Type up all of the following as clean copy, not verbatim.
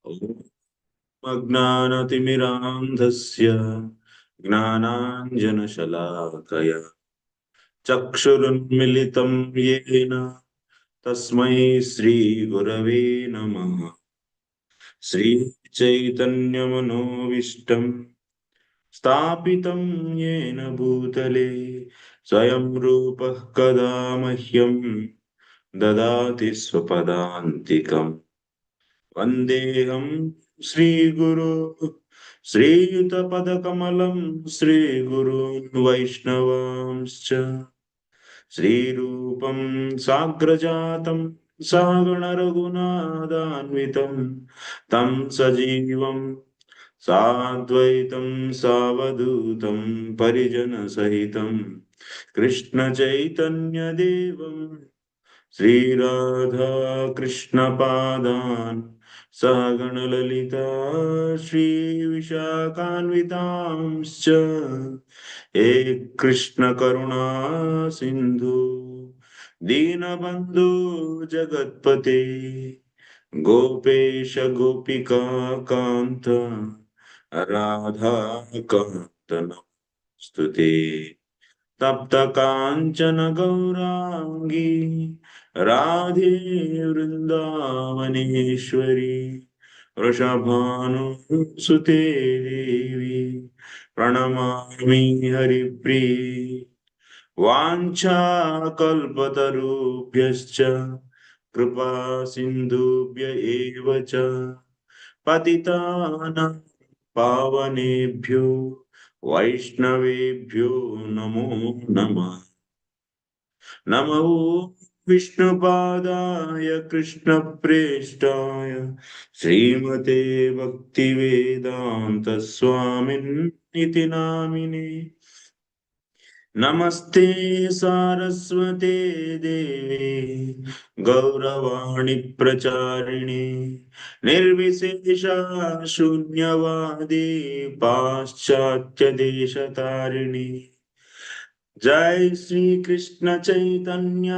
अज्ञानतिमिरान्धस्य ज्ञानाञ्जनशलाकया चक्षुरुन्मिलितं येन तस्मै श्रीगुरवे नमः। श्रीचैतन्यमनोभीष्टं स्थापितं येन भूतले स्वयं रूपः कदा मह्यं ददाति स्वपदान्तिकम्। वन्देऽहं श्रीगुरो श्रीयुतपदकमलं श्रीगुरून् वैष्णवांश्च श्रीरूपं साग्रजातं सहगणरघुनाथान्वितं तं सजीवं साद्वैतं सावधूतं परिजनसहितं कृष्णचैतन्यदेवं श्रीराधा कृष्णपादान् सहगणललिता श्रीविशाखान्वितांश्च हे कृष्ण करुणा सिन्धु दीनबन्धु जगत्पते गोपेश गोपिका कान्त राधा कान्त नमोऽस्तुते। तप्त काञ्चन गौराङ्गी राधे वृन्दावनेश्वरी वृषभानुसुते देवी प्रणमामि हरिप्रिये। वाञ्छाकल्पतरुभ्यश्च कृपा सिन्धुभ्य एव च पतितानां पावनेभ्यो वैष्णवेभ्यो नमो नमः। नमो विष्णुपादाय कृष्णप्रेष्ठाय श्रीमते भक्तिवेदान्त स्वामिन्निति नामिने। नमस्ते सारस्वते देवे गौरवाणी प्रचारिणे निर्विशेषा शून्यवादी पाश्चात्य देशतारिणी। जय श्री कृष्ण चैतन्य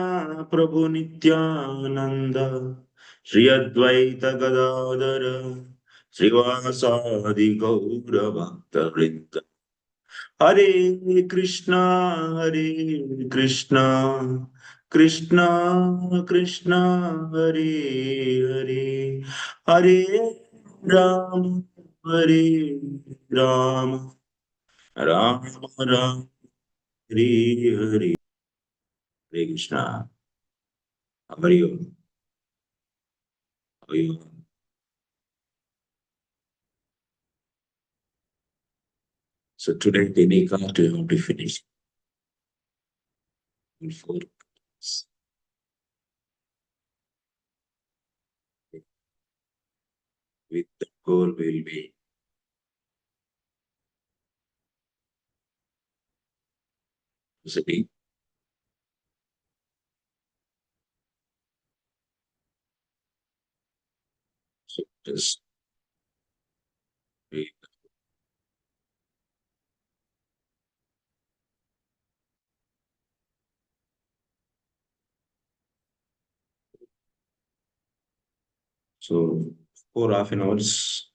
प्रभु नित्यानंद श्री अद्वैत गदाधर श्रीवासादि गौर भक्त वृंद। हरे कृष्णा कृष्णा कृष्णा कृष्णा हरे हरे हरे राम हरे राम राम राम हरे हरे। हरे कृष्णा। हरि ओम। हरि ओम। So today the Nikah to have to finish in 4 minutes. With the goal will be sitting. So just be- so for half an hours,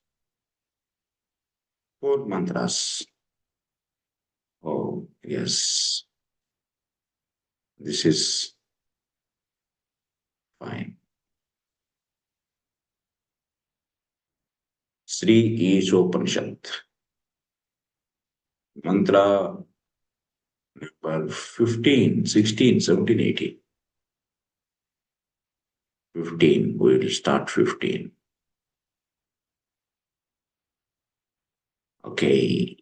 4 mantras. Oh yes, this is fine. Sri Isopanishad. Mantra number 15, 16, 17, 18. 15. We will start 15. Okay.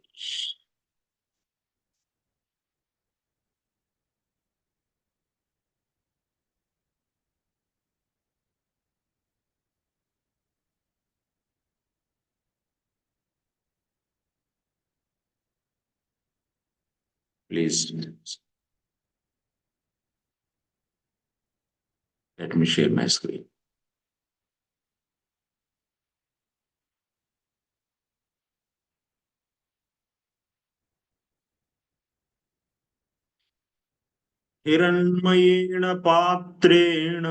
Please let me share my screen. हिरण्मयेण पात्रेण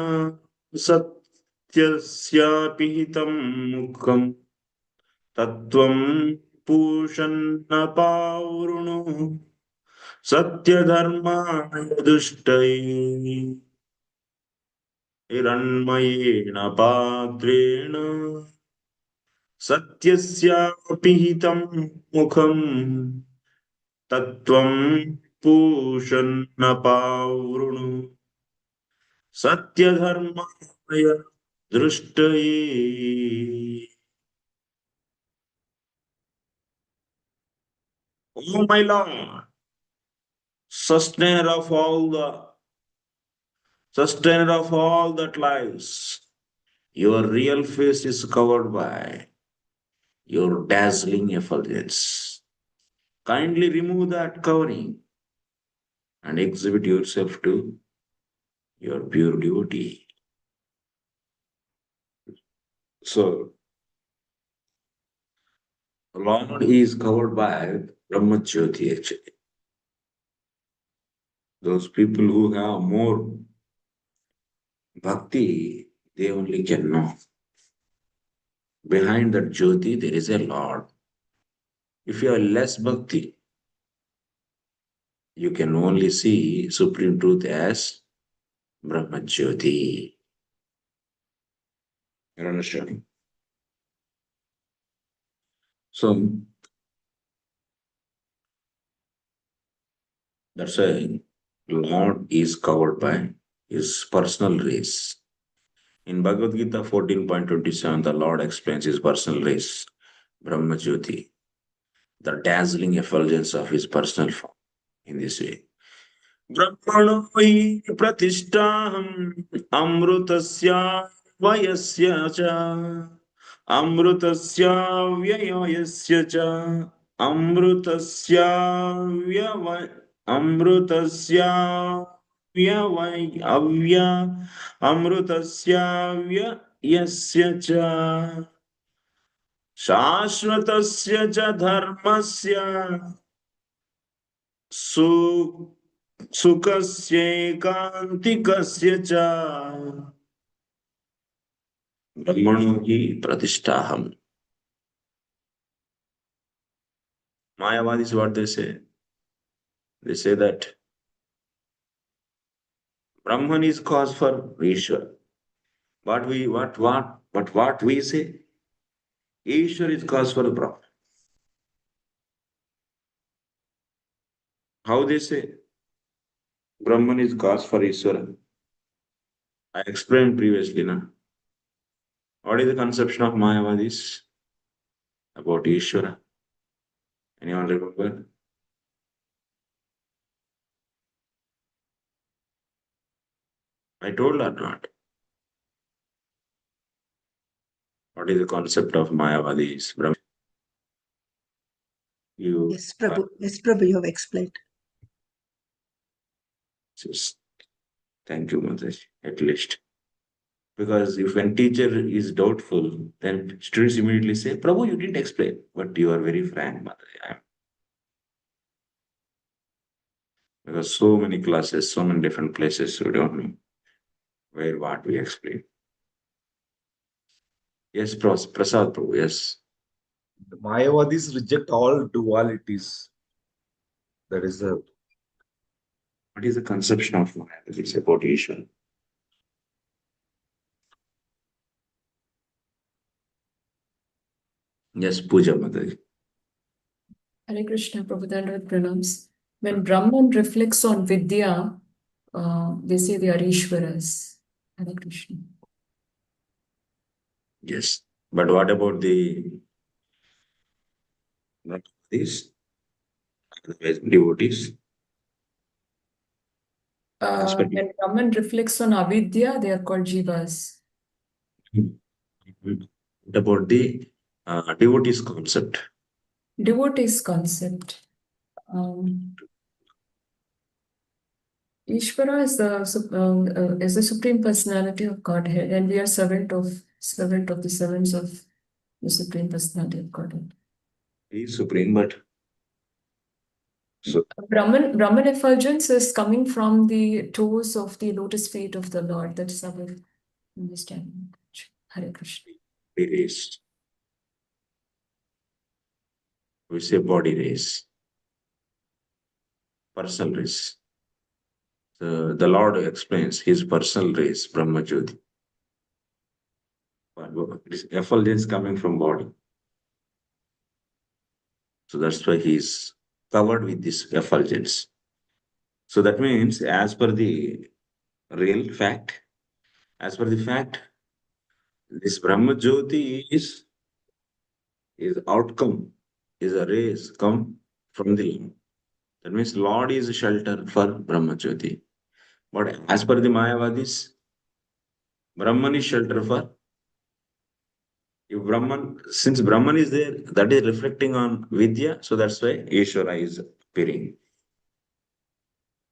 सत्यस्यापि हितं मुखं तत्त्वं पूषन्न पावृणु सत्यधर्माय दुष्टैरण्मयेन पात्रेण सत्यस्यापि हितं मुखं तत्त्वं पूषन्न पावृणु सत्यधर्माय दृष्टये. Oh my Lord, sustainer of all that lives, your real face is covered by your dazzling effulgence. Kindly remove that covering and exhibit yourself to your pure devotee. So, Lord is covered by Brahmajyoti actually. Those people who have more bhakti, they only can know. Behind that Jyoti, there is a Lord. If you have less bhakti, you can only see Supreme Truth as Brahmajyoti. You're understanding? So, that's why Lord is covered by his personal race. In Bhagavad Gita 14.27, the Lord explains his personal race, Brahmajyoti, the dazzling effulgence of his personal form in this way. ब्रह्मणो हि प्रतिष्ठाहम् अमृतस्य वयस्य च अमृतस्य व्ययस्य च अमृतस्य व्यवय अमृतस्य व्यवय अव्य अमृतस्य व्ययस्य च शाश्वतस्य च धर्मस्य सु सुखस्यैकान्तिकस्य च ब्रह्मणो हि प्रतिष्ठाहम्. Mayavadis, what they say? They say that Brahman is cause for Ishwar. But what we say? Ishwar is cause for the Brahman. How they say? Brahman is cause for Ishwara. I explained previously, na? What is the conception of Mayavadis about Ishwara? Anyone remember? I told or not? What is the concept of Mayavadis? Brahman. You Yes, Prabhu. Yes, Prabhu, you have explained. just thank you, Mataji, at least. Because if when teacher is doubtful, then students immediately say, Prabhu, you didn't explain. But you are very frank, Mataji. Because so many classes, so many different places, we don't know where what we explain. Yes, Prasad Prabhu, yes. The Mayavadis reject all dualities. That is the What is the conception of Mayavadis about Ishvara? Yes, Puja Mataji. Hare Krishna, Prabhupada pranams. When Brahman reflects on Vidya, they say they are Ishwaras. Hare Krishna. Yes. But what about the these devotees? When Brahman reflects on Avidya, they are called Jivas. What about the devotees concept? Devotees concept. Ishvara is the supreme personality of Godhead, and we are servant of the servants of the supreme personality of Godhead. He is supreme, but so Brahman effulgence is coming from the toes of the lotus feet of the Lord. That's our understanding. Hare Krishna. Body race. We say body race, personal race. The Lord explains his personal race, Brahma Jyoti. This effulgence coming from body. So that's why he's covered with this effulgence. So that means, as per the real fact, as per the fact, this Brahma Jyoti is outcome, is a rays come from the Lord. That means Lord is a shelter for Brahma Jyoti. But as per the Mayavadis, Brahman is shelter for. If Brahman, since Brahman is there, that is reflecting on Vidya, so that's why Ishvara is appearing.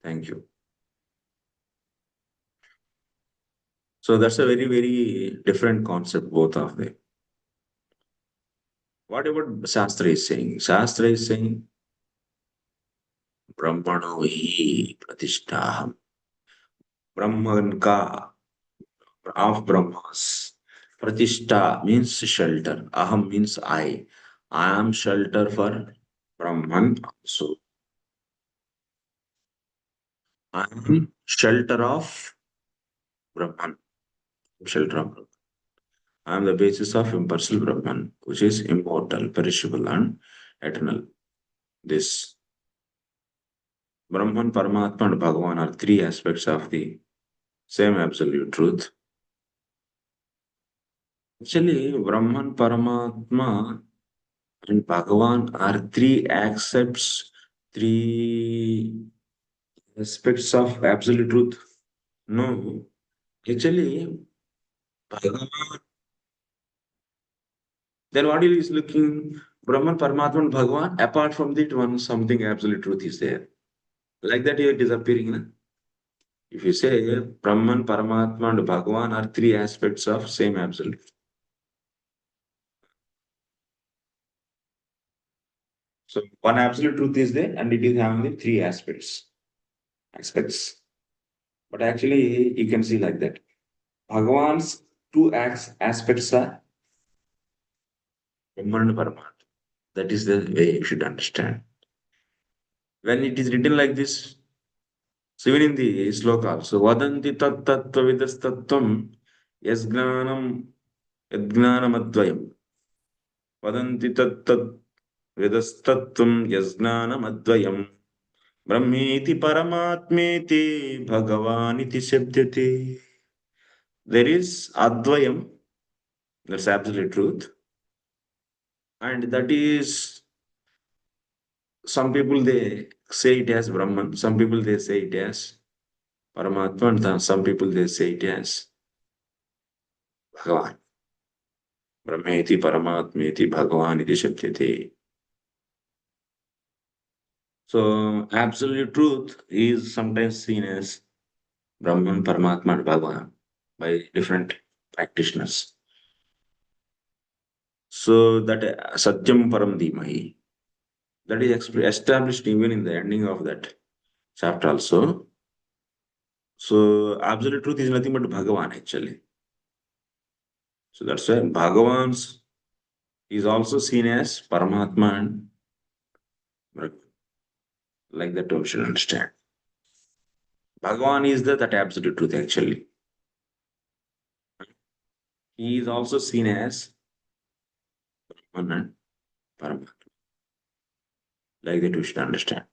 Thank you. So that's a very, very different concept, both of them. What about Shastri is saying? Shastra is saying, Brahmano hi pratishtaham. Brahman ka, of Brahmas. Pratishta means shelter. Aham means I. I am shelter for Brahman also. I am shelter of Brahman. Shelter of Brahman. I am the basis of impersonal Brahman, which is immortal, perishable, and eternal. This Brahman, Paramatma, and Bhagavan are three aspects of the same absolute truth. Actually, Brahman, Paramatma, and Bhagavan are three aspects of absolute truth. No, actually, Bhagavan. Then what he is looking? Brahman, Paramatma, and Bhagavan. Apart from that one, something absolute truth is there. Like that, you are disappearing. Na? If you say Brahman, Paramatma, and Bhagavan are three aspects of same absolute. So one absolute truth is there, and it is having the three aspects. But actually, you can see like that. Bhagavan's two aspects are Brahman and Paramatma. That is the way you should understand. When it is written like this, so even in the sloka also, Vadanti tat tattva vidastatvam yasgnanam yadgnanamadvayam. Vadanti tat vidastatvam yasgnanamadvayam. Brahmeti paramatmeti bhagavaniti shabdyate. There is Advayam, that's absolute truth. And that is, some people they say it as Brahman, some people they say it as Paramatma, and some people they say it as Bhagavan. Brahmeti Paramatmeti Bhagavan iti Shabdyate. So absolute truth is sometimes seen as Brahman, Paramatma, and Bhagavan by different practitioners. So that Satyam Param Dhimahi, that is established even in the ending of that chapter also. So absolute truth is nothing but Bhagavan actually. So that's why Bhagavan's is also seen as Paramatma and Brahman. Like that we should understand. Bhagavan is that absolute truth actually. He is also seen as Brahman and Paramatma. Like that we should understand.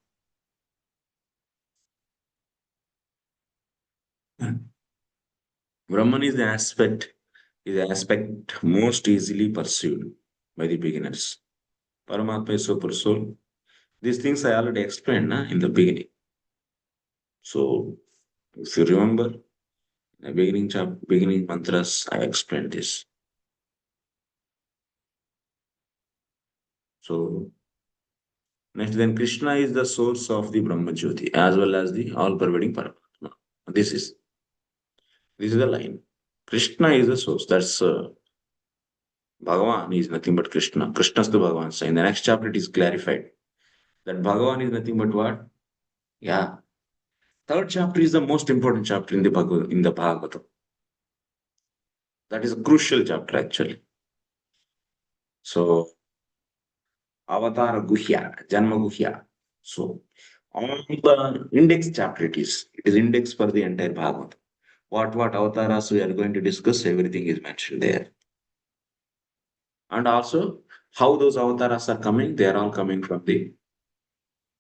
Brahman is the aspect most easily pursued by the beginners. Paramatma is super soul. These things I already explained in the beginning. So if you remember, the beginning mantras, I explained this. So next, then Krishna is the source of the Brahma Jyoti as well as the all-pervading Paramatma. This is the line. Krishna is the source. That's Bhagavan is nothing but Krishna. Krishna is the Bhagavan. So in the next chapter, it is clarified that Bhagavan is nothing but what? Yeah. Third chapter is the most important chapter in the Bhagavatam. That is a crucial chapter actually. So, Avatara Guhya, Janma Guhya. So, on the index chapter it is. It is index for the entire Bhagavad. What avatars we are going to discuss, everything is mentioned there. And also, how those avatars are coming, they are all coming from the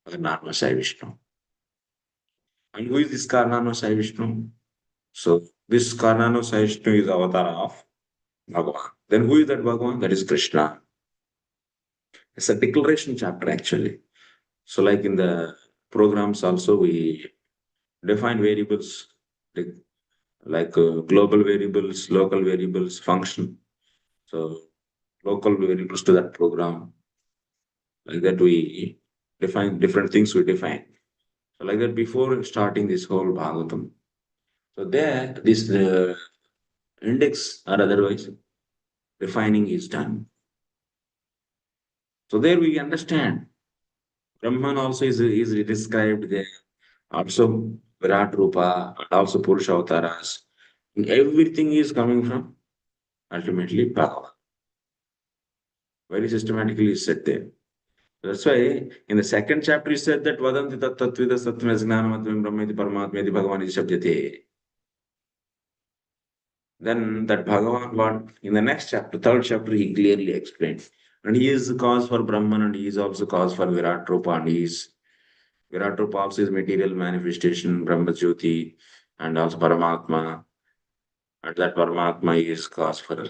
Karnatma Sai Vishnu. And who is this Karnatma Sai Vishnu? So, this Karnatma Sai Vishnu is avatar of Bhagavan. Then who is that Bhagavan? That is Krishna. It's a declaration chapter actually. So, like in the programs also, we define variables like global variables, local variables, function. So, local variables to that program. Like that, we define different things we define. So, like that, before starting this whole Bhagavatam. So, there, this index or otherwise refining is done. So, there we understand Brahman also is described there. Also, Virat Rupa and also Purusha Avataras. Everything is coming from ultimately Bhagavan. Very systematically is said there. That's why in the second chapter he said that Vadanti tat tatvida sattva jnanamatvam brahmeti paramatmeti bhagavan iti shabdate. Then that Bhagavan what in the next chapter, third chapter, he clearly explained. And he is the cause for Brahman and he is also cause for Virat Rupa and he is Virat Rupa also is material manifestation, Brahma Jyoti and also Paramatma. And that Paramatma is cause for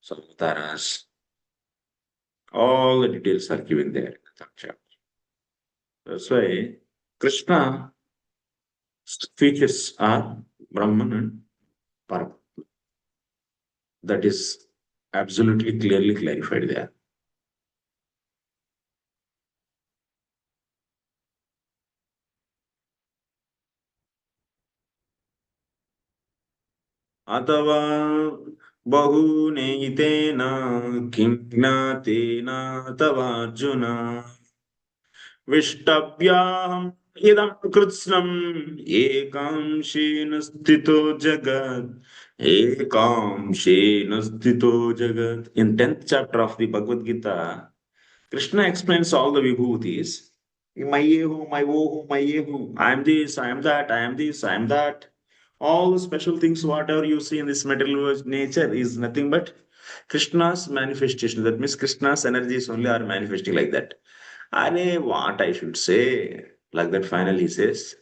Samataras. All the details are given there in the third chapter. That's why Krishna features are Brahman and Paramatma. That is absolutely clearly clarified there. अथवा बहुनैतेन किं ज्ञातेन तवार्जुन विष्टव्याहम् इदं कृत्स्नम् एकांशेन स्थितो जगत् एकांशेन स्थितो जगत्. In 10th chapter of the Bhagavad Gita, Krishna explains all the vibhutis. My yehu, my wohu, my yehu. I am this, I am that, I am this, I am that. All the special things, whatever you see in this material nature, is nothing but Krishna's manifestation. That means Krishna's energies only are manifesting like that. And what I should say, like that finally he says,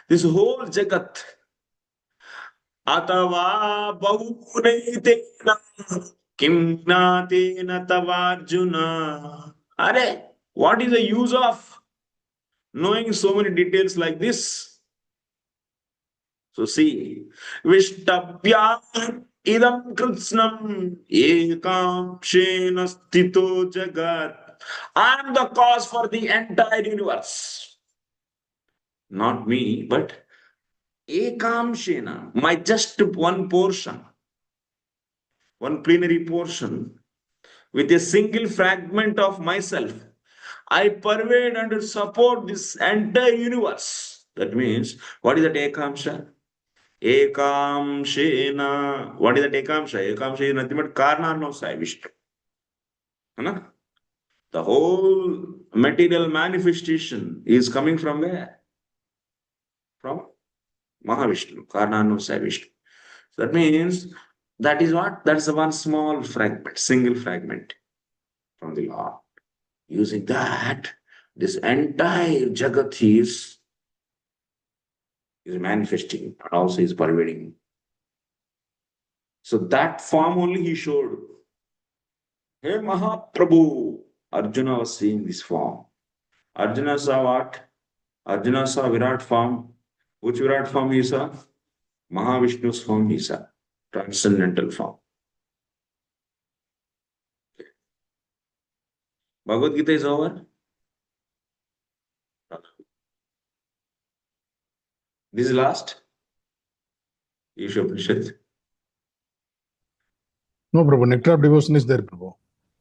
this whole Jagat, Atava Bahunetena Kim Gnatena Tavarjuna. Are, what is the use of knowing so many details like this? So see, Vishtabhya idam kritsnam ekam shena stito jagat. I am the cause for the entire universe. Not me, but ekam shena, my just one portion, one plenary portion, with a single fragment of myself. I pervade and support this entire universe. That means, what is that ekamsha? Ekamshena. What is that Ekamsha? Ekamsha is nothing but Karnarno Sai Vishnu. Huh? The whole material manifestation is coming from where? From Mahavishnu, Karnarno Sai Vishnu. So that means that is what? That's the one small fragment, single fragment from the Lord. Using that, this entire Jagat is manifesting and also is pervading. So that form only he showed. Hey Mahaprabhu! Arjuna was seeing this form. Arjuna saw what? Arjuna saw Virat form. Which Virat form he saw? Mahavishnu's form he saw. Transcendental form. Bhagavad Gita is over. This is last. Isopanishad. No, Prabhu. Nectar of devotion is there, Prabhu.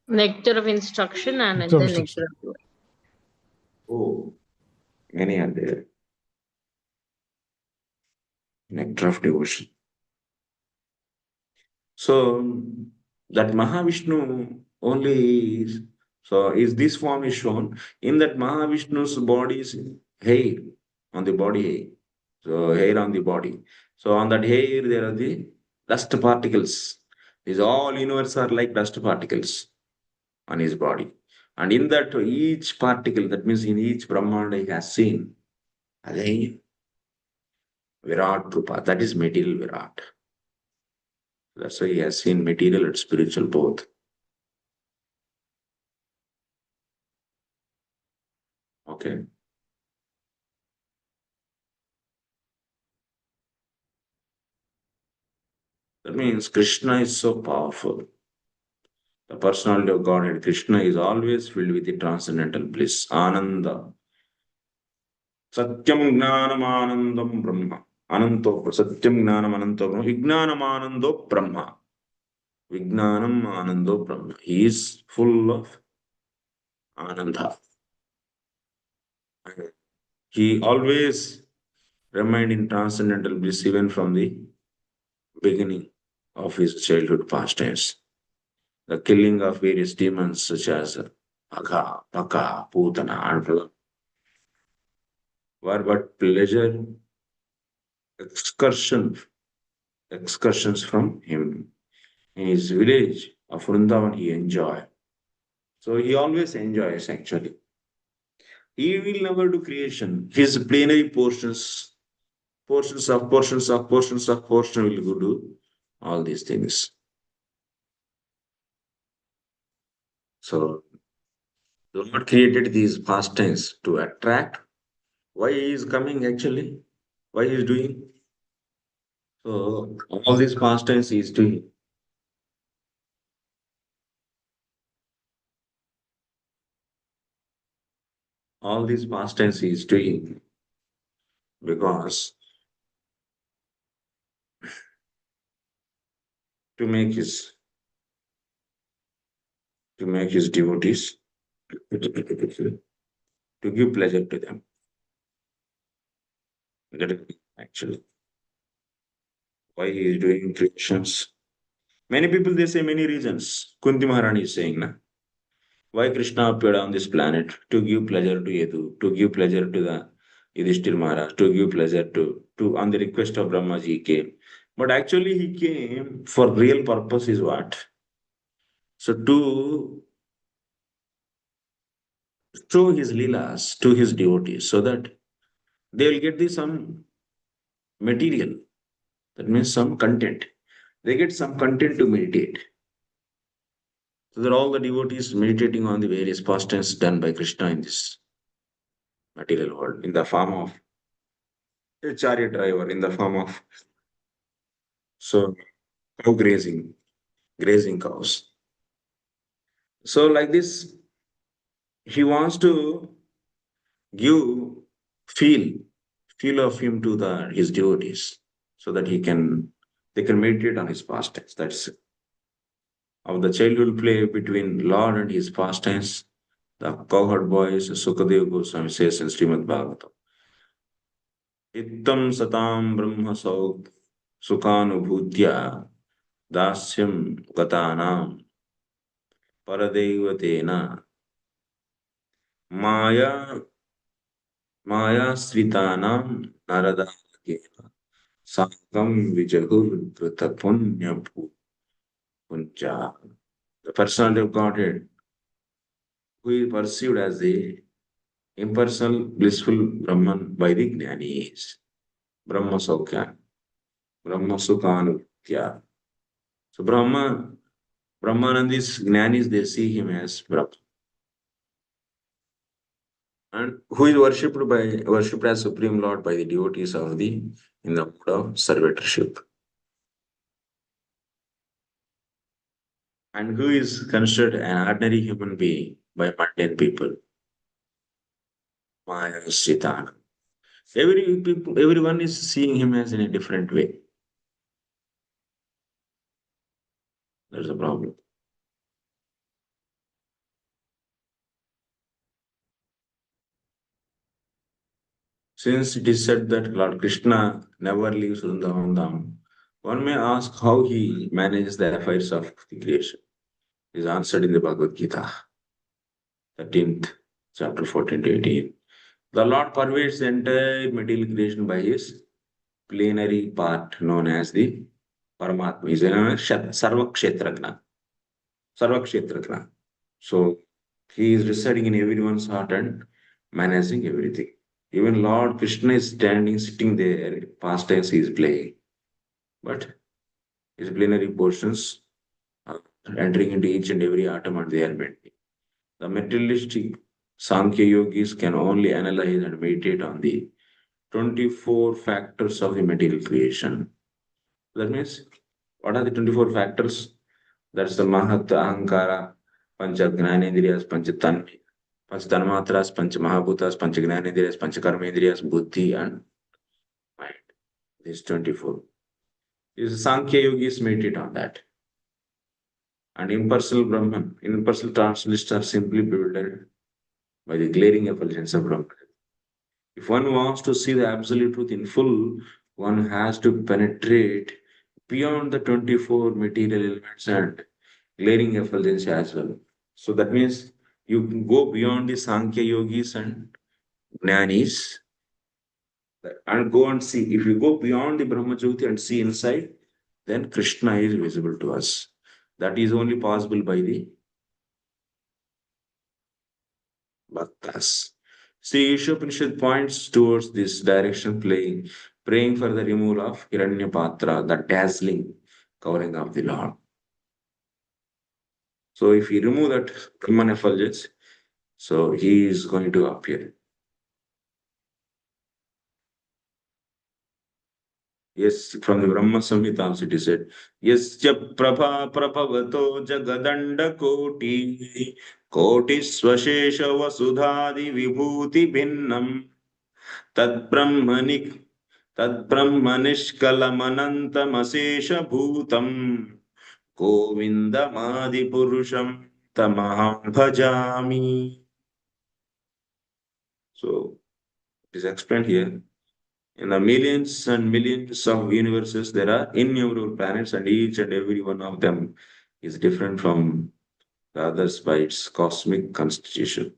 Nectar of instruction and Nectar of then instruction. nectar of devotion. Oh, many are there. Nectar of devotion. So that Mahavishnu only is, so is this form is shown in that Mahavishnu's body is hair on the body hair. So hair on the body. So on that hair there are the dust particles. These all universe are like dust particles on his body. And in that each particle, that means in each Brahmanda he has seen again Virat Rupa. That is material Virat. That's why he has seen material and spiritual both. Okay. That means Krishna is so powerful. The personality of Godhead, Krishna, is always filled with the transcendental bliss, Ananda. Satyam Gnanam Anandam Brahma. Ananto Satyam Gnanam Ananto Brahma. Vignanam Anando Brahma. Vignanam Anando Brahma. He is full of Ananda. He always remained in transcendental bliss even from the beginning of his childhood pastimes. The killing of various demons such as Agha, Paka, Putana, and were but pleasure excursion, excursions from him. In his village of Vrindavan, he enjoyed. So he always enjoys actually. He will never do creation. His plenary portion will do all these things. So the Lord created these pastimes to attract. Why he is coming actually? Why he is doing? So all these pastimes he is doing. All these pastimes he is doing because to make his devotees to give pleasure to them. That is actually why he is doing creations. Many people they say many reasons. Kunti Maharani is saying, na, why Krishna appeared on this planet to give pleasure to Yadu, to give pleasure to the Yudhishthir Maharaj, to give pleasure to on the request of Brahmaji he came. But actually he came for real purpose is what? So to show his leelas to his devotees so that they will get the some material. That means some content. They get some content to meditate. So that all the devotees meditating on the various pastimes done by Krishna in this material world, in the form of a chariot driver, in the form of so cow grazing cows. So like this, he wants to give feel feel of him to his devotees, so that they can meditate on his pastimes. That's of the childhood play between Lord and his pastimes. The cowherd boys, Sukadeva Goswami says in Srimad Bhagavatam. Ittam satam brahma sukhanubhutya dasyam gatanam paradevatena maya mayasritanam naradakena sakam vijahur drita punya punja. The personality of Godhead, who is perceived as the impersonal, blissful Brahman by the Jnanis. Brahma Saukya, Brahma Sukhanutya. So Brahmanandis, Jnanis, they see him as Brahma. And who is worshipped as Supreme Lord by the devotees of in the mode of servitorship. And who is considered an ordinary human being by mundane people. Maya Sitana. Everyone is seeing him as in a different way. There's a problem. Since it is said that Lord Krishna never leaves Vrindavan Dham, One may ask how he manages the affairs of the creation. It is answered in the Bhagavad Gita, 13th chapter 14 to 18. The Lord pervades the entire material creation by his plenary part known as the Paramatma. He is a Sarvakshetragna. Sarvakshetragna. So he is residing in everyone's heart and managing everything. Even Lord Krishna is sitting there, pastimes he is playing. But his plenary portions are entering into each and every atom and they are melting. The materialistic Sankhya yogis can only analyze and meditate on the 24 factors of the material creation. That means, what are the 24 factors? That's the Mahat, Ahankara, Pancha Gnanendriyas, Pancha Tanmatras, Pancha Mahabhutas, Pancha Gnanendriyas, Pancha Karmendriyas, Buddhi, and mind. These 24. These Sankhya yogis meditate on that. And impersonal Brahman, impersonal transcendentalists are simply bewildered by the glaring effulgence of Brahman. If one wants to see the absolute truth in full, one has to penetrate beyond the 24 material elements and glaring effulgence as well. So that means you can go beyond the Sankhya yogis and Jnanis and go and see. If you go beyond the Brahma Jyoti and see inside, then Krishna is visible to us. That is only possible by the Bhaktas. See, Isopanishad points towards this direction, praying for the removal of Hiranyapatra, the dazzling covering of the Lord. So if we remove that Brahman effulgence, so he is going to appear. Yes, from the Brahma Samhita also it is said, Yasya Prabha Prabhavato Jagadanda Koti Koti Swashesha Vasudhadi Vibhuti Bhinnam Tad Brahmanik Tad Brahmanishkalamanantamasesha Bhutam Govindamadi Purusham Tamaham Bhajami. So it is explained here. In the millions and millions of universes, there are innumerable planets, and each and every one of them is different from the others by its cosmic constitution.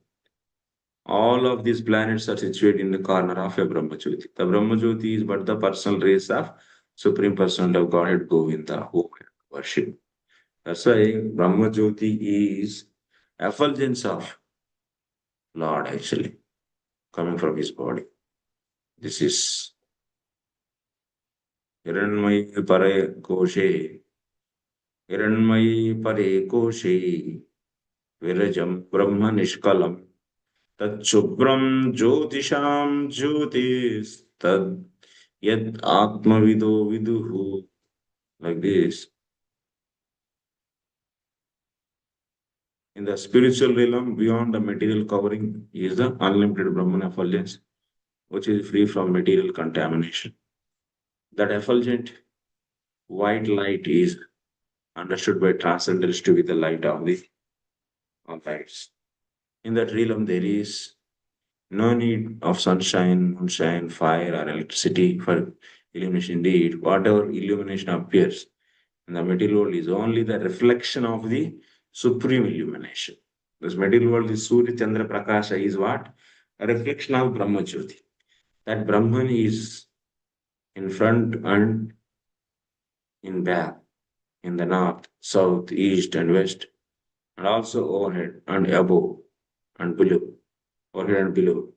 All of these planets are situated in the corner of a Brahmajyoti. The Brahmajyoti is but the personal race of Supreme Person of Godhead Govinda, who worship. That's why Brahmajyoti is effulgence of Lord actually coming from his body. This is Hiranmaya Pare Koshe, Hiranmaya Pare Koshe, Virajam Brahma Nishkalam, Tat Shubram Jyotisham Jyotis, Tad Yad Atmavido Viduhu, like this. In the spiritual realm, beyond the material covering, is the unlimited Brahman effulgence, which is free from material contamination. That effulgent white light is understood by transcendentalists to be the light of the lights. In that realm, there is no need of sunshine, moonshine, fire, or electricity for illumination. Indeed, whatever illumination appears in the material world is only the reflection of the supreme illumination. This material world, the Surya Chandra Prakasha, is what? A reflection of Brahma Jyoti. That Brahman is in front and in back, in the north, south, east, and west, and also overhead and above and below, overhead and below.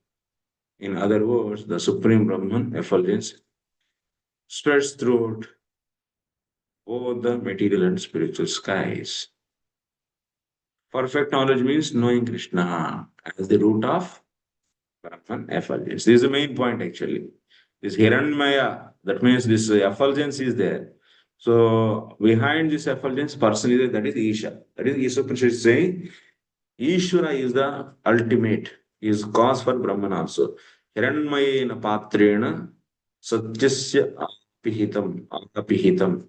In other words, the Supreme Brahman effulgence spreads throughout both the material and spiritual skies. Perfect knowledge means knowing Krishna as the root of Brahman effulgence. This is the main point actually. This Hiranmaya, that means this effulgence is there. So behind this effulgence, person is there, that is Isha. That is Isopanishad is saying Ishvara is the ultimate, is cause for Brahman also. Hiranmayena patrena satyasya apihitam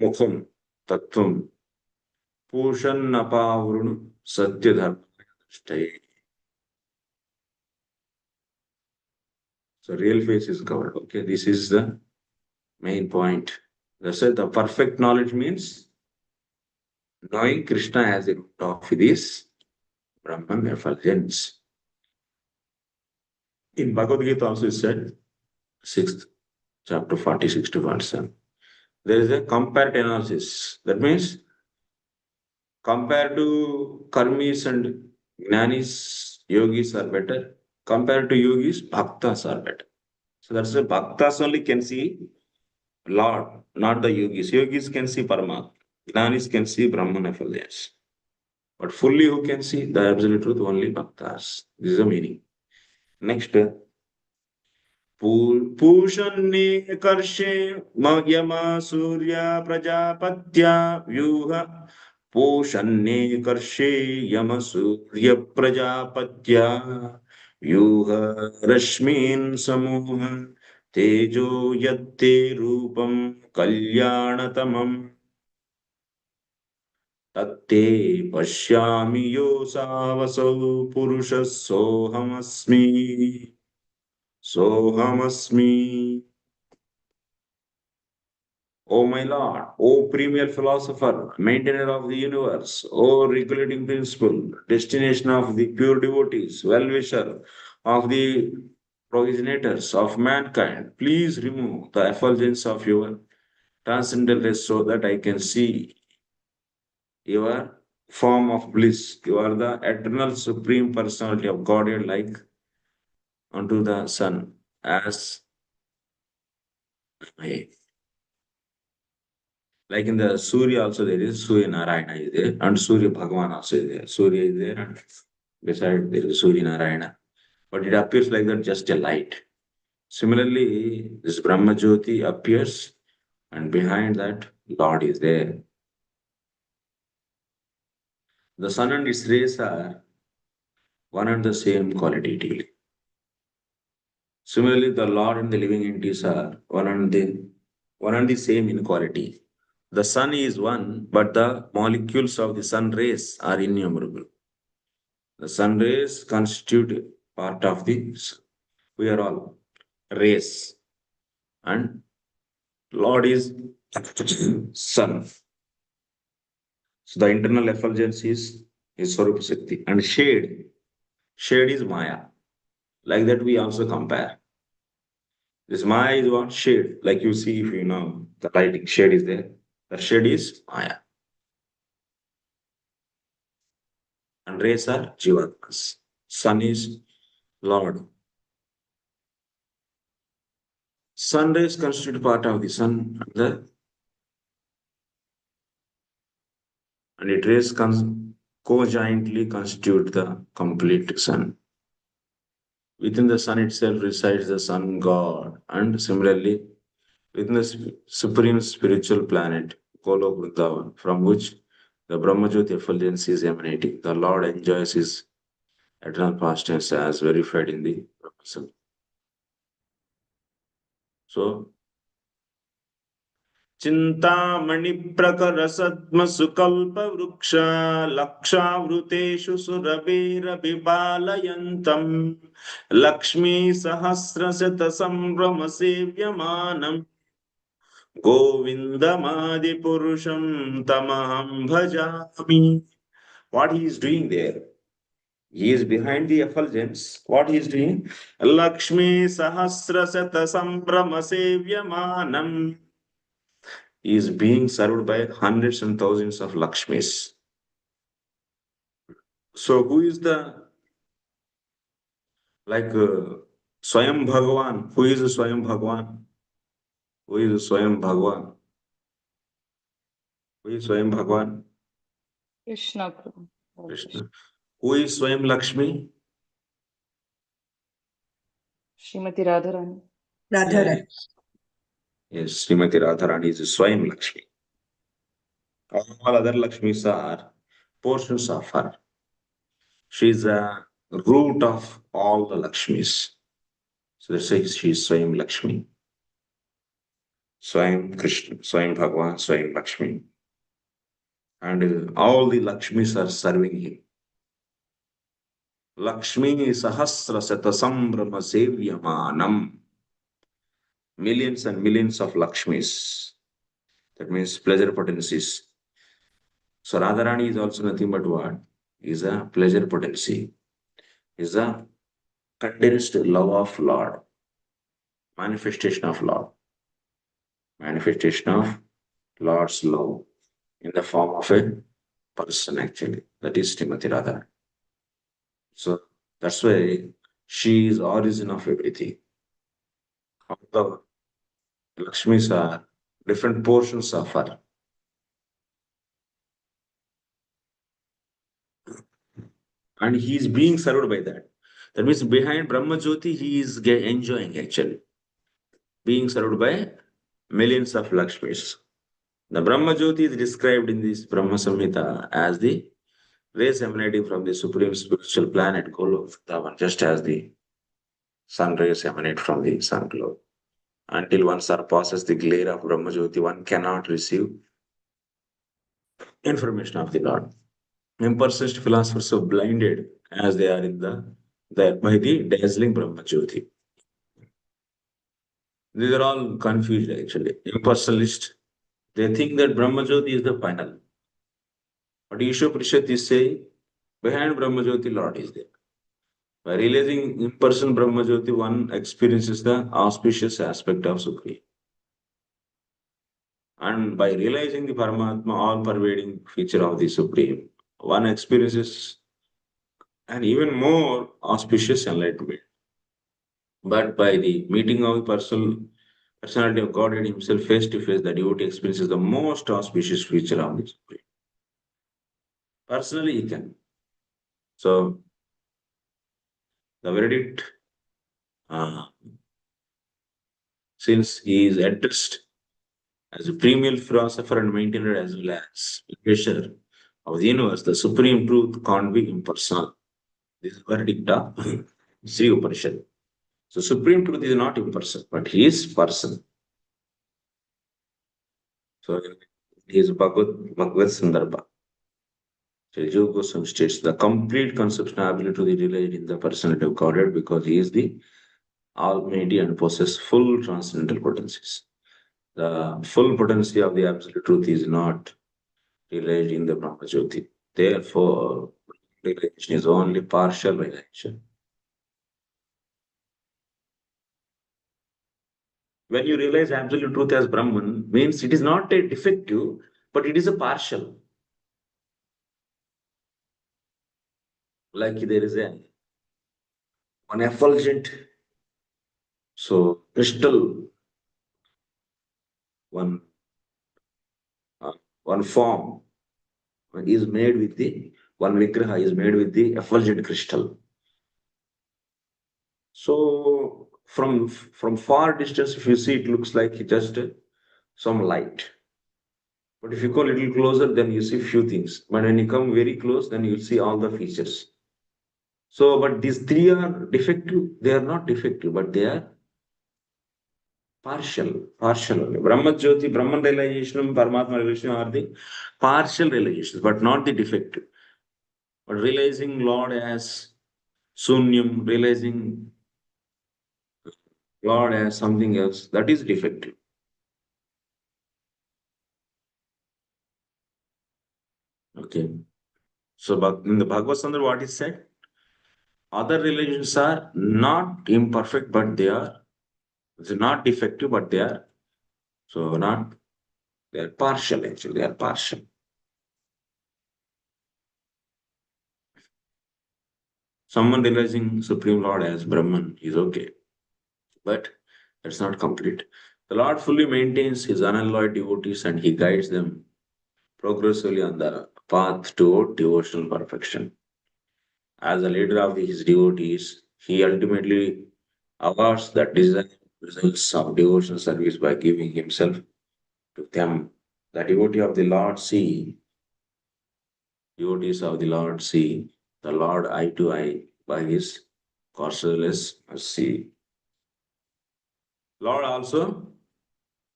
mukham tattvam Pushannapavrunu Satyadharma. So real face is covered. Okay, this is the Main point. That's why the perfect knowledge means knowing Krishna as a root of this Brahman effulgence. In Bhagavad Gita also is said, 6th chapter 46 to 47. There is a comparative analysis. That means compared to karmis and jnanis, yogis are better. Compared to yogis, bhaktas are better. So that's why bhaktas only can see Lord, not the yogis. Yogis can see Parama. Jnanis can see Brahman effulgence. But fully who can see the absolute truth? Only bhaktas. This is the meaning. Next, पूषन्ने कर्षे यमा सूर्य प्रजापत्या व्यूह पूषन्ने कर्षे यम सूर्य प्रजापत्या व्यूह रश्मीन् समूह तेजो यत्ते रूपं कल्याणतमम् तत्ते पश्यामि योऽसावसौ पुरुषः सोऽहमस्मि Sohamasmi. O my Lord, O premier philosopher, maintainer of the universe, O regulating principle, destination of the pure devotees, well-wisher of the progenitors of mankind, please remove the effulgence of your transcendental rays so that I can see your form of bliss. You are the eternal supreme personality of Godhead like unto the sun as I. Like in the Surya also there is Surya Narayana is there and Surya Bhagavan also is there. Surya is there and beside there is Surya Narayana. But it appears like that just a light. Similarly, this Brahma Jyoti appears and behind that Lord is there. The sun and its rays are one and the same qualitatively. Similarly, the Lord and the living entities are one and the same in quality. The sun is one, but the molecules of the sun rays are innumerable. The sun rays constitute part of the sun. We are all rays. And Lord is sun. So the internal effulgence is Swarupa Shakti. And shade is Maya. Like that we also compare. This Maya is what? Shade. Like you see, if you know the lighting, shade is there. The shade is Maya. And rays are Jivatmas. Sun is Lord. Sun rays constitute part of the sun and it rays co-jointly constitute the complete sun. Within the sun itself resides the sun god, and similarly, within the supreme spiritual planet, Golok Vrindavan, from which the Brahmajyoti effulgence is emanating, the Lord enjoys his eternal pastimes as verified in the Brahmasam. So, Chintamani प्रकर सद्म सुकल्प वृक्ष लक्षावृतेषु सुरभिरभिबालयन्तम् लक्ष्मी सहस्रशत संभ्रम सेव्यमानम् गोविन्दमादिपुरुषं तमहं भजामि. What he is doing there? He is behind the effulgence. What he is doing? Lakshmi sahasrasata sambrama sevyamanam. He is being served by hundreds and thousands of Lakshmis. So who is the, Swayam Bhagavan? Who is Swayam Bhagavan? Who is Swayam Bhagavan? Who is Swayam Bhagavan? Krishna Prabhu. Krishna. Who is Swayam Lakshmi? Srimati Radharani. Radharani. Yes, Srimati Radharani is Swayam Lakshmi. All other Lakshmis are portions of her. She is the root of all the Lakshmis. So that's why she is Swayam Lakshmi. Swayam Krishna, Swayam Bhagavan, Swayam Lakshmi. And all the Lakshmis are serving him. Lakshmi Sahasra Sata Sambrama Sevyamanam. millions and millions of Lakshmis. That means pleasure potencies. So Radharani is also nothing but what? Is a pleasure potency. Is a condensed love of Lord. Manifestation of Lord. Manifestation of Lord's love in the form of a person actually. That is Srimati Radha. So that's why she is origin of everything. All the Lakshmis are different portions of her. And he is being served by that. That means behind Brahma Jyoti, he is enjoying actually, being served by millions of Lakshmis. The Brahma Jyoti is described in this Brahma Samhita as the rays emanating from the supreme spiritual planet Goloktavan, just as the sun rays emanate from the sun globe. Until one surpasses the glare of Brahma Jyoti, one cannot receive information of the Lord. Impersonalist philosophers are blinded as they are in the by the dazzling Brahma Jyoti. These are all confused actually. Impersonalists, they think that Brahma Jyoti is the final. But Isopanishad is saying, behind Brahma Jyoti, Lord is there. By realizing impersonal Brahma Jyoti, one experiences the auspicious aspect of Supreme. And by realizing the Paramatma, all-pervading feature of the Supreme, one experiences an even more auspicious enlightenment. But by the meeting of the personality of Godhead himself face to face, the devotee experiences the most auspicious feature of the Supreme. Personally, he can. So, the verdict, since he is addressed as a premier philosopher and maintainer as well as creator of the universe, the supreme truth can't be impersonal. This is the verdict of Sri Upanishad. So, supreme truth is not impersonal, but he is person. So, he is Bhagavad Sandarbha. Sri Jiva Goswami states the complete conception ability to be realized in the personality of Godhead because he is the Almighty and possesses full transcendental potencies. The full potency of the absolute truth is not realized in the Brahma Jyoti. Therefore, realization is only partial realization. When you realize absolute truth as Brahman, means it is not a defective, but it is a partial. Like there is one effulgent, so crystal, one form is made with the one vigraha is made with the effulgent crystal. So from far distance, if you see, it looks like just some light. But if you go a little closer, then you see few things. But when you come very close, then you see all the features. So, but these three are defective. They are not defective, but they are partial only. Brahma Jyoti, Brahman realization, Paramatma realization are the partial realizations, but not the defective. But realizing Lord as Sunyam, realizing Lord as something else, that is defective. Okay. So, but in the Bhagavad Gita, what is said? Other religions are not imperfect, but they're not defective, but they are so not they are partial actually. They are partial. Someone realizing Supreme Lord as Brahman is okay, but that's not complete. The Lord fully maintains his unalloyed devotees and he guides them progressively on the path toward devotional perfection. As a leader of his devotees, he ultimately awards the desired results of devotional service by giving himself to them. The devotees of the Lord see the Lord eye to eye by his causeless mercy. Lord also,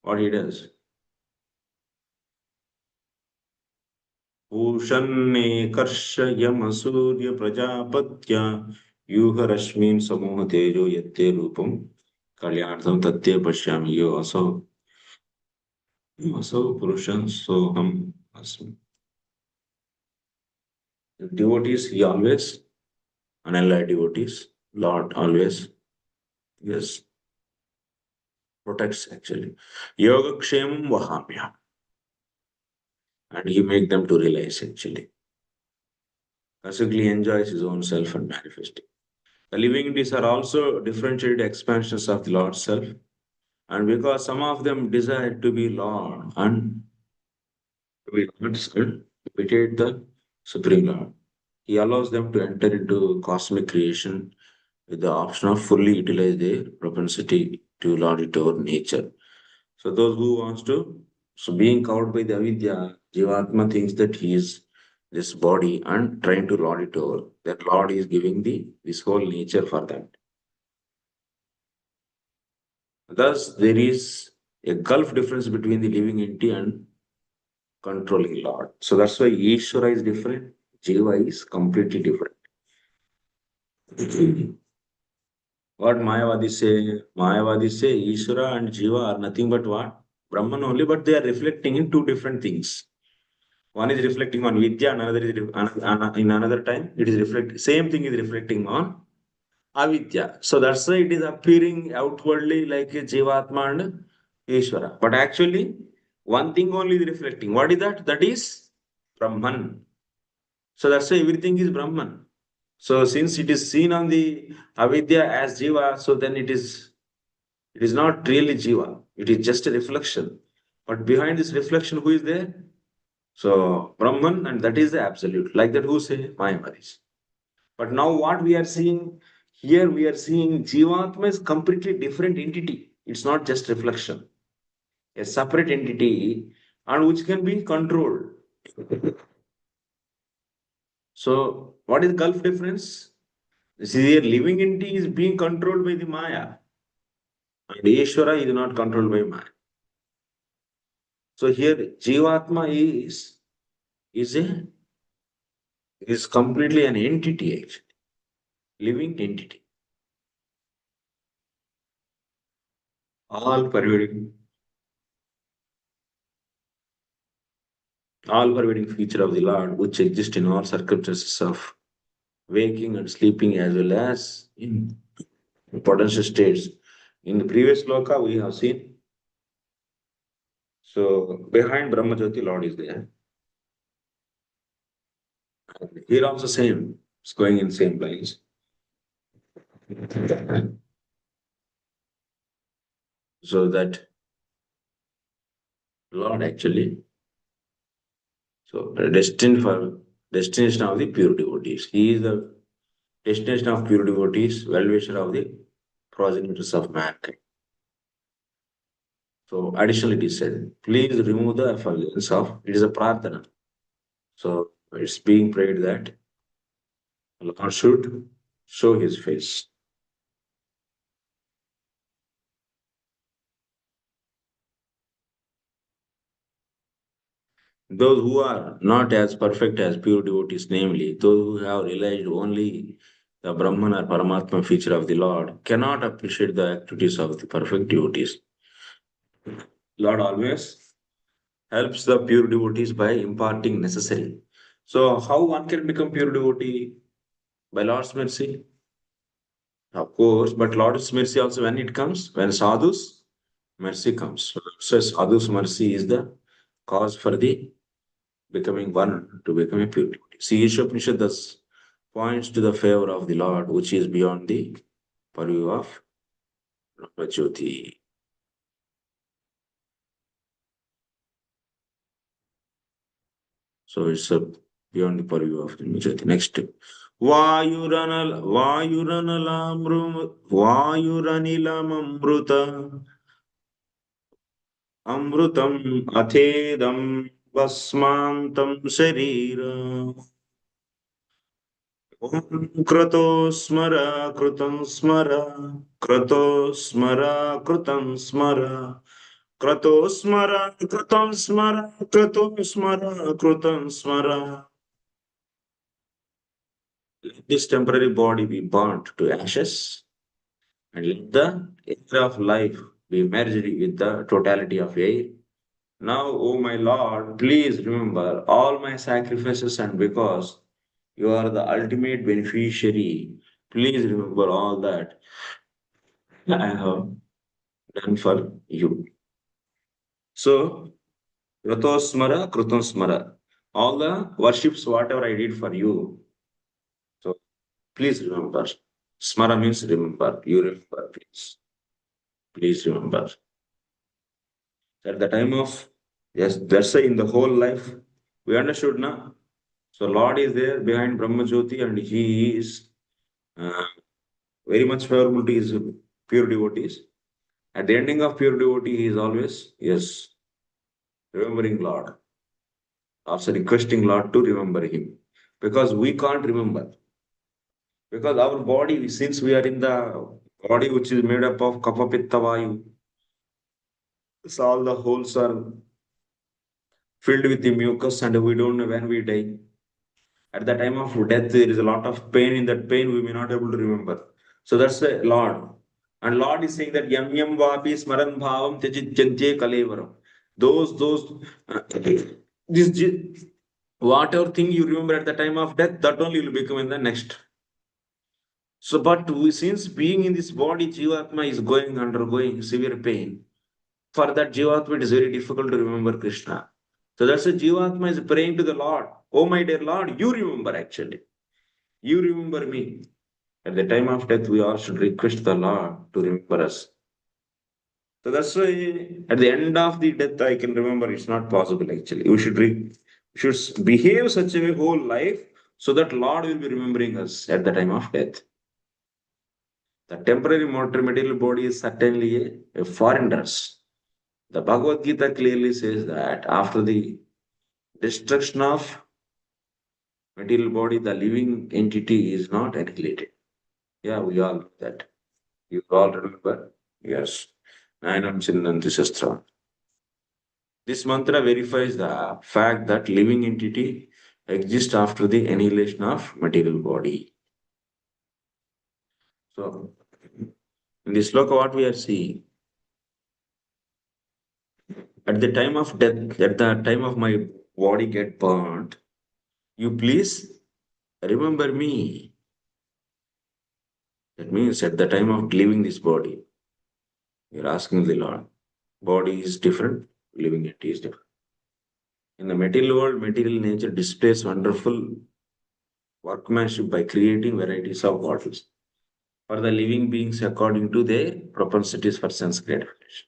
what he does? Ushanne karsha yama surya prajapatya yuha rashmin samoha tejo yatte rupam Kalyanartham tatye pashyami asau purusham soham asmi. Devotees, he always, unallied devotees, Lord always, yes, protects actually. Yoga kshemam vahamya. And he make them to realize actually. Basically enjoys his own self and manifesting. The living entities are also differentiated expansions of the Lord's self. And because some of them desire to be Lord and to be Lord's and imitate the Supreme Lord, he allows them to enter into cosmic creation with the option of fully utilize their propensity to lord it over nature. So those who wants to, so being covered by the avidya, Jivatma thinks that he is this body and trying to lord it over. That Lord is giving this whole nature for that. Thus, there is a gulf difference between the living entity and controlling Lord. So that's why Ishvara is different, Jiva is completely different. What Mayavadis say Ishvara and Jiva are nothing but what? Brahman only, but they are reflecting in two different things. One is reflecting on Vidya, another is in another time it is reflect. Same thing is reflecting on Avidya. So that's why it is appearing outwardly like a Jivatma and Ishvara. But actually, one thing only is reflecting. What is that? That is Brahman. So that's why everything is Brahman. So since it is seen on the Avidya as Jiva, so then it is not really Jiva. It is just a reflection. But behind this reflection, who is there? So Brahman, and that is the absolute. Like that, who say Mayavadis. But now what we are seeing here, we are seeing Jivatma is completely different entity. It's not just reflection, a separate entity, and which can be controlled. So what is the gulf difference? This is a living entity is being controlled by the Maya, and Ishvara is not controlled by Maya. So here Jivatma is completely an entity actually, living entity. All pervading all-pervading feature of the Lord, which exists in all circumstances of waking and sleeping, as well as in potential states. In the previous loka, we have seen. So behind Brahmajyoti, Lord is there. And here also same. It's going in same lines. So that Lord actually, so destination of the pure devotees. He is the destination of pure devotees, well-wisher of the progenitors of mankind. So additionally it is said, please remove the effulgence of, it is a prarthana. So it's being prayed that Lord should show his face. Those who are not as perfect as pure devotees, namely those who have realized only the Brahman or Paramatma feature of the Lord, cannot appreciate the activities of the perfect devotees. Lord always helps the pure devotees by imparting necessary. So, how one can become pure devotee? By Lord's mercy. Of course, but Lord's mercy also when it comes, when sadhus mercy comes. So sadhus mercy is the cause for the becoming one to become a pure devotee. See, Isopanishad thus points to the favor of the Lord, which is beyond the purview of Brahmajyoti. So it's beyond the purview of Brahmajyoti. Next. Vayuranilam amruta amrutam athedam vasmantam sharira krito smara kritam smara krito smara kritam smara krito smara kritam smara krito smara kritam smara. Let this temporary body be burnt to ashes and let the air of life be merged with the totality of air. Now, O my Lord, please remember all my sacrifices, and because you are the ultimate beneficiary, please remember all that I have done for you. So, Ratosmara, Krutosmara, all the worships, whatever I did for you. So, please remember. Smara means remember. You remember, please. Please remember. At the time of, yes, that's why in the whole life, we understood now. So, Lord is there behind Brahma Jyoti, and He is uh, very much favorable to His pure devotees. At the ending of pure devotee, He is always, yes, remembering Lord, also requesting Lord to remember Him. Because we can't remember. Because our body, since we are in the body which is made up of kapha pitta vayu, so all the holes are filled with the mucus, and we don't know when we die. At the time of death, there is a lot of pain. In that pain, we may not able to remember. So that's a Lord. And Lord is saying that yam yam vapi smaran bhavam tejit jante kalevaram. Those, this, whatever thing you remember at the time of death, that only will become in the next. So, but we, since being in this body, Jivatma is undergoing severe pain. For that Jivatma, it is very difficult to remember Krishna. So that's why Jivatma is praying to the Lord. Oh, my dear Lord, you remember actually. You remember me. At the time of death, we all should request the Lord to remember us. So that's why at the end of the death, I can remember it's not possible actually. We should behave such a way whole life so that Lord will be remembering us at the time of death. The temporary mortal material body is certainly a foreign dress. The Bhagavad Gita clearly says that after the destruction of material body, the living entity is not annihilated. Yeah, we all know that. You all remember? Yes. Nainam Chinnanti Shastra. This mantra verifies the fact that living entity exists after the annihilation of material body. So, in this sloka, what we are seeing, at the time of death, at the time of my body get burnt, you please remember me. That means at the time of leaving this body, you're asking the Lord. Body is different, living entity is different. In the material world, material nature displays wonderful workmanship by creating varieties of bottles for the living beings according to their propensities for sense gratification.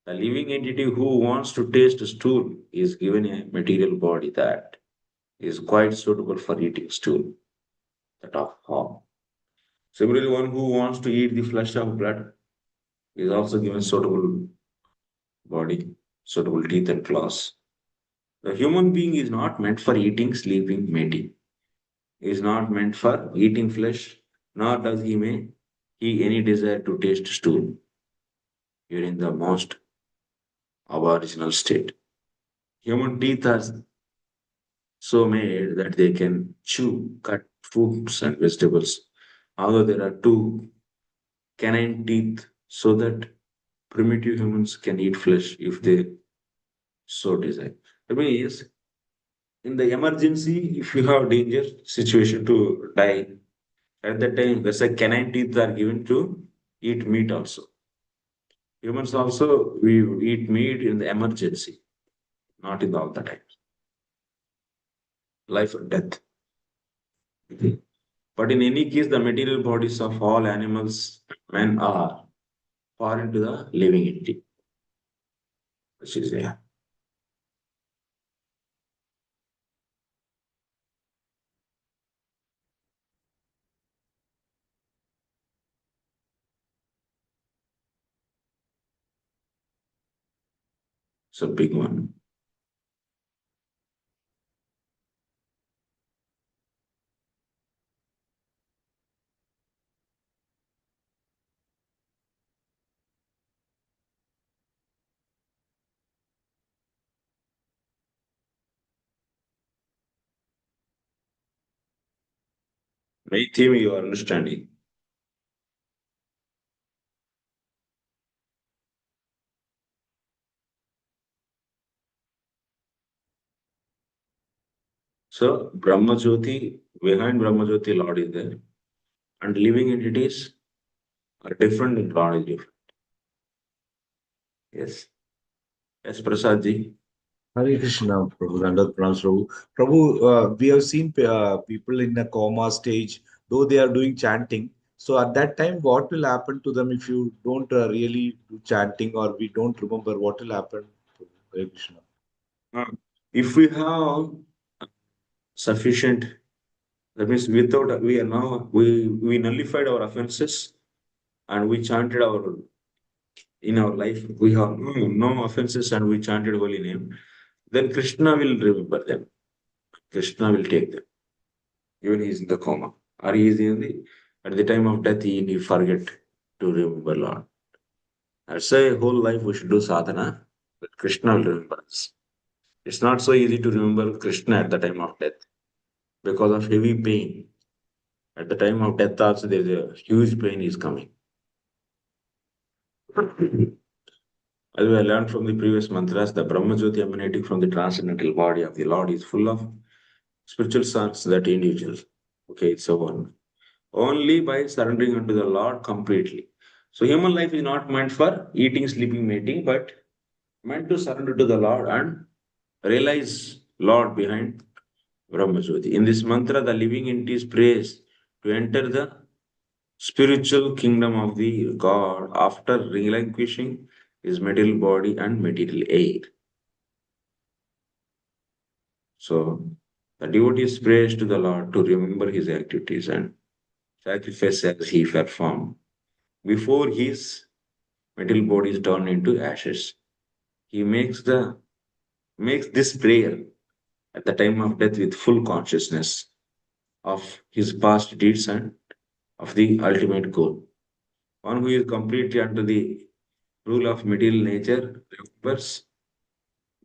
The living entity who wants to taste stool is given a material body that is quite suitable for eating stool, that of hog. Similarly, one who wants to eat the flesh of blood is also given suitable body, suitable teeth and claws. The human being is not meant for eating, sleeping, mating. He is not meant for eating flesh, nor does he any desire to taste stool during the most aboriginal state. Human teeth are so made that they can chew, cut fruits and vegetables. Although there are two canine teeth, so that primitive humans can eat flesh if they so desire. I mean, yes, in the emergency, if you have danger situation to die, at that time, that's a canine teeth are given to eat meat also. Humans also, we eat meat in the emergency, not in all the times. Life or death. But in any case, the material bodies of all animals, men are foreign to the living entity, which is yeah. It's a big one. May theme you are understanding. So Brahma Jyoti, behind Brahma Jyoti, Lord is there. And living entities are different in Lord is different. Yes. Yes, Prasad ji. Hare Krishna, Prabhu, Dandavat Pranam, Prabhu. Prabhu, we have seen people in a coma stage, though they are doing chanting. So at that time, what will happen to them if you don't really do chanting or we don't remember what will happen? Hare Krishna. If we have sufficient, that means without we are now we nullified our offenses and we chanted our in our life we have no offenses and we chanted holy name, then Krishna will remember them. Krishna will take them. Even he is in the coma. Or he is in the at the time of death he forget to remember Lord. That's why whole life we should do sadhana, but Krishna will remember us. It's not so easy to remember Krishna at the time of death because of heavy pain. At the time of death also there is a huge pain is coming. As we learned from the previous mantras, the Brahma Jyoti emanating from the transcendental body of the Lord is full of spiritual sons that individual. Okay, it's a one. Only by surrendering unto the Lord completely. So human life is not meant for eating, sleeping, mating, but meant to surrender to the Lord and realize Lord behind Brahma Jyoti. In this mantra, the living entities prays to enter the spiritual kingdom of the God after relinquishing his material body and material aid. So the devotees prays to the Lord to remember his activities and sacrifices he performed before his material body is turned into ashes. He makes this prayer at the time of death with full consciousness of his past deeds and of the ultimate goal. One who is completely under the rule of material nature remembers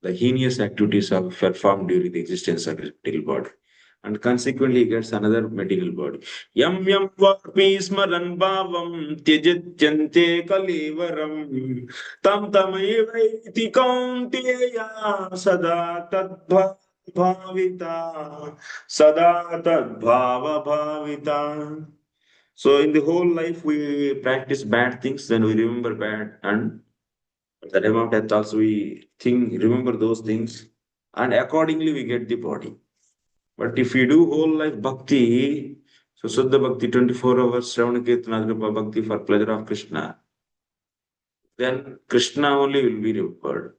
the heinous activities are performed during the existence of his material body. And consequently, he gets another material body. Yam yam vapi smaran bhavam tyajityante kalivaram tam tamaiti kaunteya sada bhavita sada bhava bhavita. So in the whole life we practice bad things, then we remember bad, and at the time of death also we think remember those things, and accordingly we get the body. But if we do whole life bhakti, so Suddha Bhakti 24 hours, Shravana Kirtana Adrupa Bhakti for pleasure of Krishna, then Krishna only will be remembered.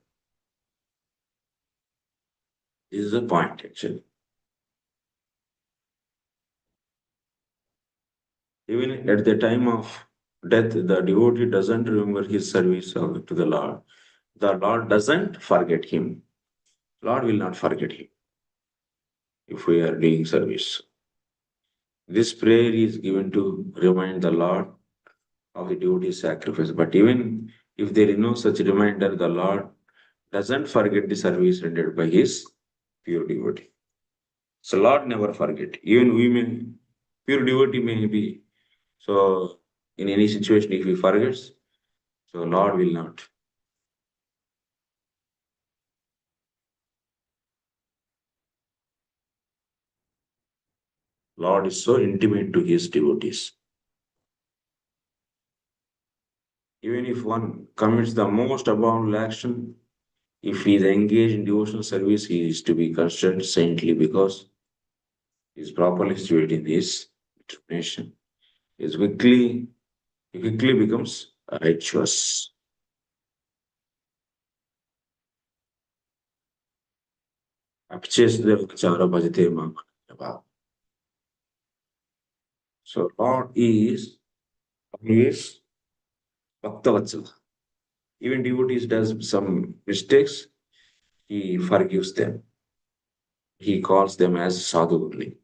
This is the point actually. Even at the time of death, the devotee doesn't remember his service to the Lord. The Lord doesn't forget him. Lord will not forget him if we are doing service. This prayer is given to remind the Lord of the devotee sacrifice. But even if there is no such reminder, the Lord doesn't forget the service rendered by his pure devotee. So Lord never forget. Even we may, pure devotee may be. So in any situation, if he forgets, so Lord will not. Lord is so intimate to his devotees. Even if one commits the most abominable action, if he is engaged in devotional service, he is to be considered saintly because he is properly situated in his determination. He quickly becomes righteous. So Lord is always Bhaktavatsala. Even devotees does some mistakes, he forgives them. He calls them as sadhu only.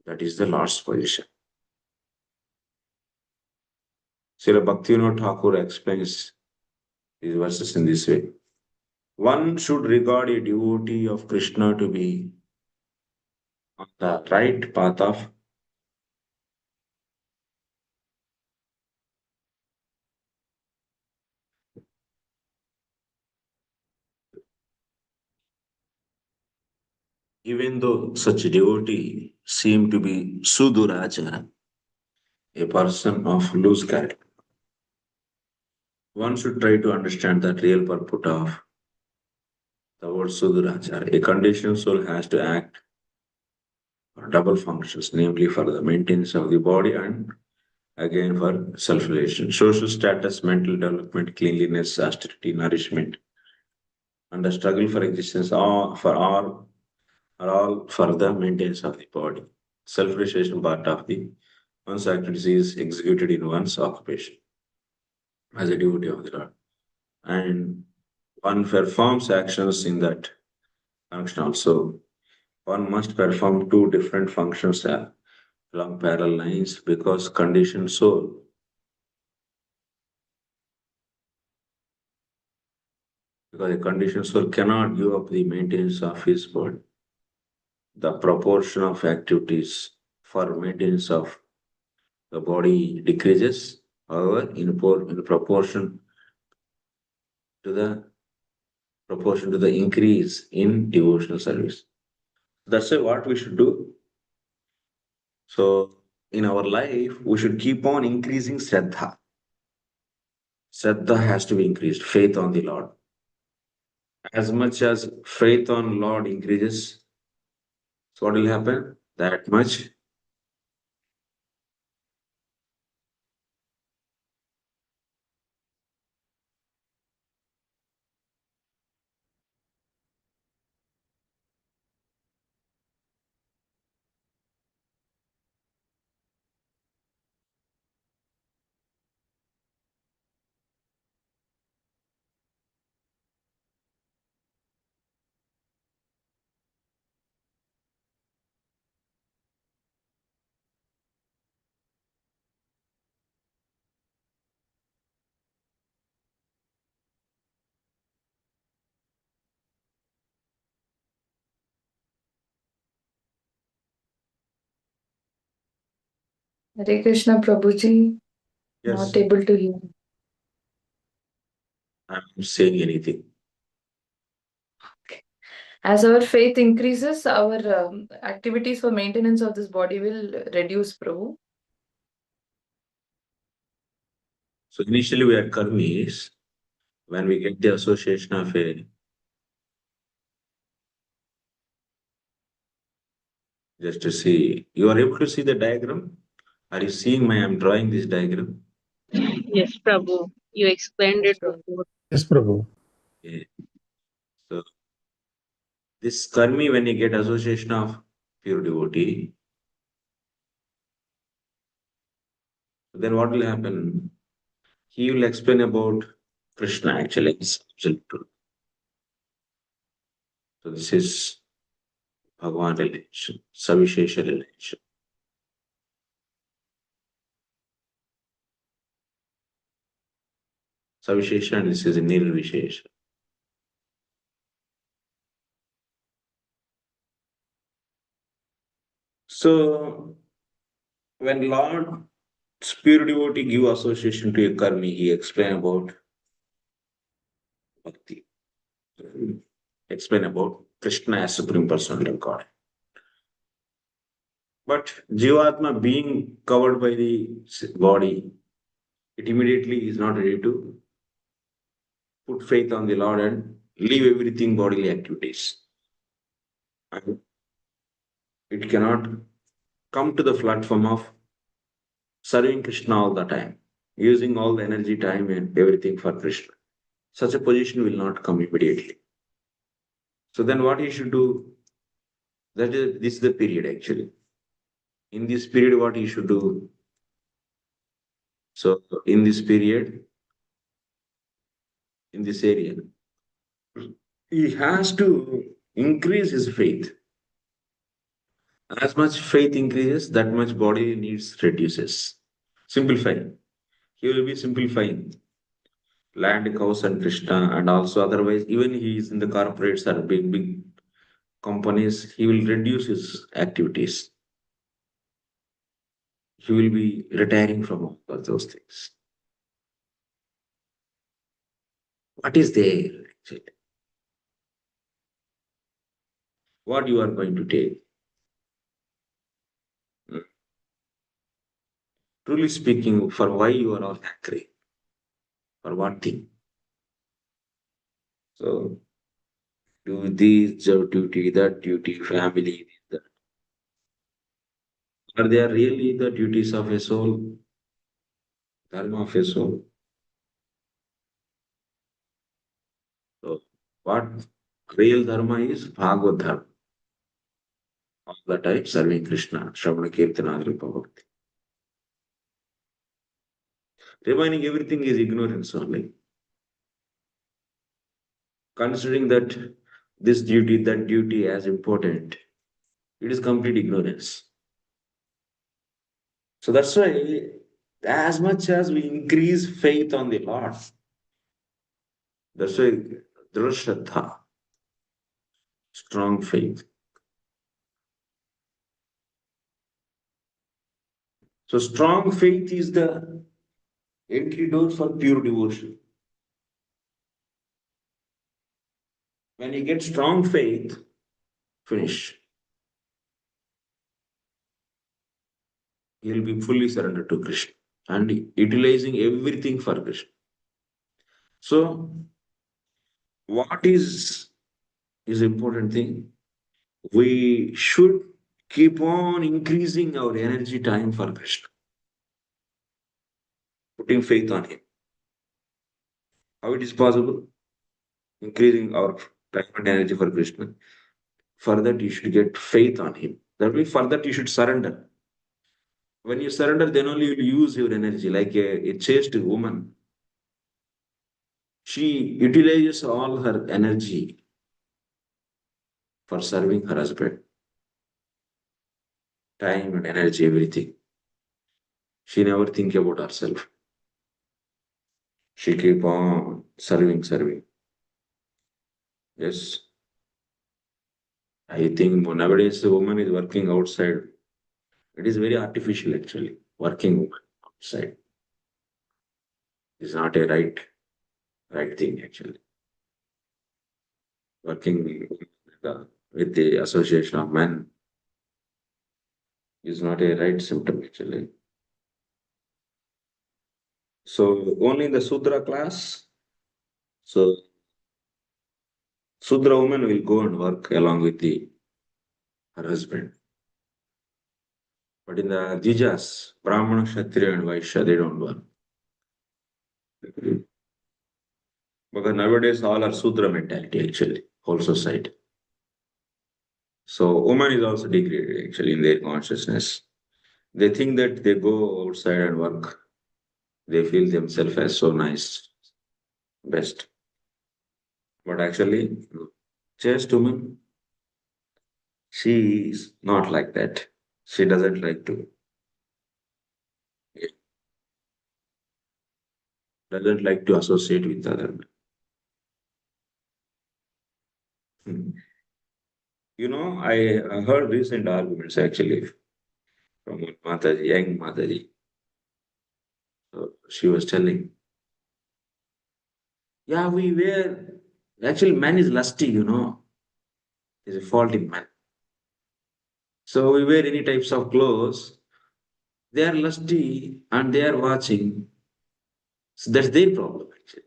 That is the Lord's position. Srila Bhaktivinoda Thakur explains these verses in this way. One should regard a devotee of Krishna to be on the right path of Even though such a devotee seem to be Sudurachara, a person of loose character, one should try to understand the real purport of the word Sudurachara. A conditioned soul has to act for double functions, namely for the maintenance of the body and again for self-relation, social status, mental development, cleanliness, austerity, nourishment, and the struggle for existence are all for the maintenance of the body. Self-realization part of the one's activities is executed in one's occupation as a devotee of the Lord. And one performs actions in that function also. One must perform two different functions along parallel lines because a conditioned soul cannot give up the maintenance of his body. The proportion of activities for maintenance of the body decreases, however, in to the proportion to the increase in devotional service. That's what we should do. So in our life, we should keep on increasing Shraddha. Shraddha has to be increased, faith on the Lord. As much as faith on Lord increases, so what will happen? That much Hare Krishna Prabhuji, yes, not able to hear. I'm saying anything. As our faith increases, our activities for maintenance of this body will reduce, Prabhu. So initially we are karmis. When we get the association of a just to see, you are able to see the diagram? Are you seeing I'm drawing this diagram? Yes, Prabhu. You explained Yes, it Prabhu. before. Yes, Prabhu. Yeah. So this karmi, when you get association of pure devotee, then what will happen? He will explain about Krishna actually. It's absolute truth. So this is Bhagavan relation, Savishesha relation. Savishesha and this is Nirvishesha. So when Lord pure devotee give association to a karmi, he explain about Bhakti. Explain about Krishna as Supreme Personality of God. But Jivatma being covered by the body, it immediately is not ready to put faith on the Lord and leave everything bodily activities. And it cannot come to the platform of serving Krishna all the time, using all the energy, time, and everything for Krishna. Such a position will not come immediately. So then what he should do? This is the period actually. In this period, what he should do? So in this period, in this area, he has to increase his faith. As much faith increases, that much body needs reduces. Simplifying. He will be simplifying land, cows, and Krishna, and also otherwise, even he is in the corporates or big companies, he will reduce his activities. He will be retiring from all of those things. What is there? Actually? what you are going to take. Truly speaking, for why you are all angry? For what thing? So, do this duty, that duty, family, that. Are they really the duties of a soul? Dharma of a soul? So, what real dharma is? Bhagavad dharma. All the time serving Krishna, Shravana Kirtana, Bhakti. Remaining everything is ignorance only. Considering that this duty, that duty as important, it is complete ignorance. So that's why, as much as we increase faith on the Lord, that's why Drashraddha, strong faith. So strong faith is the entry door for pure devotion. When you get strong faith, finish. You'll be fully surrendered to Krishna and utilizing everything for Krishna. So, what is important thing? We should keep on increasing our energy time for Krishna, putting faith on Him. How it is possible? Increasing our time and energy for Krishna. For that, you should get faith on Him. That means for that, you should surrender. When you surrender, then only you will use your energy. Like a chaste woman, she utilizes all her energy for serving her husband. Time and energy, everything. She never think about herself. She keep on serving. Yes. I think nowadays the woman is working outside. It is very artificial actually. Working woman outside is not a right thing actually. Working with the association of men is not a right symptom actually. So only in the Sudra class, so Sudra woman will go and work along with her husband. But in the Jijas, Brahmana, Kshatriya, and Vaishya, they don't work. Because nowadays all are Sudra mentality actually, whole society. So woman is also degraded actually in their consciousness. They think that they go outside and work. They feel themselves as so nice, best. But actually, chaste woman, she is not like that. She doesn't like to, associate with other men. Hmm. I heard recent arguments actually from one Mataji, young Mataji. So she was telling, yeah, we wear, actually, man is lusty. Is a fault in man. So we wear any types of clothes, they are lusty and they are watching. So that's their problem actually.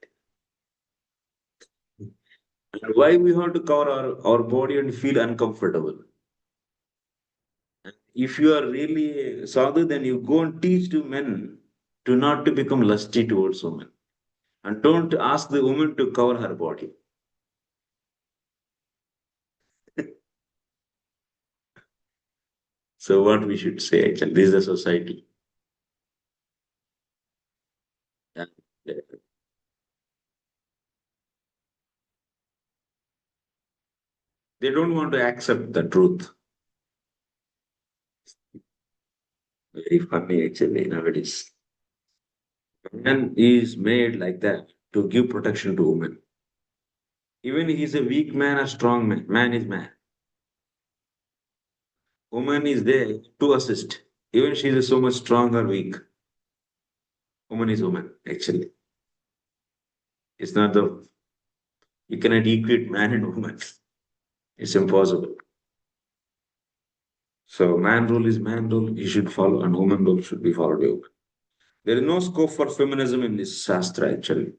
And why we have to cover our body and feel uncomfortable? If you are really sadhu, then you go and teach to men to not to become lusty towards women. And don't ask the woman to cover her body. So what we should say actually, this is the society. Yeah. They don't want to accept the truth. Very funny actually nowadays. Man is made like that to give protection to women. Even he is a weak man or strong man, man is man. Woman is there to assist. Even she is so much strong or weak. Woman is woman, actually. It's not you cannot equate man and woman. It's impossible. So man rule is man rule, he should follow, and woman rule should be followed by woman. There is no scope for feminism in this Shastra actually.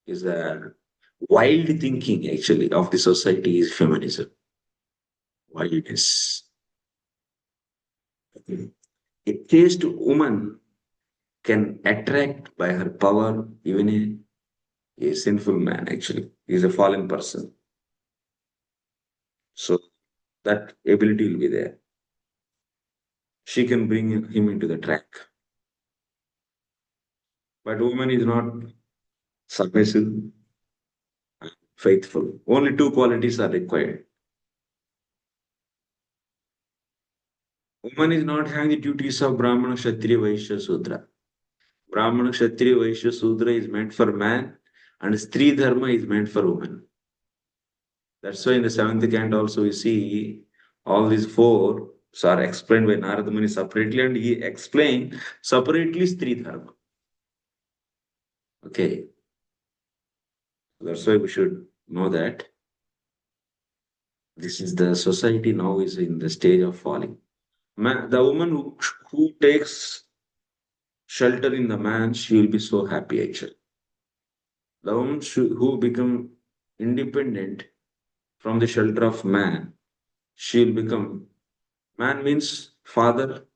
Is a wild thinking actually of the society is feminism. Wildness. A chaste woman can attract by her power even a sinful man actually. He is a fallen person. So that ability will be there. She can bring him into the track. But woman is not submissive and faithful. Only two qualities are required. Woman is not having the duties of Brahmana, Kshatriya, Vaishya, Sudra. Brahmana, Kshatriya, Vaishya, Sudra is meant for man, and Stri Dharma is meant for woman. That's why in the seventh canto also we see all these four are explained by Narada Muni separately, and he explained separately Stri Dharma. Okay. That's why we should know that this is the society now is in the stage of falling. The woman who takes shelter in the man, she will be so happy actually. The woman who become independent from the shelter of man, she will become, man means father,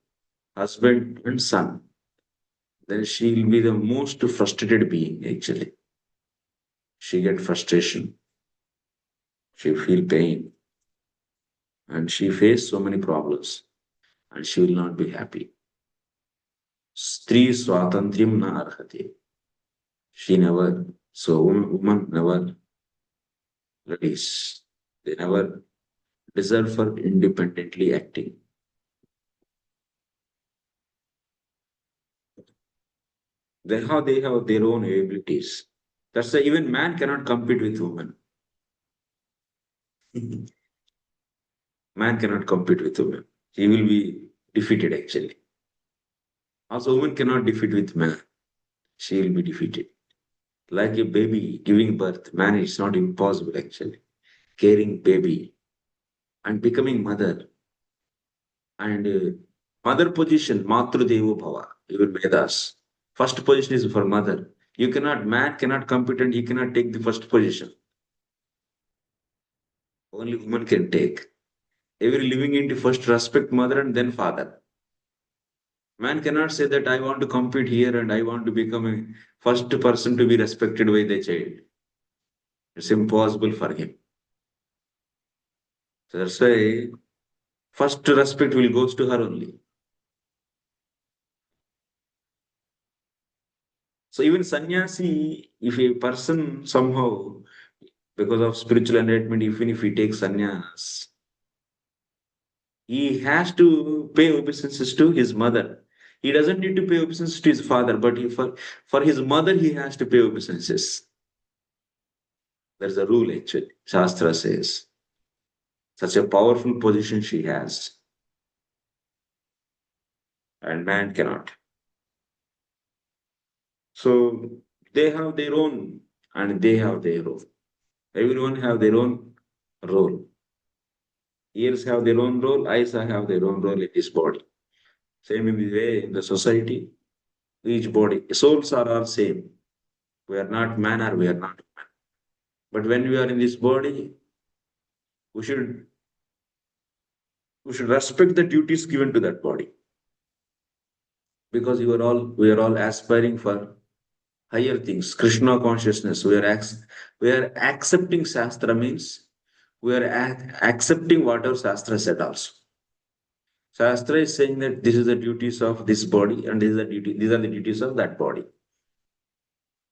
husband, and son. Then she will be the most frustrated being actually. She get frustration, she feel pain, and she face so many problems, and she will not be happy. Stri swatantriam na arhati. She never, so woman never release. They never deserve for independently acting. They have their own abilities. That's why even man cannot compete with woman. Man cannot compete with woman. He will be defeated actually. Also, woman cannot defeat with man. She will be defeated. Like a baby giving birth, man, it's not impossible actually. Caring baby and becoming mother and mother position, Matru Devo Bhava, even Vedas. First position is for mother. Man cannot compete and he cannot take the first position. Only woman can take. Every living entity first respect mother and then father. Man cannot say that I want to compete here and I want to become a first person to be respected by the child. It's impossible for him. So that's why first respect will goes to her only. So even sannyasi, if a person somehow, because of spiritual enlightenment, even if he takes sannyas, he has to pay obeisances to his mother. He doesn't need to pay obeisances to his father, but for his mother, he has to pay obeisances. There's a rule actually. Shastra says. Such a powerful position she has. And man cannot. So they have their own and they have their own. Everyone have their own role. Ears have their own role, eyes have their own role in this body. Same in the way in the society, each body. Souls are all same. We are not man or we are not man. But when we are in this body, we should respect the duties given to that body. Because we are all aspiring for higher things, Krishna consciousness. We are accepting Shastra means we are accepting whatever Shastra said also. Shastra is saying that this is the duties of this body and these are the duties of that body.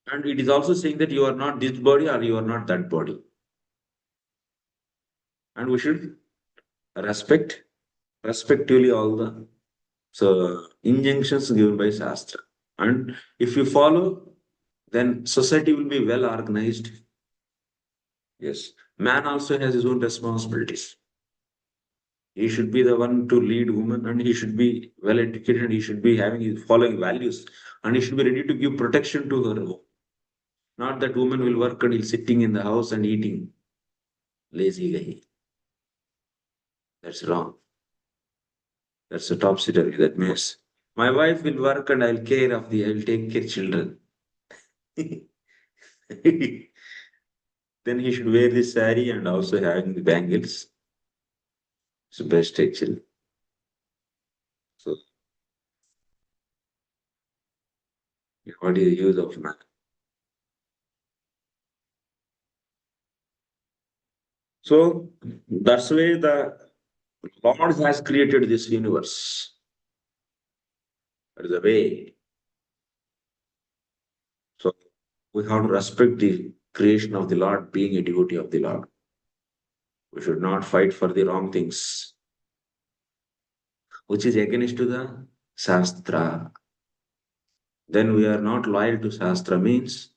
And it is also saying that you are not this body or you are not that body. And we should respect respectively all the injunctions given by Shastra. And if you follow, then society will be well organized. Yes. Man also has his own responsibilities. He should be the one to lead woman and he should be well educated, he should be having his following values, and he should be ready to give protection to her home. Not that woman will work and he's sitting in the house and eating lazy guy. That's wrong. That's a topsy-turvy. That means my wife will work and I'll take care children. Then he should wear this saree and also having the bangles. It's the best actually. So what is the use of man? So that's why the Lord has created this universe. That is the way. So we have to respect the creation of the Lord, being a devotee of the Lord. We should not fight for the wrong things, which is against to the Shastra. Then we are not loyal to Shastra, means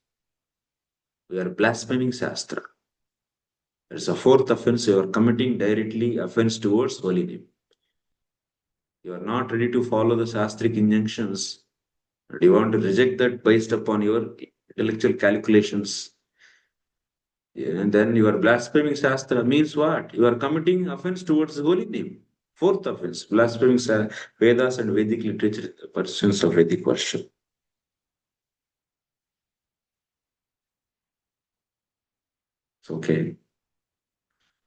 we are blaspheming Shastra. There's a fourth offense, you are committing directly offense towards holy name. You are not ready to follow the Shastric injunctions. And you want to reject that based upon your intellectual calculations. And then you are blaspheming Shastra means what? You are committing offense towards the holy name. Fourth offense, blaspheming Vedas and Vedic literature, pursuance of Vedic worship. It's okay.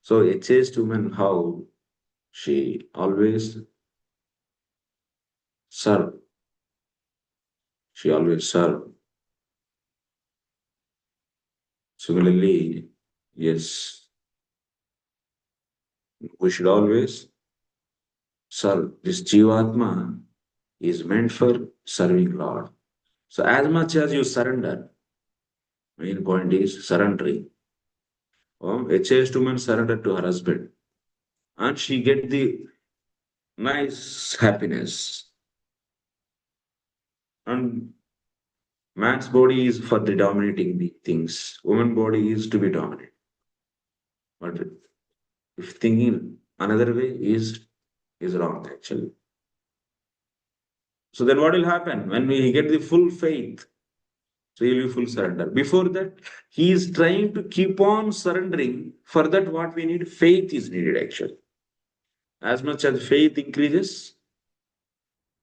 So a chaste woman, how she always serve. She always serve. Similarly, yes, we should always serve. This Jivatma is meant for serving Lord. So as much as you surrender, main point is surrendering. A chaste woman surrendered to her husband, and she get the nice happiness. And man's body is for the dominating the things. Woman body is to be dominant. But if thinking another way is wrong actually. So then what will happen when we get the full faith? So he will be full surrender. Before that, he is trying to keep on surrendering. For that, what we need, faith is needed actually. As much as faith increases,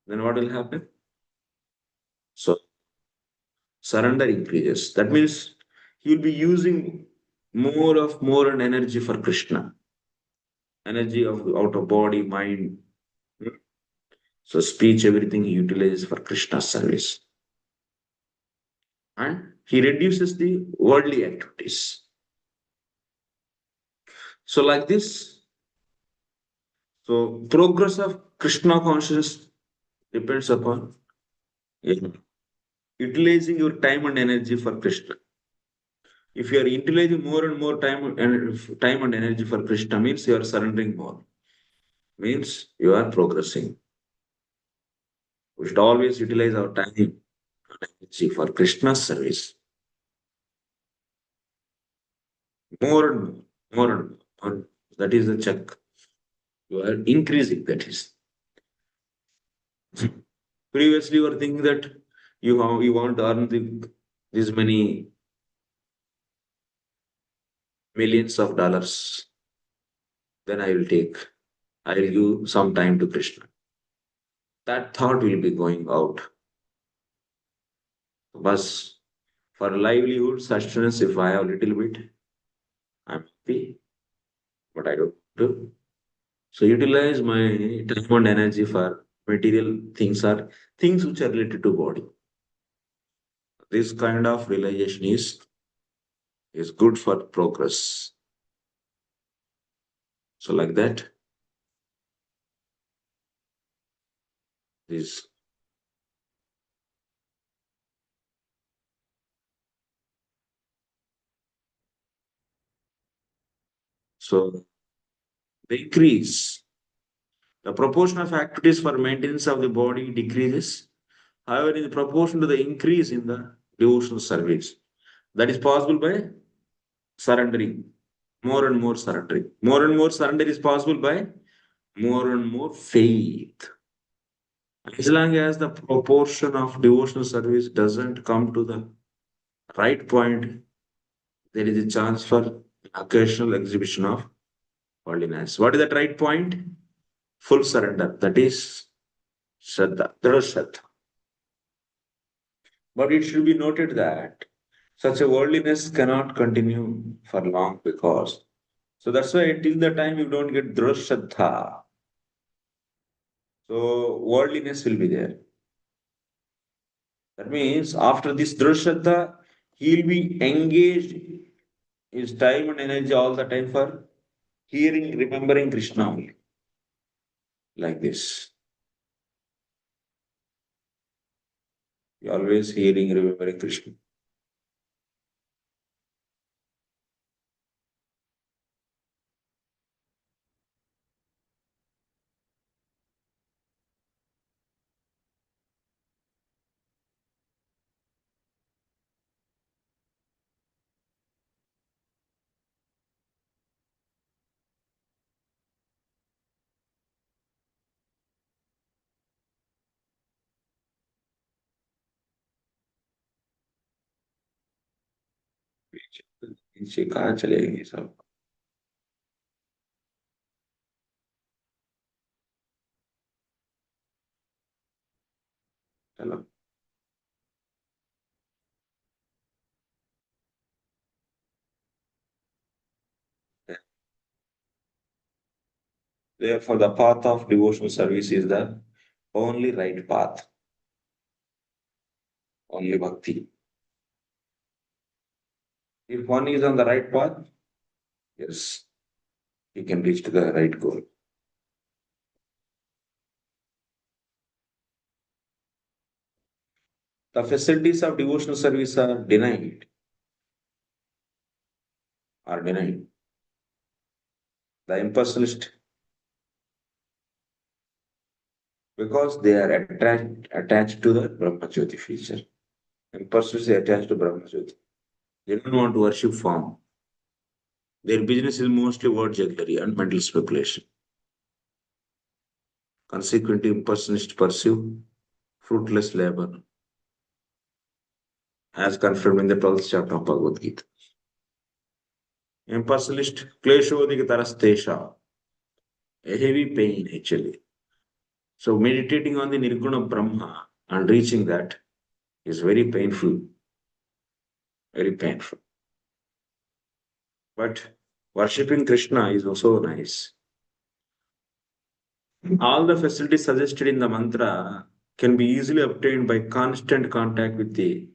then what will happen? So surrender increases. That means he will be using more and energy for Krishna. Energy of out of body, mind. So speech, everything he utilizes for Krishna's service. And he reduces the worldly activities. So like this, so progress of Krishna consciousness depends upon utilizing your time and energy for Krishna. If you are utilizing more and more time and energy for Krishna, means you are surrendering more. Means you are progressing. We should always utilize our time and energy for Krishna's service. More and more. That is the check. You are increasing, that is. Previously, you were thinking that you want to earn this many millions of dollars. Then I will give some time to Krishna. That thought will be going out. But for livelihood, sustenance, if I have a little bit, I'm happy, but I don't do. So utilize my time and energy for material things or things which are related to body. This kind of realization is good for progress. So like that, this so the increase. The proportion of activities for maintenance of the body decreases. However, in proportion to the increase in the devotional service, that is possible by surrendering, more and more surrendering. More and more surrender is possible by more and more faith. As long as the proportion of devotional service doesn't come to the right point, there is a chance for occasional exhibition of worldliness. What is that right point? full surrender. That is Shraddha, Shraddha. But it should be noted that such a worldliness cannot continue for long because. So that's why till the time you don't get Shraddha, so worldliness will be there. That means after this Shraddha, he'll be engaged his time and energy all the time for hearing, remembering Krishna only. Like this. Always hearing, remembering Krishna. पीछे कहाँ चलेगी सब? चलो. Therefore, the path of devotional service is the only right path. Only bhakti. If one is on the right path, yes, he can reach to the right goal. The facilities of devotional service are denied. The impersonalist, because they are attached to the Brahmajyoti feature. Impersonalists are attached to Brahmajyoti. They don't want to worship form. Their business is mostly word jugglery and mental speculation. Consequently, impersonalists pursue fruitless labor, as confirmed in the 12th chapter of Bhagavad Gita. Impersonalist, kleshodika tarastesha, a heavy pain actually. So meditating on the Nirguna Brahma and reaching that is very painful. Very painful. But worshipping Krishna is also nice. All the facilities suggested in the mantra can be easily obtained by constant contact with the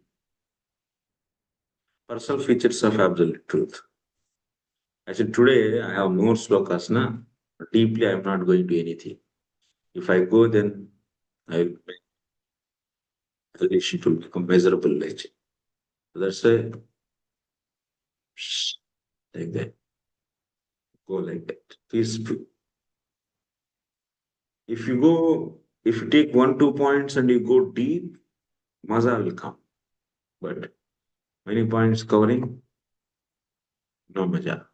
personal features of absolute truth. I said, today I have more slokas, na? But deeply I am not going to anything. If I go, then it will become miserable nature. That's why, like that. Go like that. Peaceful. If you take 1, 2 points and you go deep, maza will come. But many points covering, no maja.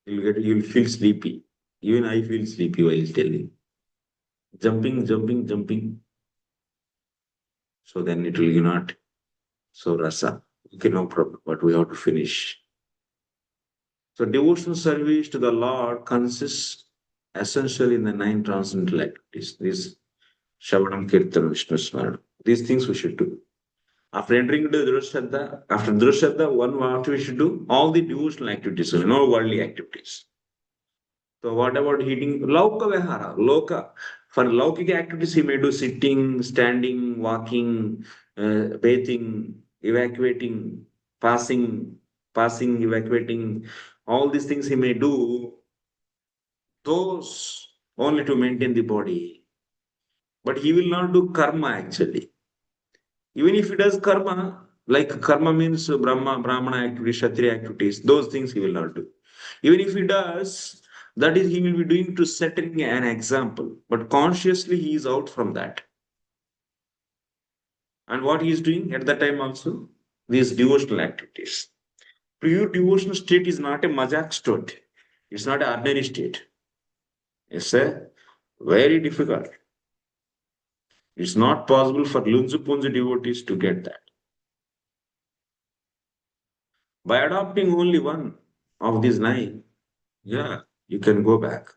You'll feel sleepy. Even I feel sleepy while telling. Jumping. So then it will not. So rasa. Okay, no problem. But we have to finish. So devotional service to the Lord consists essentially in the 9 transcendental activities. These Shavanam, Kirtan, Vishnu Smaran. These things we should do. After entering into the after Dhrushraddha, what we should do? All the devotional activities, no worldly activities. So what about eating? Lauka Vihara, Loka. For Laukika activities, he may do sitting, standing, walking, bathing, evacuating, passing, evacuating. All these things he may do, those only to maintain the body. But he will not do karma actually. Even if he does karma, like karma means Brahmana activities, Kshatriya activities, those things he will not do. Even if he does, that is, he will be doing to setting an example. But consciously, he is out from that. And what he is doing at that time also? These devotional activities. Pure devotional state is not a majak state. It's not an ordinary state. It's a very difficult. It's not possible for Lunzu Punzu devotees to get that. By adopting only one of these 9, yeah, you can go back.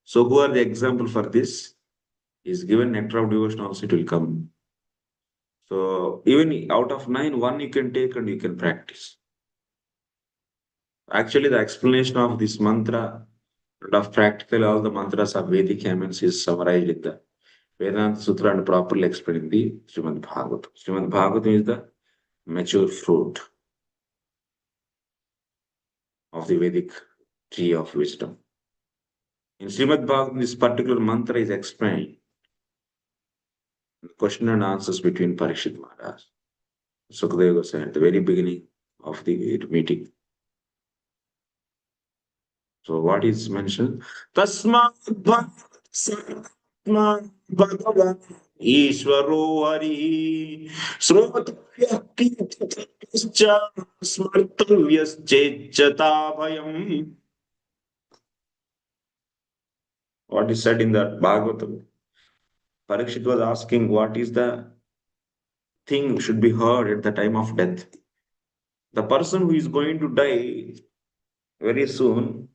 So who are the example for this? Is given nectar of devotion also it will come. So even out of 9, 1 you can take and you can practice. Actually, the explanation of this mantra and of practically all the mantras of Vedic Hymns is summarized in the Vedanta Sutra and properly explained in the Srimad Bhagavatam. Srimad Bhagavatam is the mature fruit of the Vedic tree of wisdom. In Srimad Bhagavatam, this particular mantra is explained. Question and answers between Parikshit Maharaj. Sukadeva Goswami at the very beginning of the meeting. So what is mentioned? Tasmat Bhagavan Ishvaro Hari Srotavya Kirtitascha Smartavyas Chechata Bhayam. What is said in that Bhagavatam? Parikshit was asking what is the thing should be heard at the time of death. The person who is going to die very soon,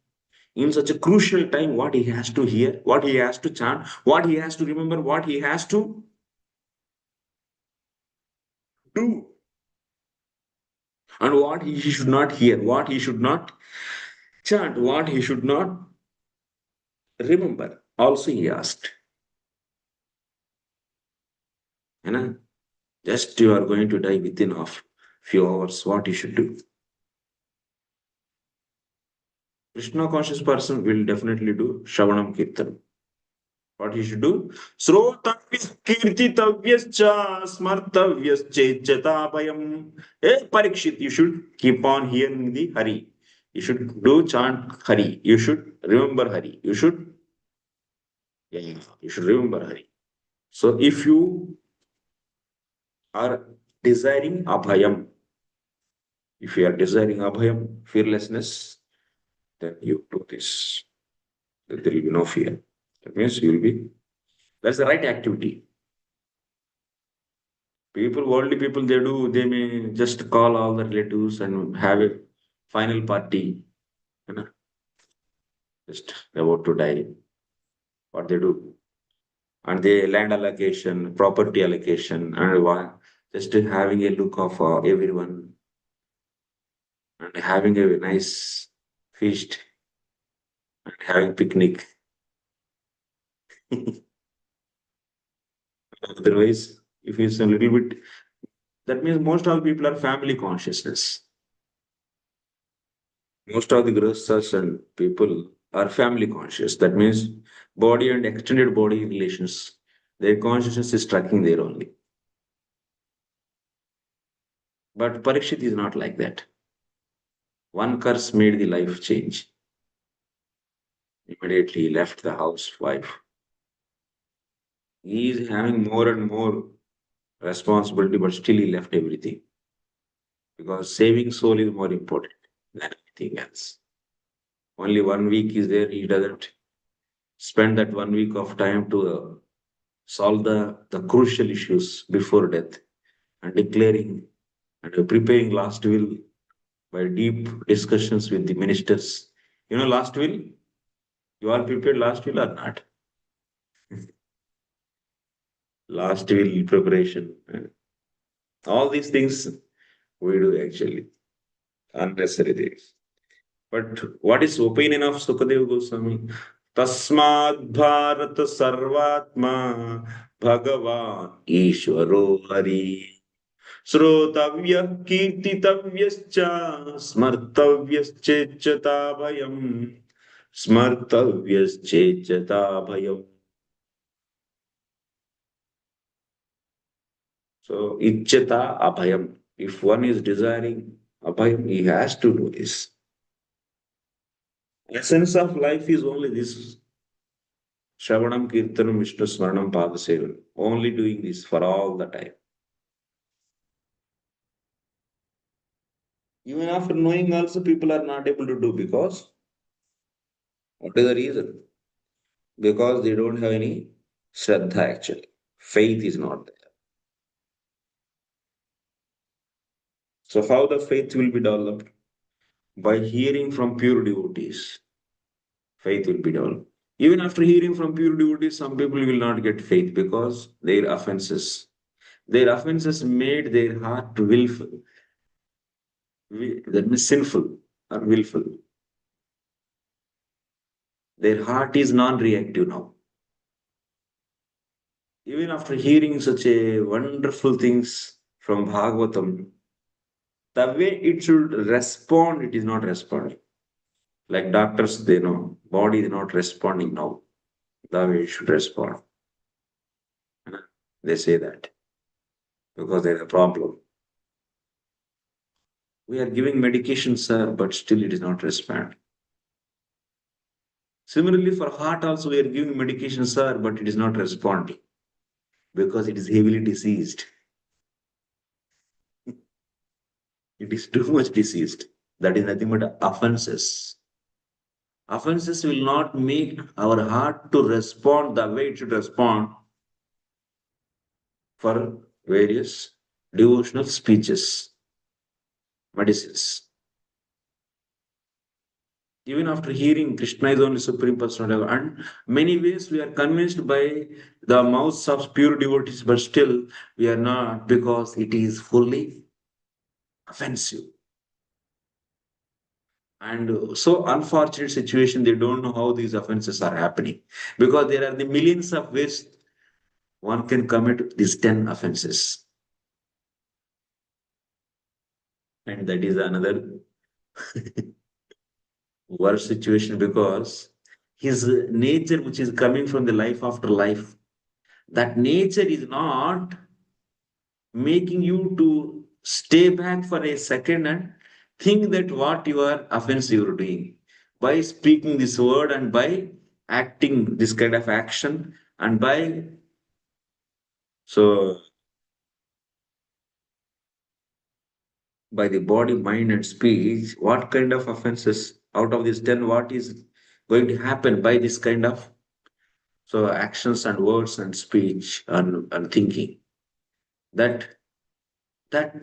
in such a crucial time, what he has to hear, what he has to chant, what he has to remember, what he has to do, and what he should not hear, what he should not chant, what he should not remember. Also, he asked. You know, just you are going to die within a few hours, what you should do. Krishna conscious person will definitely do Shravanam Kirtanam. What he should do? Srotavyas kirtitavyascha smartavyas bhayam. Hey Parikshit, you should keep on hearing the Hari. You should do chant Hari. You should remember Hari. You should, you should remember Hari. So if you are desiring Abhayam, if you are desiring Abhayam, fearlessness, then you do this. Then there will be no fear. That means you will be, that's the right activity. People, worldly people, they may just call all the relatives and have a final party, you know, just about to die. What they do? And they land allocation, property allocation, and just having a look of everyone and having a nice feast and having picnic. Otherwise, if it's a little bit, that means most of the people are family consciousness. Most of the grosses and people are family conscious. That means body and extended body relations. Their consciousness is tracking there only. But Parikshit is not like that. One curse made the life change. Immediately he left the housewife. He is having more and more responsibility, but still he left everything. Because saving soul is more important than anything else. Only 1 week is there, he doesn't spend that 1 week of time to solve the crucial issues before death and declaring and preparing last will by deep discussions with the ministers. You know, last will? You are prepared last will or not? Last will preparation. All these things we do actually. Unnecessary things. But what is opinion of Sukadeva Goswami? Tasmad Bharat Sarvatma Bhagavan Ishvaro Hari Srotavyah Kirtitavyascha Smartavyascha Bhayam Smartavyascha Bhayam. So Ichchata Abhayam. If one is desiring Abhayam, he has to do this. Essence of life is only this Shravanam, Kirtanam, Vishnu Smaranam, Padasevan. Only doing this for all the time. Even after knowing also people are not able to do because what is the reason? Because they don't have any Shraddha actually. Faith is not there. So how the faith will be developed? By hearing from pure devotees. Faith will be developed. Even after hearing from pure devotees, some people will not get faith because their offenses made their heart willful, that means sinful or willful. Their heart is non-reactive now. Even after hearing such a wonderful things from Bhagavatam, the way it should respond, it is not responding. Like doctors, they know body is not responding now the way it should respond. They say that because there's a problem. We are giving medication, sir, but still it is not responding. Similarly, for heart also, we are giving medication, sir, but it is not responding because it is heavily diseased. It is too much diseased. That is nothing but offenses. Offenses will not make our heart to respond the way it should respond for various devotional speeches, medicines. Even after hearing Krishna is only Supreme Personality, and many ways we are convinced by the mouths of pure devotees, but still we are not because it is fully offensive. And so unfortunate situation, they don't know how these offenses are happening because there are the millions of ways one can commit these 10 offenses. And that is another worse situation because his nature, which is coming from the life after life, that nature is not making you to stay back for a second and think that what you are offense you are doing by speaking this word and by acting this kind of action and by so by the body, mind, and speech, what kind of offenses out of these 10, what is going to happen by this kind of so actions and words and speech and thinking. That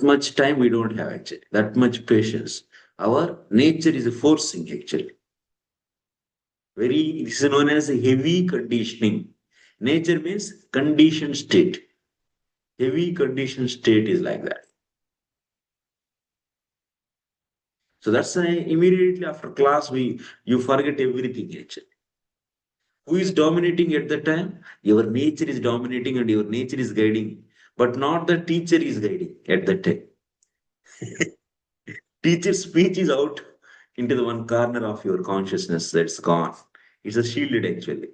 much time we don't have actually, that much patience. Our nature is forcing actually. This is known as a heavy conditioning. Nature means conditioned state. Heavy conditioned state is like that. So that's why immediately after class you forget everything actually. Who is dominating at the time? Your nature is dominating and your nature is guiding, but not the teacher is guiding at that time. Teacher's speech is out into the one corner of your consciousness that's gone. It's a shielded actually.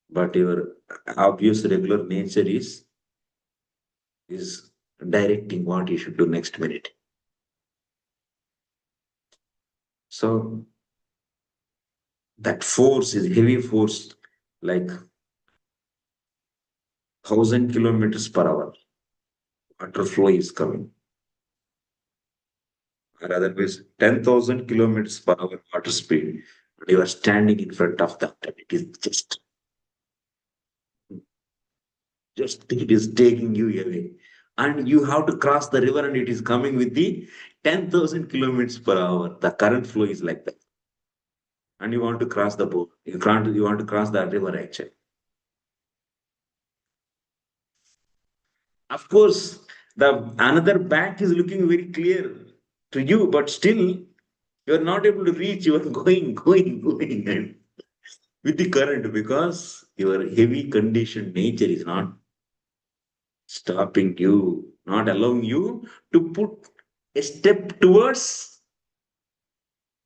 But your obvious regular nature is directing what you should do next minute. So that force is heavy force, like 1,000 km/h. Water flow is coming. Or otherwise 10,000 km/h water speed. And you are standing in front of that. And it is just it is taking you away. And you have to cross the river and it is coming with the 10,000 km/h. The current flow is like that. And you want to cross the boat. You want to cross the river actually. Of course, the another bank is looking very clear to you, but still you are not able to reach. You are going and with the current because your heavy conditioned nature is not stopping you, not allowing you to put a step towards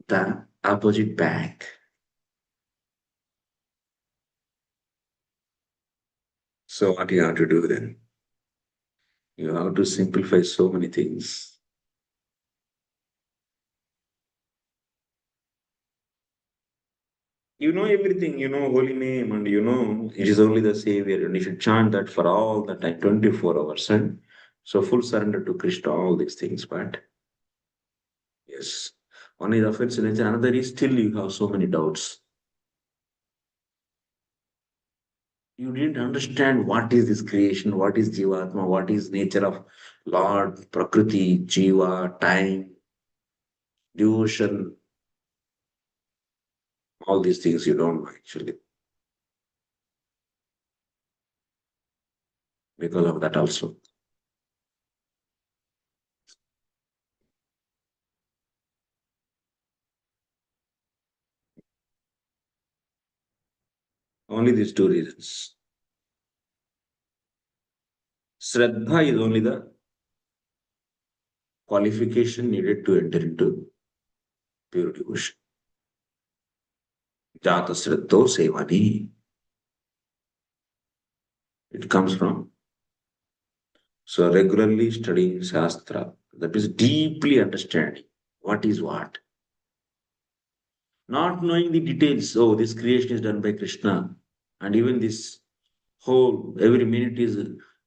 the opposite bank. So what you have to do then? You have to simplify so many things. You know everything, you know holy name, and you know it is only the Savior, and you should chant that for all the time, 24 hours. And so full surrender to Krishna, all these things. But yes, one is offensive nature, another is still you have so many doubts. You didn't understand what is this creation, what is Jivatma, what is nature of Lord, Prakriti, Jiva, time, devotion, All these things you don't know actually. Because of that also. Only these two reasons. Shraddha is only the qualification needed to enter into pure devotion. Jata Shraddho Sevani. It comes from so regularly studying Shastra. That is deeply understanding what is what. Not knowing the details. Oh, this creation is done by Krishna. And even this whole, every minute is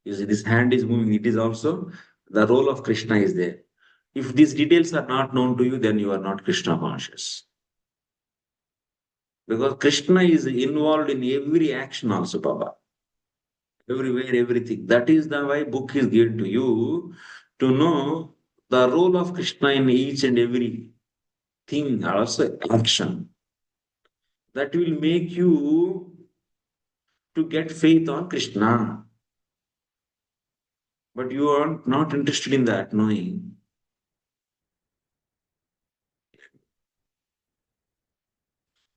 this hand is moving. It is also the role of Krishna is there. If these details are not known to you, then you are not Krishna conscious. Because Krishna is involved in every action also, Baba. Everywhere, everything. That is the why book is given to you to know the role of Krishna in each and every thing, also action. That will make you to get faith on Krishna. But you are not interested in that knowing.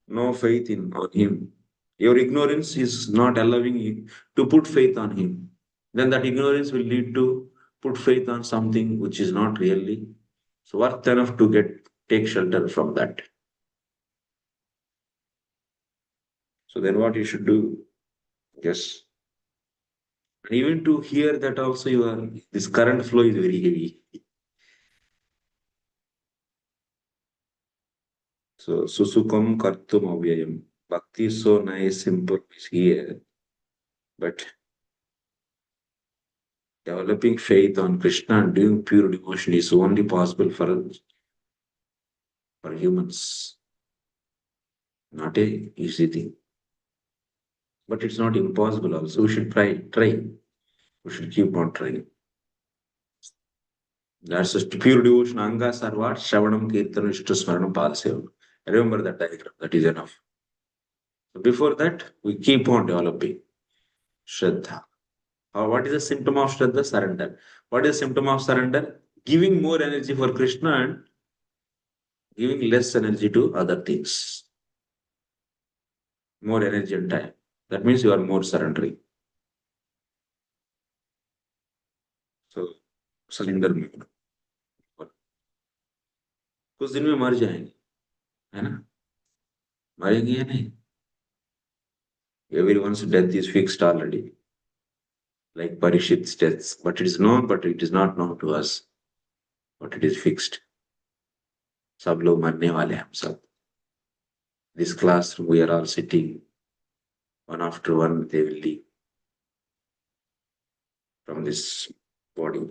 No faith in on him. Your ignorance is not allowing you to put faith on him. Then that ignorance will lead to put faith on something which is not really so worth enough to take shelter from that. So then what you should do? Yes. And even to hear that also you are this current flow is very heavy. So susukam kartum avyayam. Bhakti is so nice, simple is here. But developing faith on Krishna and doing pure devotion is only possible for humans. Not a easy thing. But it's not impossible also. We should try. We should keep on trying. That's just pure devotion. Anga sarvat, Shravanam, Kirtanam, Ishta Smaranam, Padasevam. Remember that diagram. That is enough. Before that, we keep on developing Shraddha. What is the symptom of Shraddha? Surrender. What is the symptom of surrender? Giving more energy for Krishna and giving less energy to other things. More energy and time. That means you are more surrendering. So, surrender mode. कुछ दिन में मर जाएंगे है ना मरेंगे या नहीं everyone's death is fixed already like Parishit's death but it is known but it is not known to us but it is fixed सब लोग मरने वाले हैं हम सब this classroom we are all sitting one after one they will leave from this body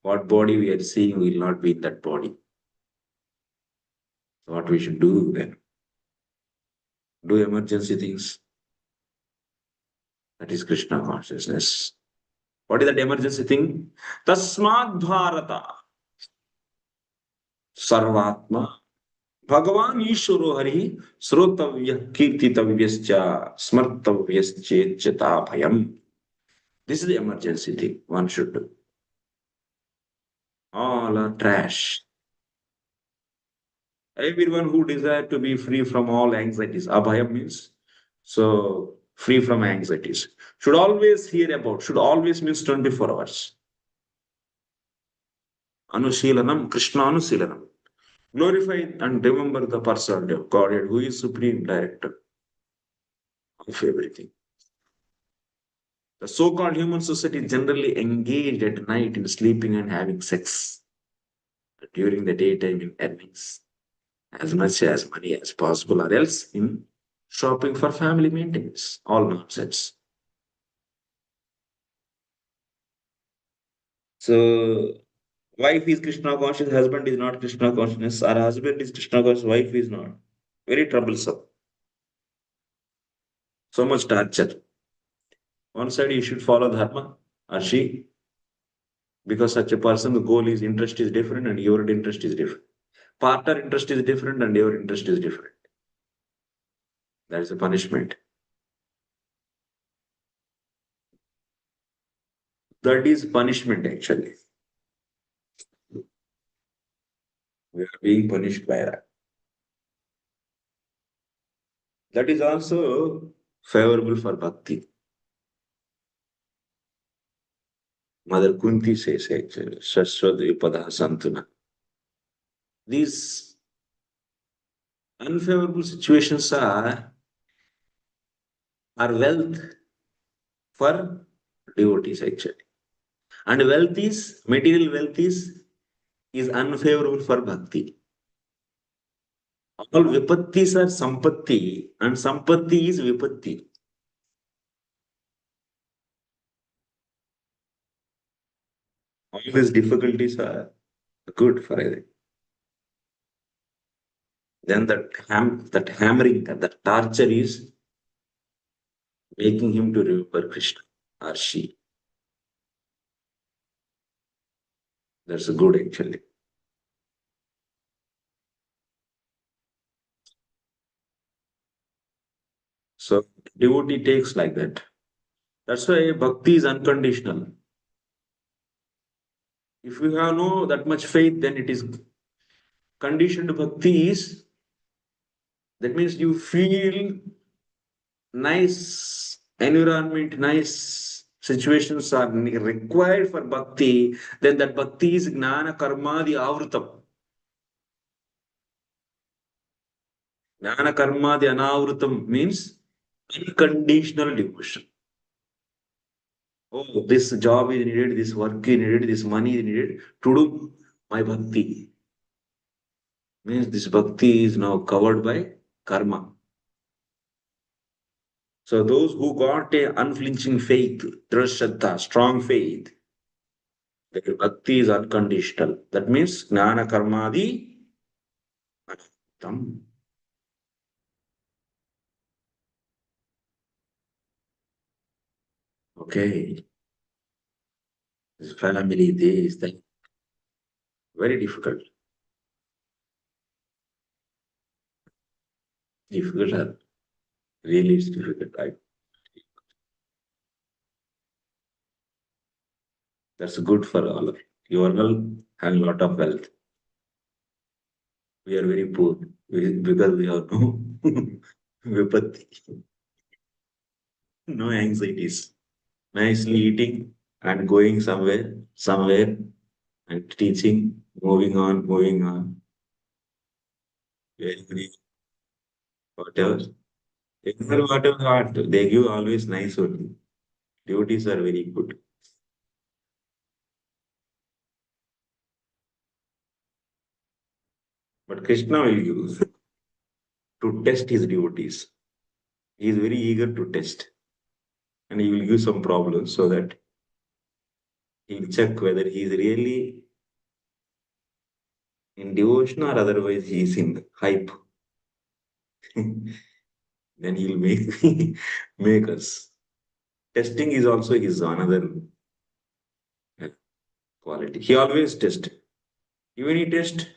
what body we are seeing will not be in that body so what we should do then do emergency things that is Krishna consciousness what is that emergency thing tasmat bharata सर्वात्मा भगवान ईश्वरो हरि श्रोतव्य कीर्तितव्यश्च स्मर्तव्यश्चेच्यता भयम this is the emergency thing one should do all are trash everyone who desire to be free from all anxieties abhayam means so free from anxieties should always hear about should always means 24 hours anushīlanam krishna anushīlanam glorify and remember the personality of Godhead who is supreme director of everything. The so-called human society generally engaged at night in sleeping and having sex. During the daytime in earnings as much as money as possible or else in shopping for family maintenance. All nonsense. So wife is Krishna conscious, husband is not Krishna consciousness, or husband is Krishna conscious, wife is not. Very troublesome. So much torture. One side you should follow dharma, or she, because such a person, the goal is interest is different and your interest is different. Partner interest is different and your interest is different. That is a punishment. That is punishment actually. We are being punished by that. That is also favorable for bhakti. Mother Kunti says actually, Shastri Santuna. These unfavorable situations are wealth for devotees actually. And wealth is, material wealth is unfavorable for bhakti. All vipattis are sampatti and sampatti is vipatti. All these difficulties are good for it. Then that hammering, that torture is making him to remember Krishna or she. That's good actually. So devotee takes like that. That's why bhakti is unconditional. If you have no that much faith, then it is conditioned bhakti is, that means you feel nice environment, nice situations are required for bhakti, then that bhakti is gnana karmadi avrutam. Gnana karmadi anavrutam means unconditional devotion. Oh, this job is needed, this work is needed, this money is needed to do my bhakti. Means this bhakti is now covered by karma. So those who got a unflinching faith, drashraddha, strong faith, their bhakti is unconditional. That means gnana karmadi anantam. Okay. This family, this, that. Very difficult. Difficult. Really, it's difficult. Right? That's good for all of you. You all have a lot of wealth. We are very poor because we have no vipatti, no anxieties. Nicely eating and going somewhere and teaching, moving on, moving on. Very, whatever. Whatever what, they give always nice only. Duties are very good. But Krishna will use to test his devotees. He is very eager to test. And he will give some problems so that he will check whether he is really in devotion or otherwise he is in hype. Then he will make us. Testing is also his another quality. He always test. Even he test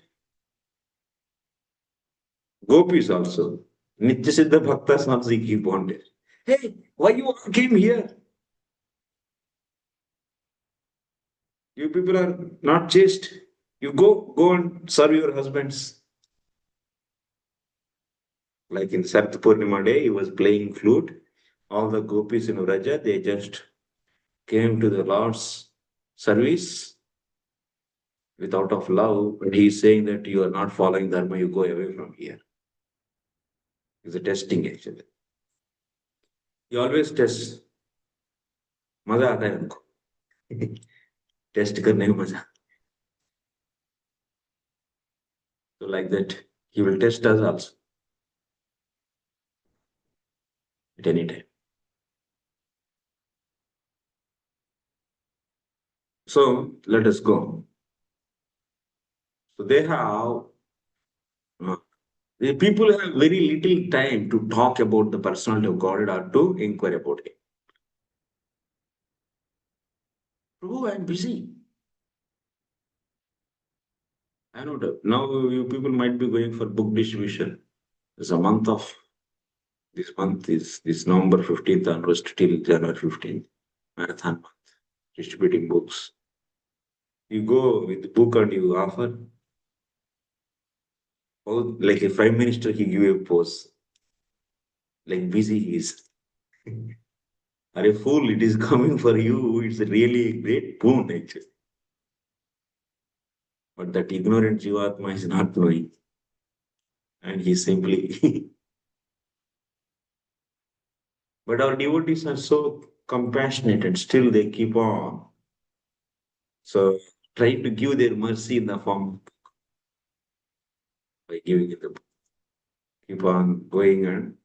gopis also. Nitya Siddha Bhaktas also keep on test. Hey, why you all came here? You people are not chaste. You go and serve your husbands. Like in Sapt Purnima day, he was playing flute. All the gopis in Vraja, they just came to the Lord's service without of love. But he is saying that you are not following Dharma, you go away from here. It's a testing actually. He always tests. मजा आता है उनको test करने में मजा. So like that, he will test us also at any time. So let us go. So they have, the people have very little time to talk about the personality of God or to inquire about it. Oh, I'm busy. I know that now you people might be going for book distribution. It's a month of This month is this November 15th onwards till January 15th. Marathon month. Distributing books. You go with the book and you offer. Oh, like a prime minister, he give a pose. Like busy he is. Are a fool, it is coming for you. It's a really great boon, actually. But that ignorant Jivatma is not knowing. And he simply. But our devotees are so compassionate and still they keep on. So trying to give their mercy in the form by giving it the keep on going and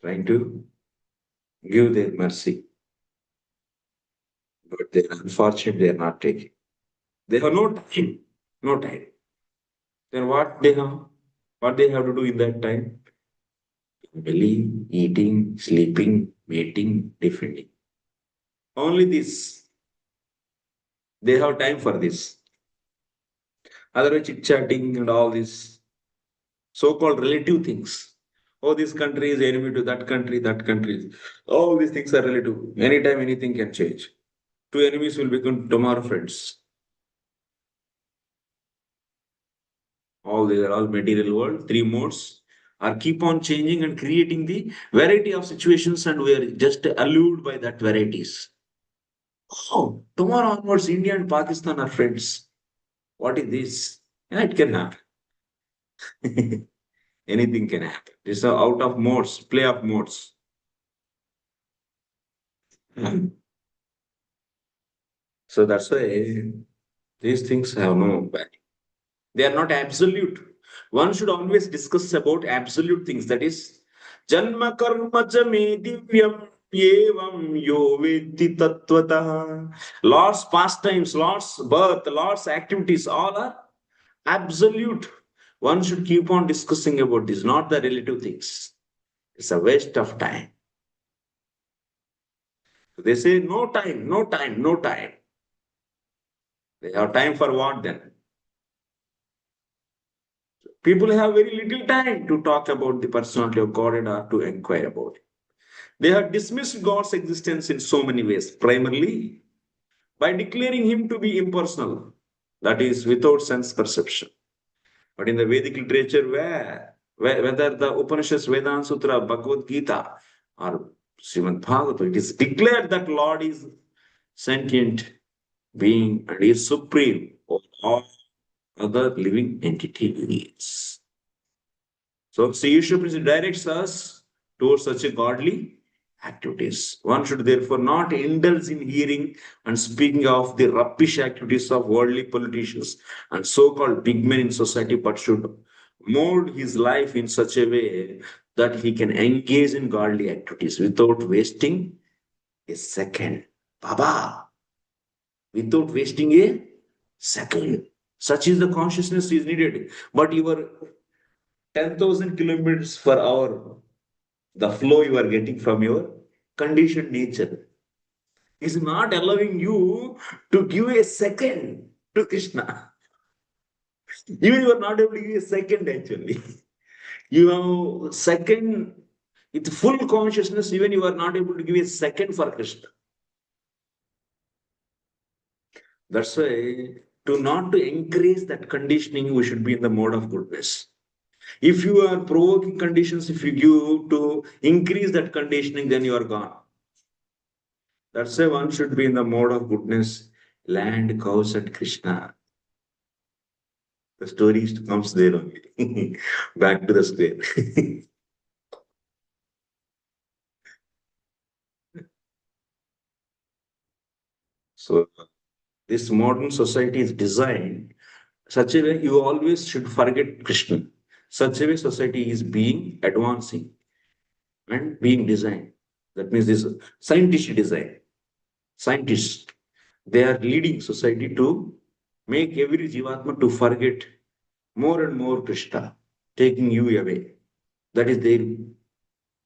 trying to give their mercy. But they're unfortunate they are not taking. They have no time. No time. Then what they have? What they have to do in that time? Family, eating, sleeping, mating, defending. Only this. They have time for this. Otherwise, chit chatting and all these so-called relative things. Oh, this country is enemy to that country, that country. All these things are relative. Anytime anything can change. Two enemies will become tomorrow friends. All these are all material world, three modes are keep on changing and creating the variety of situations, and we are just allured by that varieties. Oh, tomorrow onwards, India and Pakistan are friends. What is this? Yeah, it can happen. Anything can happen. This is out of modes, play of modes. So that's why these things have no value. They are not absolute. One should always discuss about absolute things. That is, Janma karma cha me divyam yevam yo vedi tattvataha. Lord's pastimes, Lord's birth, Lord's activities, all are absolute. One should keep on discussing about this, not the relative things. It's a waste of time. They say no time, no time, no time. They have time for what then? People have very little time to talk about the personality of God and or to inquire about it. They have dismissed God's existence in so many ways, primarily by declaring him to be impersonal, that is, without sense perception. But in the Vedic literature, whether the Upanishads, Vedanta Sutra, Bhagavad Gita, or Srimad Bhagavatam, it is declared that Lord is sentient being and is supreme over all other living entities. So Sri Ishwar directs us towards such a godly activities. One should therefore not indulge in hearing and speaking of the rubbish activities of worldly politicians and so-called big men in society, but should mold his life in such a way that he can engage in godly activities without wasting a second. Baba, without wasting a second. Such is the consciousness is needed. But your 10,000 kilometers per hour, the flow you are getting from your conditioned nature is not allowing you to give a second to Krishna. You are not able to give a second actually. You have second with full consciousness, even you are not able to give a second for Krishna. That's why to not to increase that conditioning, we should be in the mode of goodness. If you are provoking conditions, if you give to increase that conditioning, then you are gone. That's why one should be in the mode of goodness, land, cows, and Krishna. The story comes there only. Back to the square. So this modern society is designed such a way you always should forget Krishna. Such a way society is being advancing and being designed. That means this scientific design. Scientists, they are leading society to make every Jivatma to forget more and more Krishna, taking you away. That is their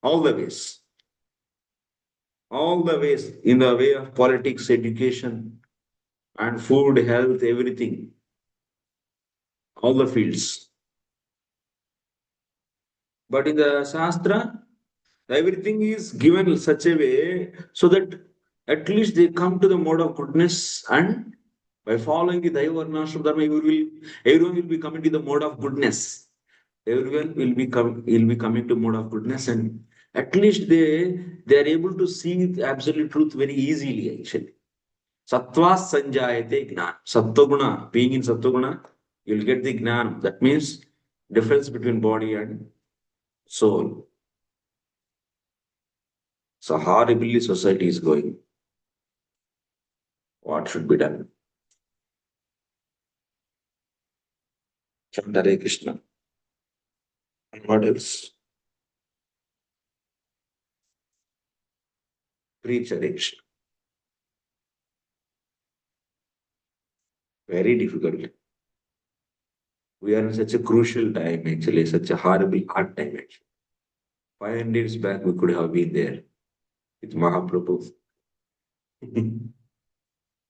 all the ways. All the ways in the way of politics, education, and food, health, everything. All the fields. But in the Shastra, everything is given in such a way so that at least they come to the mode of goodness, and by following the Daiva Varnashram Dharma, everyone will be coming to the mode of goodness. Everyone will be coming to mode of goodness, and at least they are able to see the absolute truth very easily actually. Sattva sanjayate jnana. Sattva being in sattva you'll get the jnana. That means difference between body and soul. So horribly society is going. What should be done? Chant Hare Krishna. And what else? Preach Hare Krishna. Very difficult. We are in such a crucial time actually, such a horrible hard time actually. 500 years back we could have been there with Mahaprabhu.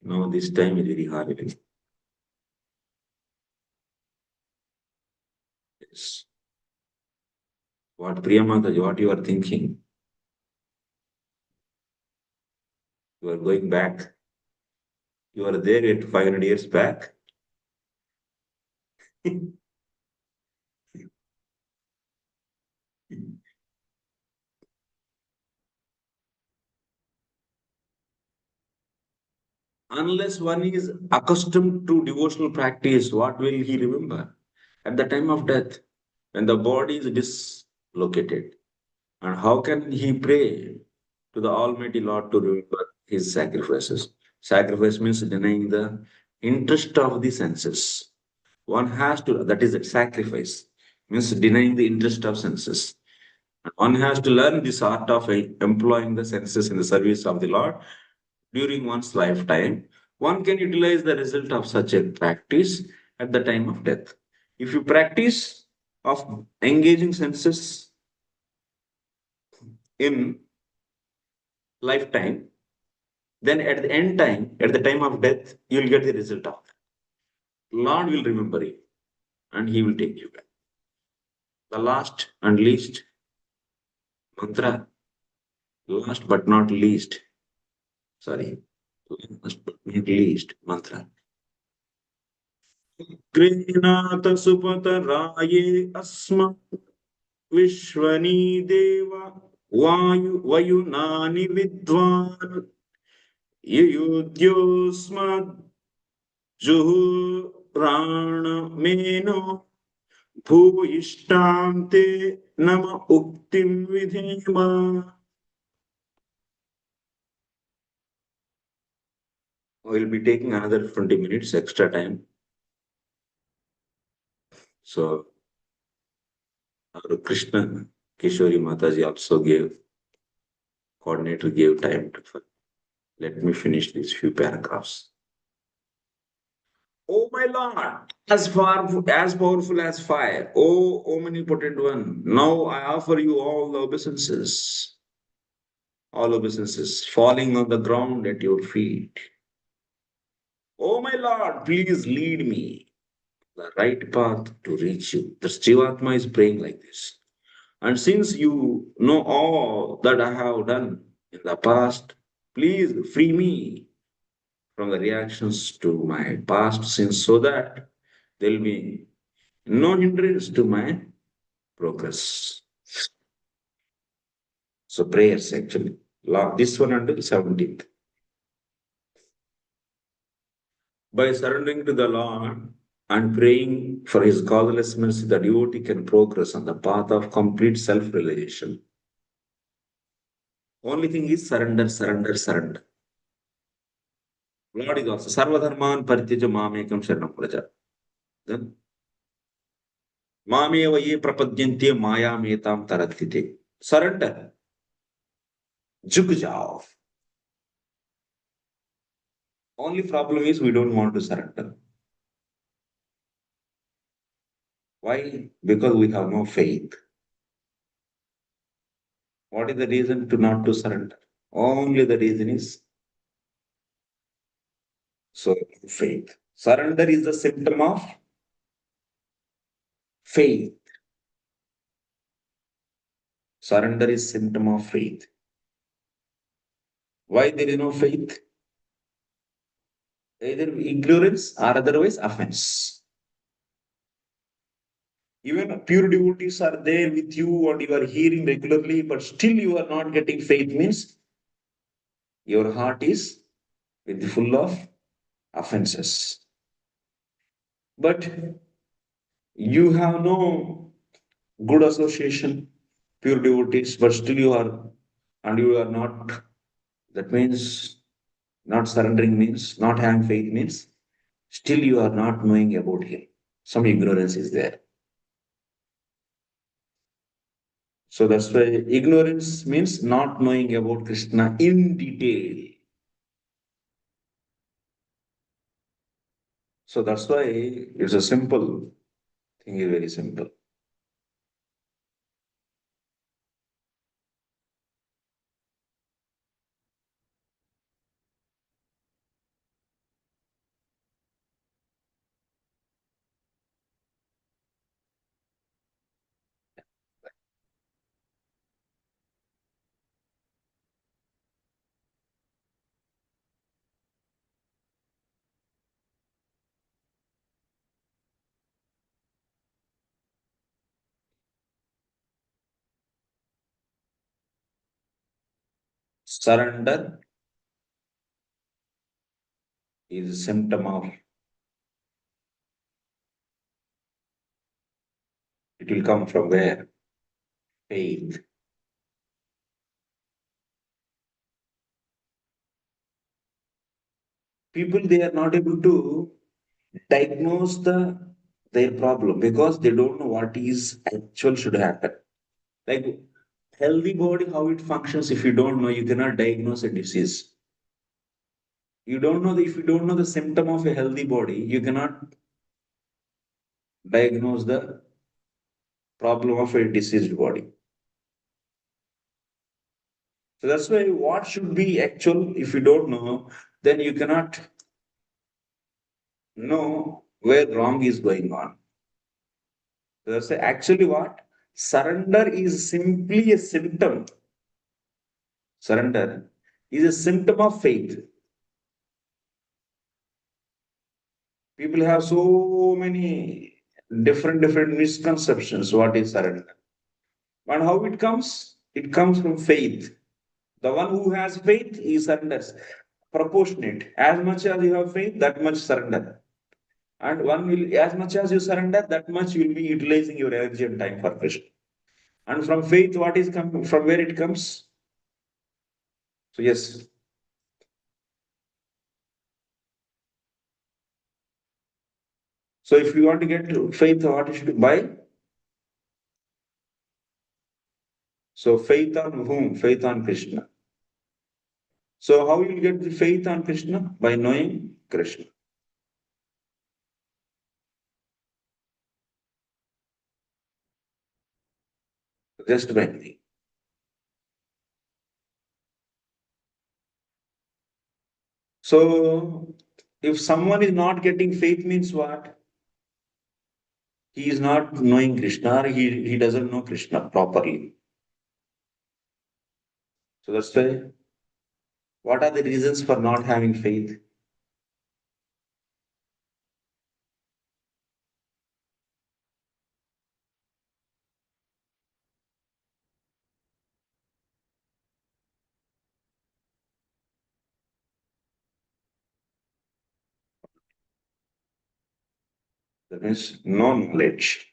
Now this time is very horrible. Yes. What Priyamata, what you are thinking? You are going back. You are there at 500 years back. Unless one is accustomed to devotional practice, what will he remember? At the time of death, when the body is dislocated, and how can he pray to the Almighty Lord to remember his sacrifices? Sacrifice means denying the interest of the senses. One has to, that is a sacrifice, means denying the interest of senses. One has to learn this art of employing the senses in the service of the Lord during one's lifetime. One can utilize the result of such a practice at the time of death. If you practice of engaging senses in lifetime, then at the end time, at the time of death, you'll get the result of it. Lord will remember you and he will take you back. The last and least mantra, last but not least, sorry, last but not least mantra. Grinata supata raye asma vishwani deva vayunani vidvan yuyudyosmad juhurana meno bhuvishtamte nama uktim vidhema. We'll be taking another 20 minutes extra time. So, our Krishna Kishori Mataji also coordinator gave time to. Let me finish these few paragraphs. Oh my Lord, as powerful as fire, oh omnipotent one, now I offer you all obeisances, falling on the ground at your feet. Oh my Lord, please lead me the right path to reach you. The Jivatma is praying like this. And since you know all that I have done in the past, please free me from the reactions to my past sins so that there will be no hindrance to my progress. So prayers actually. This one until 17th. By surrendering to the Lord and praying for his causeless mercy, the devotee can progress on the path of complete self-realization. Only thing is surrender, surrender, surrender. Lord is also Sarvadharman Parityaja Mamekam Sharanam Praja. Then Mameva ye prapadyante maya metam tarattite. Surrender. Jug jao. Only problem is we don't want to surrender. Why? Because we have no faith. What is the reason to not to surrender? Only the reason is so faith. Surrender is the symptom of faith. Surrender is symptom of faith. Why there is no faith? Either ignorance or otherwise offense. Even pure devotees are there with you and you are hearing regularly, but still you are not getting faith, means your heart is full of offenses. But you have no good association, pure devotees, but still you are, and you are not, that means not surrendering means, not having faith means, still you are not knowing about him. Some ignorance is there. So that's why ignorance means not knowing about Krishna in detail. So that's why it's a simple thing, is very simple. Surrender is a symptom of, it will come from where? Faith. People, they are not able to diagnose their problem because they don't know what is actual should happen. Like healthy body, how it functions, if you don't know, you cannot diagnose a disease. You don't know if you don't know the symptom of a healthy body, you cannot diagnose the problem of a diseased body. So that's why what should be actual, if you don't know, then you cannot know where wrong is going on. So that's why actually what? Surrender is simply a symptom. Surrender is a symptom of faith. People have so many different misconceptions what is surrender. And how it comes? It comes from faith. The one who has faith, he surrenders. Proportionate. As much as you have faith, that much surrender. And one will, as much as you surrender, that much you will be utilizing your energy and time for Krishna. And from faith, what is coming? From where it comes? So yes. So if you want to get to faith, what you should buy? So faith on whom? Faith on Krishna. So how you will get the faith on Krishna? By knowing Krishna. Just by knowing. So if someone is not getting faith means what? He is not knowing Krishna, or he doesn't know Krishna properly. So that's why, what are the reasons for not having faith? That means no knowledge.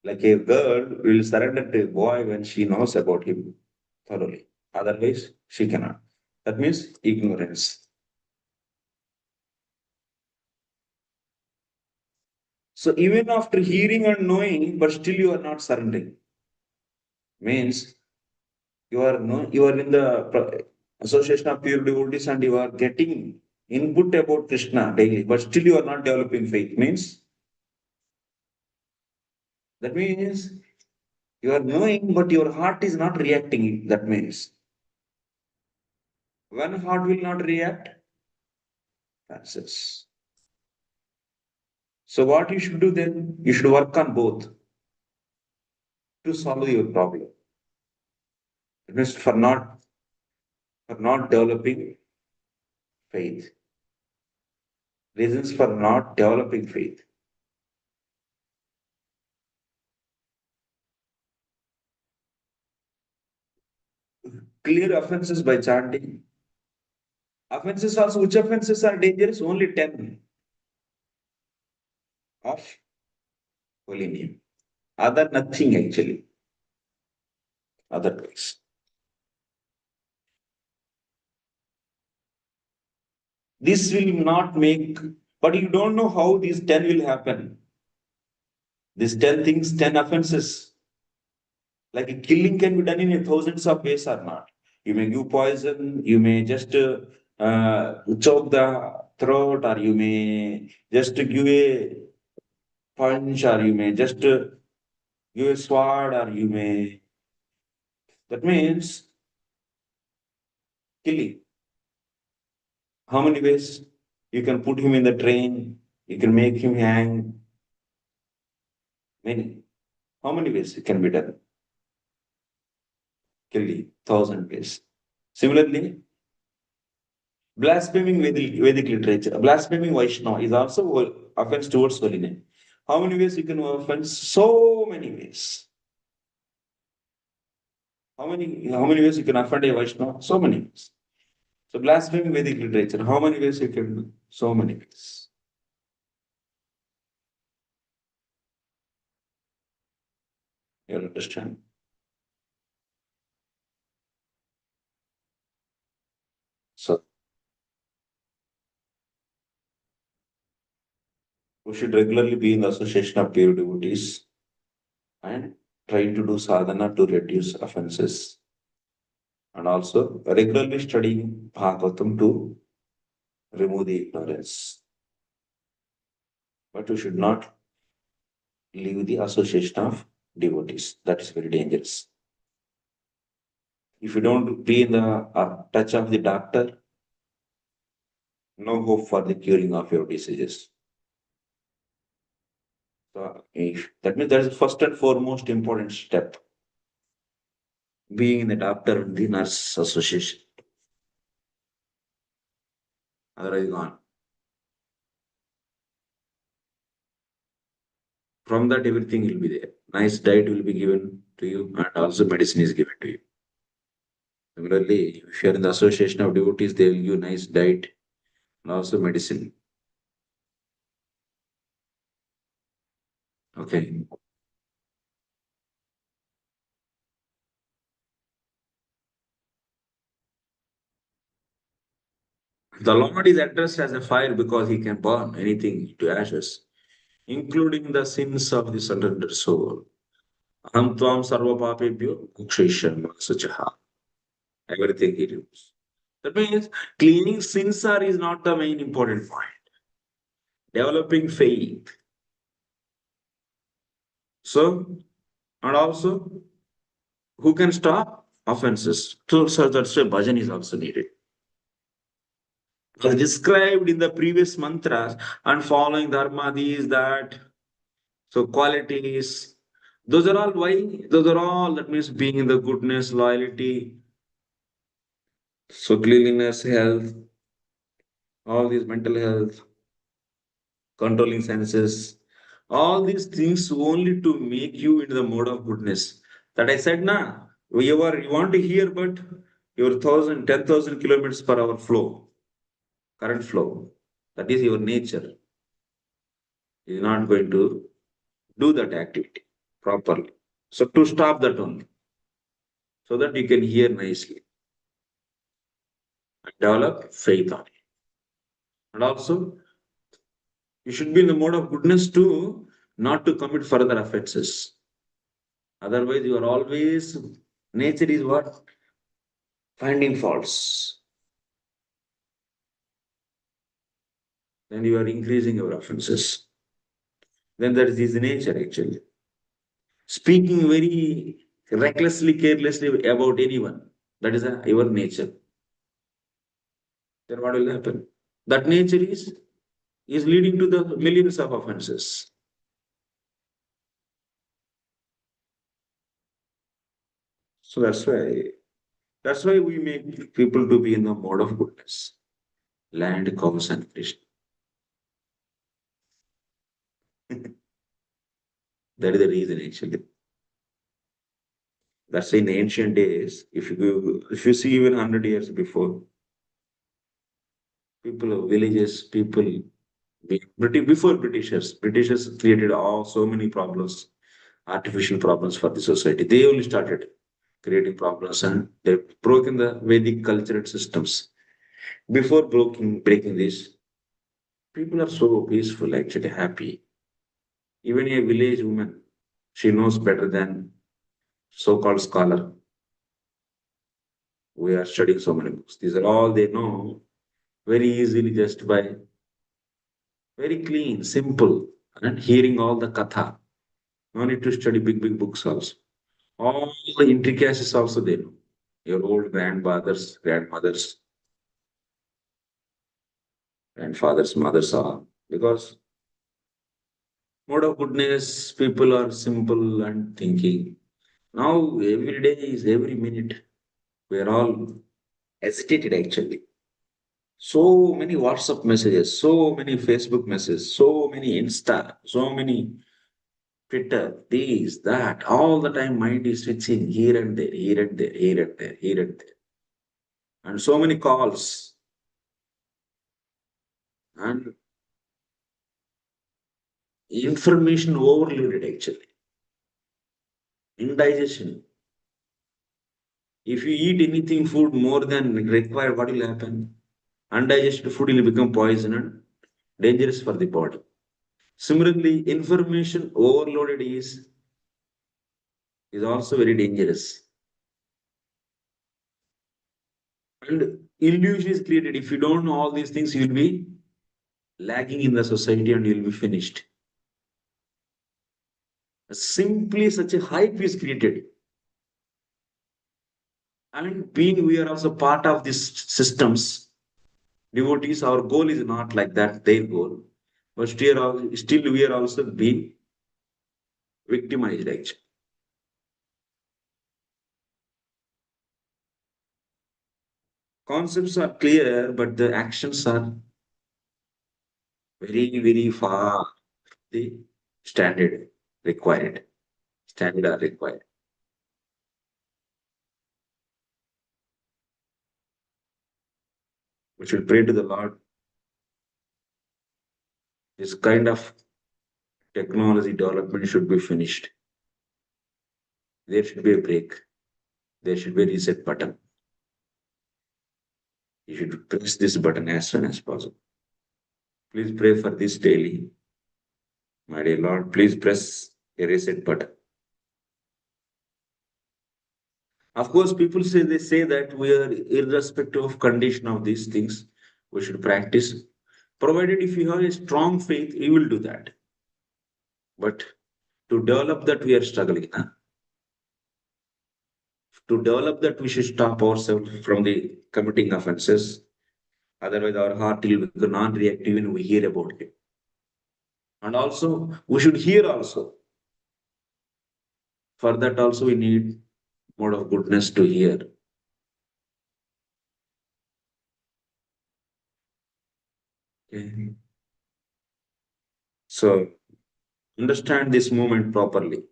Like a girl will surrender to a boy when she knows about him thoroughly. Otherwise, she cannot. That means ignorance. So even after hearing and knowing, but still you are not surrendering, means you are in the association of pure devotees and you are getting input about Krishna daily, but still you are not developing faith. Means that means you are knowing, but your heart is not reacting. That means when heart will not react, passes. So what you should do then? You should work on both to solve your problem. It means for not developing faith. Reasons for not developing faith. Clear offenses by chanting. Offenses also, which offenses are dangerous? Only 10 of holy name. Other nothing actually. Otherwise. This will not make, but you don't know how these 10 will happen. These 10 things, 10 offenses. Like a killing can be done in thousands of ways or not. You may give poison, you may just choke the throat, or you may just give a punch, or you may just give a sword, or you may. That means killing. How many ways? You can put him in the train, you can make him hang. Many. How many ways it can be done? Killing, 1,000 ways. Similarly, blaspheming Vedic literature, blaspheming Vaishnava is also offense towards holy name. How many ways you can offense? So many ways. How many ways you can offend a Vaishnava? So many ways. So blaspheming Vedic literature, how many ways you can do? So many ways. You understand? So we should regularly be in the association of pure devotees and try to do sadhana to reduce offenses, and also regularly studying Bhagavatam to remove the ignorance. But we should not leave the association of devotees. That is very dangerous. If you don't be in the touch of the doctor, no hope for the curing of your diseases. So that means that is the first and foremost important step. Being in the doctor and the nurse association. Otherwise gone. From that, everything will be there. Nice diet will be given to you, and also medicine is given to you. Similarly, if you are in the association of devotees, they will give you nice diet and also medicine. Okay. The Lord is addressed as a fire because he can burn anything to ashes, including the sins of the surrendered soul. Aham tvam sarva papebhyo mokshayishyami suchaha. Everything he removes. That means cleaning sins is not the main important point. Developing faith. So, and also, who can stop offenses? So that's why bhajan is also needed. As described in the previous mantras, and following dharma, these, that, so qualities, those are all why? Those are all, that means being in the goodness, loyalty, so cleanliness, health, all these mental health, controlling senses, all these things only to make you into the mode of goodness. That I said, na, you want to hear, but your 10,000 kilometers per hour flow, current flow, that is your nature, is not going to do that activity properly. So to stop that only, so that you can hear nicely and develop faith on it. And also, you should be in the mode of goodness too, not to commit further offenses. Otherwise, you are always, nature is what? Finding faults. Then you are increasing your offenses. Then that is his nature actually. Speaking very recklessly, carelessly about anyone, that is your nature. Then what will happen? That nature is is leading to the millions of offenses. So that's why we make people to be in the mode of goodness. Land, cows, and Krishna. That is the reason actually. That's in ancient days. If you see even 100 years before, people of villages, before Britishers created so many problems, artificial problems for the society. They only started creating problems and they've broken the Vedic culture and systems. Before breaking this, people are so peaceful, actually happy. Even a village woman, she knows better than so-called scholar. We are studying so many books. These are all they know very easily just by very clean, simple, and hearing all the katha. No need to study big books also. All the intricacies also they know. Your old grandfathers, grandmothers, grandfathers, mothers are. Because mode of goodness, people are simple and thinking. Now, every day is every minute. We are all hesitated actually. So many WhatsApp messages, so many Facebook messages, so many Insta, so many Twitter, this, that, all the time mind is switching here and there, here and there, here and there, here and there. And so many calls and information overloaded actually. Indigestion. If you eat anything food more than required, what will happen? Undigested food will become poison and dangerous for the body. Similarly, information overloaded is also very dangerous. And illusion is created. If you don't know all these things, you'll be lagging in the society and you'll be finished. Simply such a hype is created. And being we are also part of these systems, devotees, our goal is not like that, their goal. But still we are also being victimized actually. Concepts are clear, but the actions are very far the standard required. Standard are required. We should pray to the Lord. This kind of technology development should be finished. There should be a break. There should be a reset button. You should press this button as soon as possible. Please pray for this daily. My dear Lord, please press a reset button. Of course, people say that we are irrespective of condition of these things, we should practice. Provided if you have a strong faith, you will do that. But to develop that, we are struggling. To develop that, we should stop ourselves from the committing offenses. Otherwise, our heart will become non-reactive when we hear about it. And also, we should hear also. For that also, we need mode of goodness to hear. Okay. So, understand this movement properly.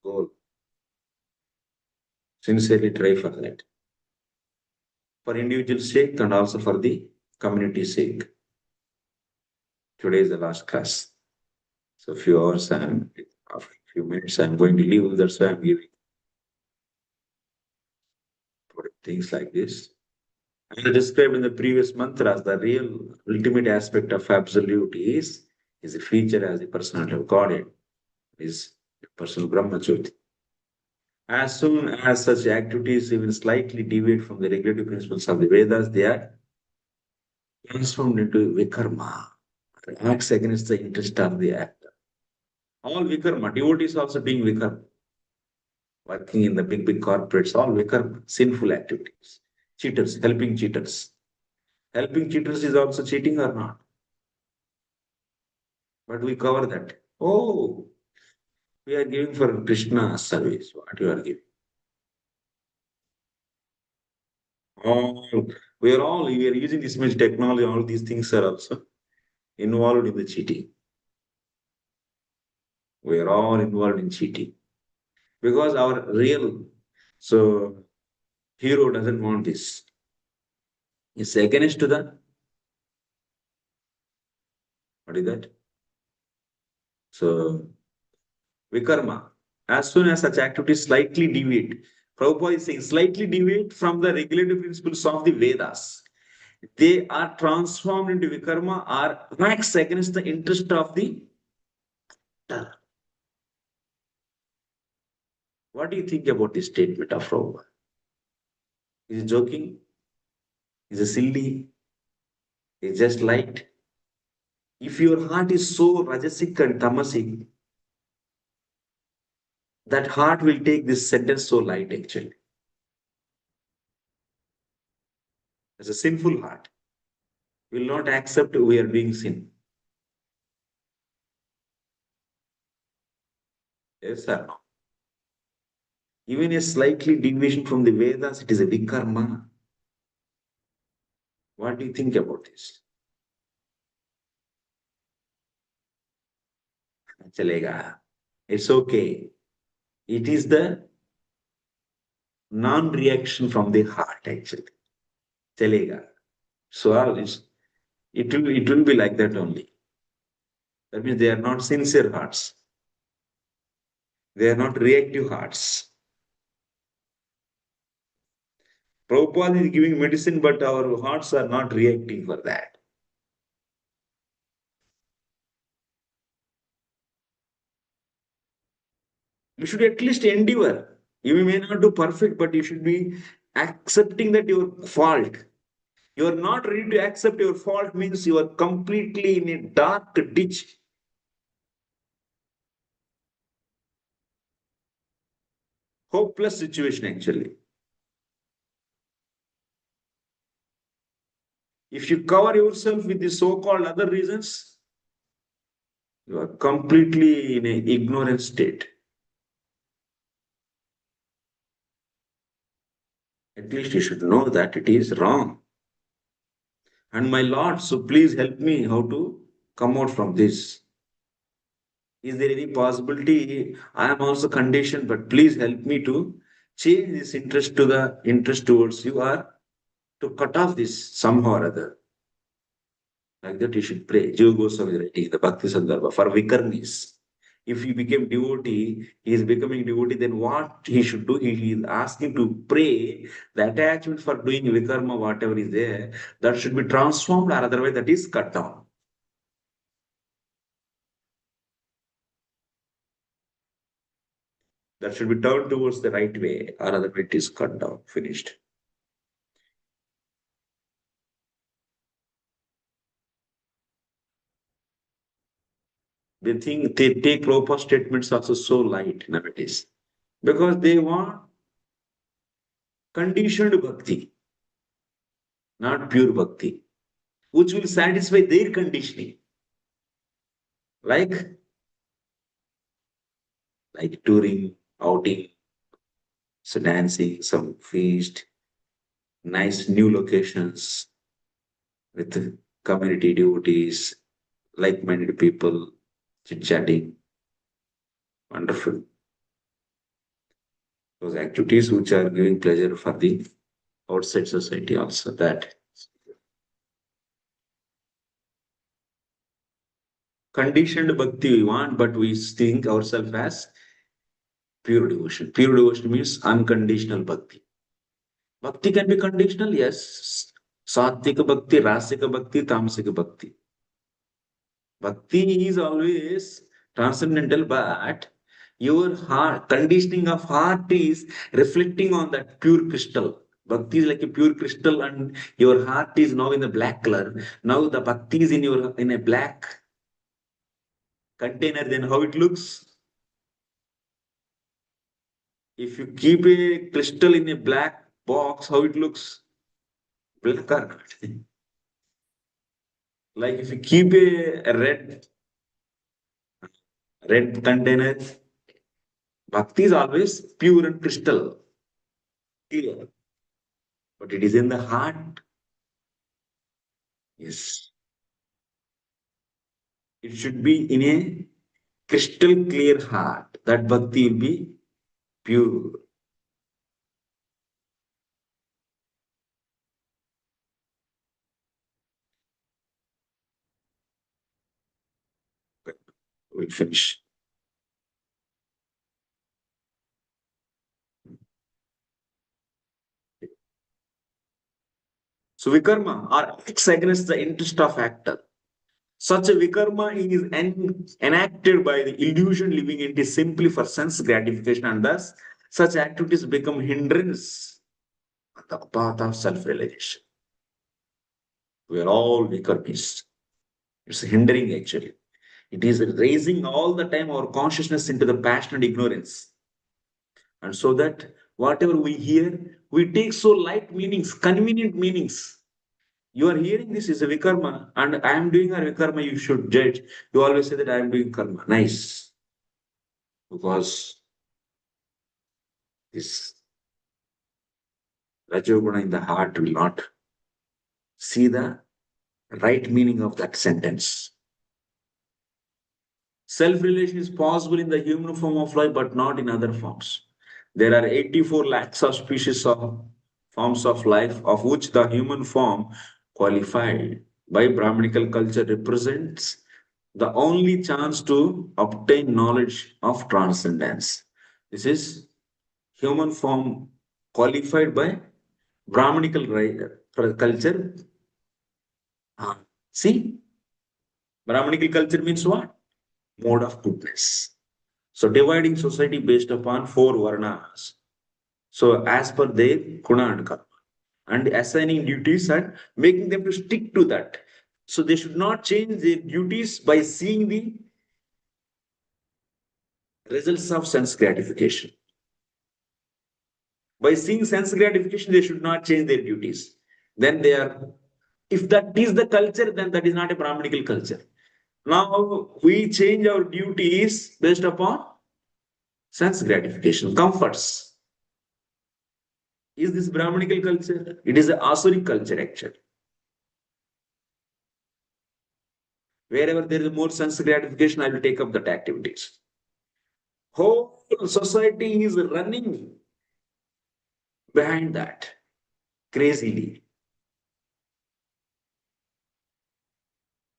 Goal. Sincerely try for that. For individual sake and also for the community sake. Today is the last class. So few hours and after a few minutes I'm going to leave. That's why I'm giving things like this. And I described in the previous mantras, the real ultimate aspect of absolute is a feature as a personality of God, is personal Brahma Jyoti. As soon as such activities even slightly deviate from the regulative principles of the Vedas, they are transformed into vikarma, acts against the interest of the actor. All vikarma, devotees also doing vikarma, working in the big corporates, all vikarma, sinful activities. Cheaters, helping cheaters. Helping cheaters is also cheating or not? But we cover that. Oh, we are giving for Krishna service. What you are giving? All we are using this much technology, all these things are also involved in the cheating. We are all involved in cheating. Because our real hero doesn't want this. He's against to the what is that? So Vikarma. As soon as such activities slightly deviate, Prabhupada is saying slightly deviate from the regulative principles of the Vedas. They are transformed into Vikarma or acts against the interest of the Dharma. What do you think about this statement of Prabhupada? Is it joking? Is it silly? Is it just light? If your heart is so rajasic and tamasic, that heart will take this sentence so light actually. As a sinful heart will not accept we are doing sin. Yes or no? Even a slightly deviation from the Vedas, it is a vikarma. What do you think about this? Chalega. It's okay. It is the non-reaction from the heart actually. Chalega. So it will be like that only. That means they are not sincere hearts. They are not reactive hearts. Prabhupada is giving medicine, but our hearts are not reacting for that. You should at least endeavor. You may not do perfect, but you should be accepting that your fault. You are not ready to accept your fault means you are completely in a dark ditch. Hopeless situation actually. If you cover yourself with the so-called other reasons, you are completely in an ignorant state. At least you should know that it is wrong. And my Lord, so please help me how to come out from this. Is there any possibility? I am also conditioned, but please help me to change this interest to the interest towards you or to cut off this somehow or other. Like that, you should pray. Jiva Goswami is writing the Bhakti Sandarbha for Vikarmis. If he became devotee, he is becoming devotee, then what he should do? He is asking to pray the attachment for doing Vikarma, whatever is there, that should be transformed, or otherwise that is cut down. That should be turned towards the right way, or otherwise it is cut down, finished. They think they take Prabhupada statements also so light nowadays because they want conditioned bhakti, not pure bhakti, which will satisfy their conditioning. Like touring, outing, so dancing, some feast, nice new locations with community devotees, like-minded people, chit-chatting. Wonderful. Those activities which are giving pleasure for the outside society also. That conditioned bhakti we want, but we think ourselves as pure devotion. Pure devotion means unconditional bhakti. Bhakti can be conditional, yes. Sattvika bhakti, rasika bhakti, tamsika bhakti. Bhakti is always transcendental, but your heart, conditioning of heart is reflecting on that pure crystal. Bhakti is like a pure crystal, and your heart is now in a black color. Now the bhakti is in a black container, then how it looks? If you keep a crystal in a black box, how it looks? Black or like if you keep a red red container. Bhakti is always pure and crystal clear, but it is in the heart. Yes, it should be in a crystal clear heart. That bhakti will be pure. We'll finish. So vikarma are acts against the interest of actor. Such a vikarma is enacted by the illusion living into simply for sense gratification, and thus such activities become hindrance on the path of self-realization. We are all vikarmis. It's hindering actually. It is raising all the time our consciousness into the passion and ignorance. And so that whatever we hear, we take so light meanings, convenient meanings. You are hearing this is a vikarma, and I am doing a vikarma, you should judge. You always say that I am doing karma. Nice. Because this Rajoguna in the heart will not see the right meaning of that sentence. Self-relation is possible in the human form of life, but not in other forms. There are 84 lakhs of species of forms of life, of which the human form, qualified by Brahminical culture, represents the only chance to obtain knowledge of transcendence. This is human form qualified by Brahminical culture. See, Brahminical culture means what? Mode of goodness. So dividing society based upon four varnas. So as per their guna and karma, and assigning duties and making them to stick to that. So they should not change their duties by seeing the results of sense gratification. By seeing sense gratification, they should not change their duties. Then they are, if that is the culture, then that is not a Brahminical culture. Now we change our duties based upon sense gratification, comforts. Is this Brahminical culture? It is a Asuric culture actually. Wherever there is more sense gratification, I will take up that activities. Whole society is running behind that crazily.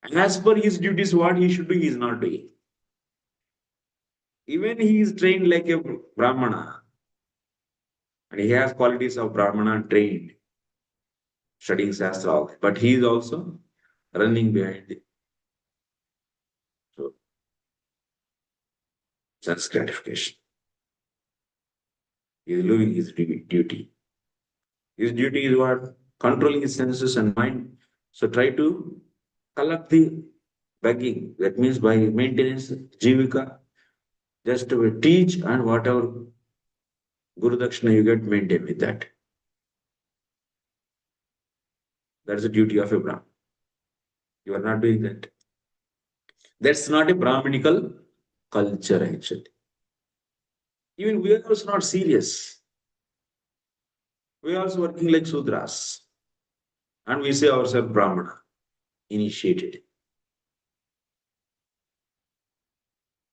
And as per his duties, what he should do, he is not doing. Even he is trained like a Brahmana, and he has qualities of Brahmana trained, studying Shastra, but he is also running behind it. So, sense gratification. He is doing his duty. His duty is what? Controlling his senses and mind. So try to collect the begging. That means by maintenance, jivika, just to teach and whatever Guru Dakshina you get, maintain with that. That's the duty of a Brahmin. You are not doing that. That's not a Brahminical culture actually. Even we are also not serious. We are also working like Sudras. And we say ourselves Brahmana, initiated.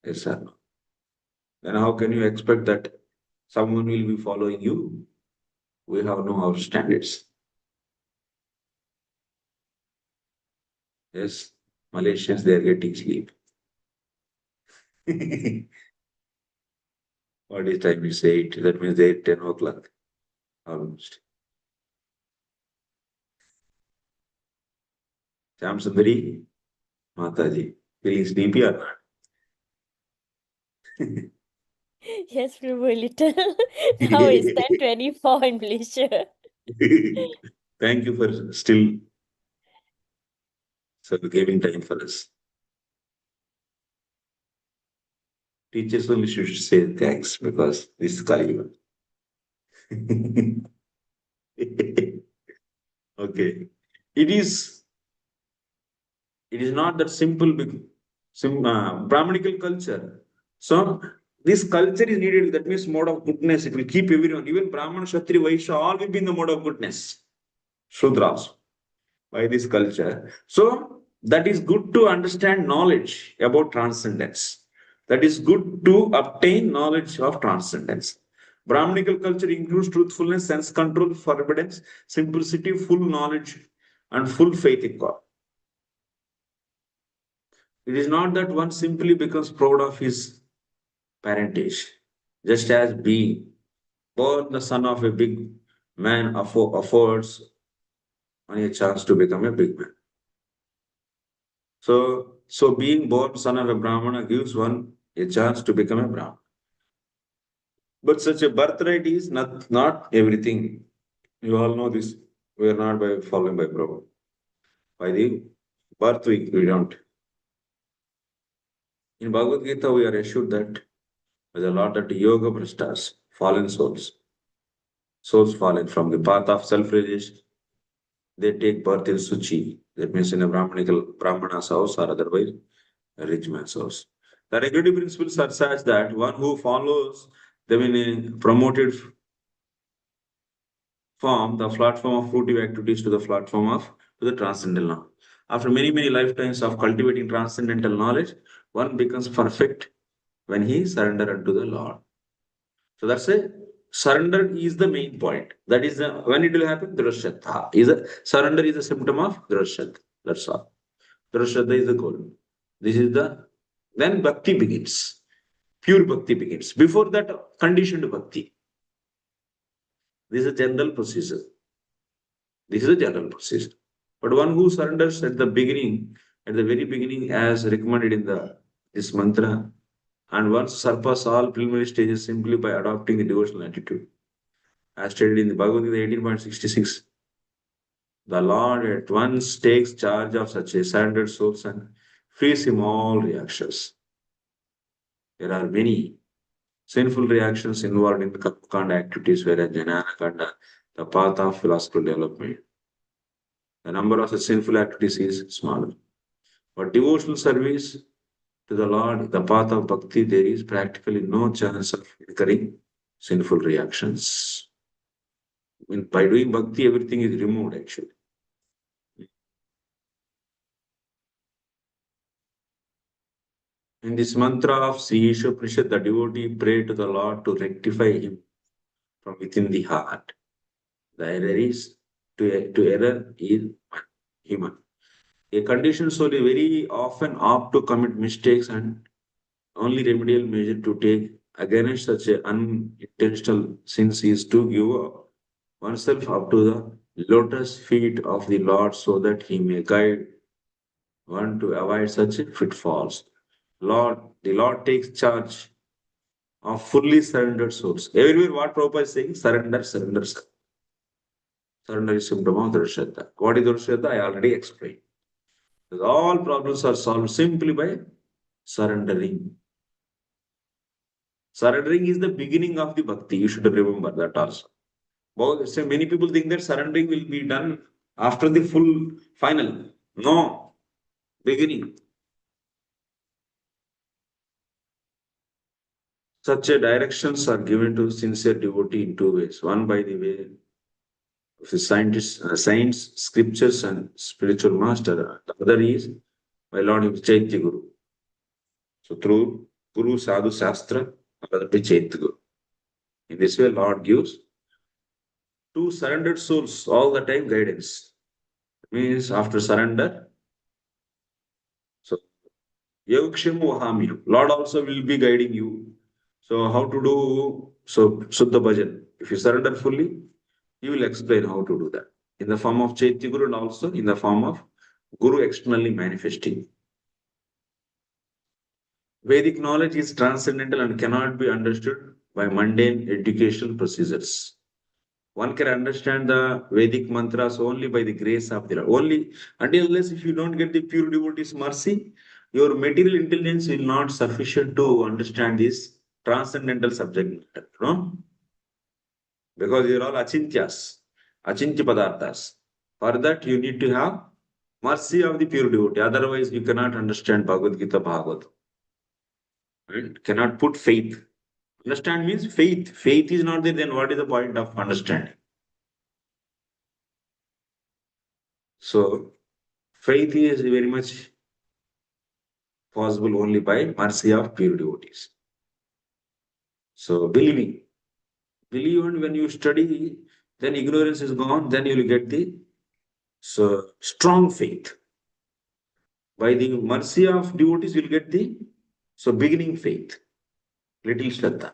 Yes or no? Then how can you expect that someone will be following you? We have no our standards. Yes, Malaysians, they are getting sleep. What is time is 8? That means 8, 10 o'clock. Almost. Sham Sundari, Mataji, feeling sleepy or not? Yes, Prabhu, little. Now it's 10:24 in Malaysia. Thank you for still giving time for us. Teachers only should say thanks because this is Kali. Okay. It is not that simple. Brahmanical culture. So this culture is needed. That means mode of goodness. It will keep everyone, even Brahman, Kshatriya, Vaishya, all will be in the mode of goodness. Shudras, by this culture. So that is good to understand knowledge about transcendence. That is good to obtain knowledge of transcendence. Brahmanical culture includes truthfulness, sense control, forbearance, simplicity, full knowledge, and full faith in God. It is not that one simply becomes proud of his parentage, just as being born the son of a big man affords one a chance to become a big man. So being born son of a Brahmana gives one a chance to become a Brahmana. But such a birthright is not everything. You all know this. We are not by following by Prabhu. By the birth we don't. In Bhagavad Gita, we are assured that by the Lord that yoga prastas, fallen souls fallen from the path of self-realization, they take birth in Suchi. That means in a Brahmana's house or otherwise a rich man's house. The regulatory principles are such that one who follows them in a promoted form, the platform of fruitive activities to the transcendental knowledge. After many lifetimes of cultivating transcendental knowledge, one becomes perfect when he surrenders unto the Lord. So that's a surrender is the main point. That is when it will happen. Drashraddha is a surrender is a symptom of Drashraddha. That's all. Drashraddha is the goal. This is the then bhakti begins. Pure bhakti begins. Before that, conditioned bhakti. This is a general procedure. This is a general procedure. But one who surrenders at the very beginning, as recommended in this mantra, and once surpass all preliminary stages simply by adopting the devotional attitude. As stated in the Bhagavad Gita 18.66, the Lord at once takes charge of such a surrendered soul and frees him all reactions. There are many sinful reactions involved in Kanda activities, whereas Jnana Kanda, the path of philosophical development. The number of such sinful activities is smaller. But devotional service to the Lord, the path of bhakti, there is practically no chance of incurring sinful reactions. By doing bhakti, everything is removed actually. In this mantra of Sri Isopanishad, the devotee pray to the Lord to rectify him from within the heart. The error is to error is human. A conditioned soul is very often apt to commit mistakes, and only remedial measure to take against such an unintentional sins is to give oneself up to the lotus feet of the Lord so that he may guide one to avoid such pitfalls. The Lord takes charge of fully surrendered souls. Everywhere what Prabhupada is saying, surrender, surrender, surrender. Surrender is symptom of Drashraddha. What is Drashraddha? I already explained. Because all problems are solved simply by surrendering. Surrendering is the beginning of the bhakti. You should remember that also. So many people think that surrendering will be done after the full final. No, beginning. Such a directions are given to sincere devotee in two ways. One by the way of the science, scriptures, and spiritual master. The other is by Lord Chaitya Guru. So through Guru, Sadhu, Shastra, other by Chaitya Guru. In this way, Lord gives to surrendered souls all the time guidance. It means after surrender, so Yogshimu Vahamyam. Lord also will be guiding you. So how to do Suddha Bhajan? If you surrender fully, he will explain how to do that. In the form of Chaitya Guru and also in the form of Guru externally manifesting. Vedic knowledge is transcendental and cannot be understood by mundane educational procedures. One can understand the Vedic mantras only by the grace of the Lord. Only until unless if you don't get the pure devotee's mercy, your material intelligence will not sufficient to understand this transcendental subject matter. No? Because you're all achintyas, achintya padarthas. For that, you need to have Mercy of the pure devotee. Otherwise, you cannot understand Bhagavad Gita Bhagavad. Right? Cannot put faith. Understand means faith. Faith is not there, then what is the point of understanding? So, faith is very much possible only by mercy of pure devotees. So, believing. Believe, and when you study, then ignorance is gone, then you will get the strong faith. By the mercy of devotees, you will get the beginning faith, little Shraddha.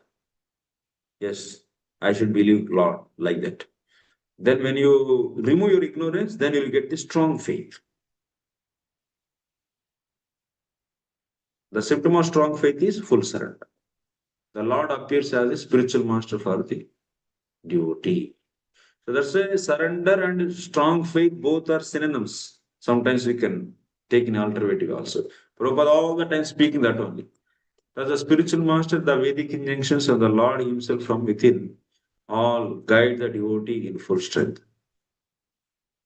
Yes, I should believe Lord like that. Then when you remove your ignorance, then you will get the strong faith. The symptom of strong faith is full surrender. The Lord appears as a spiritual master for the devotee. So that's why surrender and strong faith both are synonyms. Sometimes we can take an alternative also. Prabhupada all the time speaking that only. As a spiritual master, the Vedic injunctions of the Lord Himself from within all guide the devotee in full strength.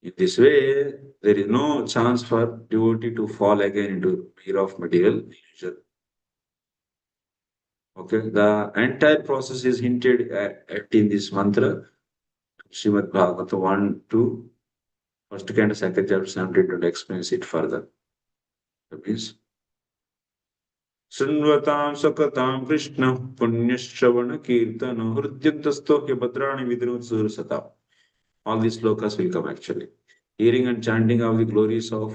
In this way, there is no chance for devotee to fall again into fear of material illusion. Okay, the entire process is hinted at in this mantra, Srimad Bhagavata 1, 2, first canto, second chapter, 17, explains it further. That means, Srinvatam Sakatam Krishna Punyashravana Kirtana Hridyantasto Bhadrani Vidinut Surasata. All these slokas will come actually. Hearing and chanting of the glories of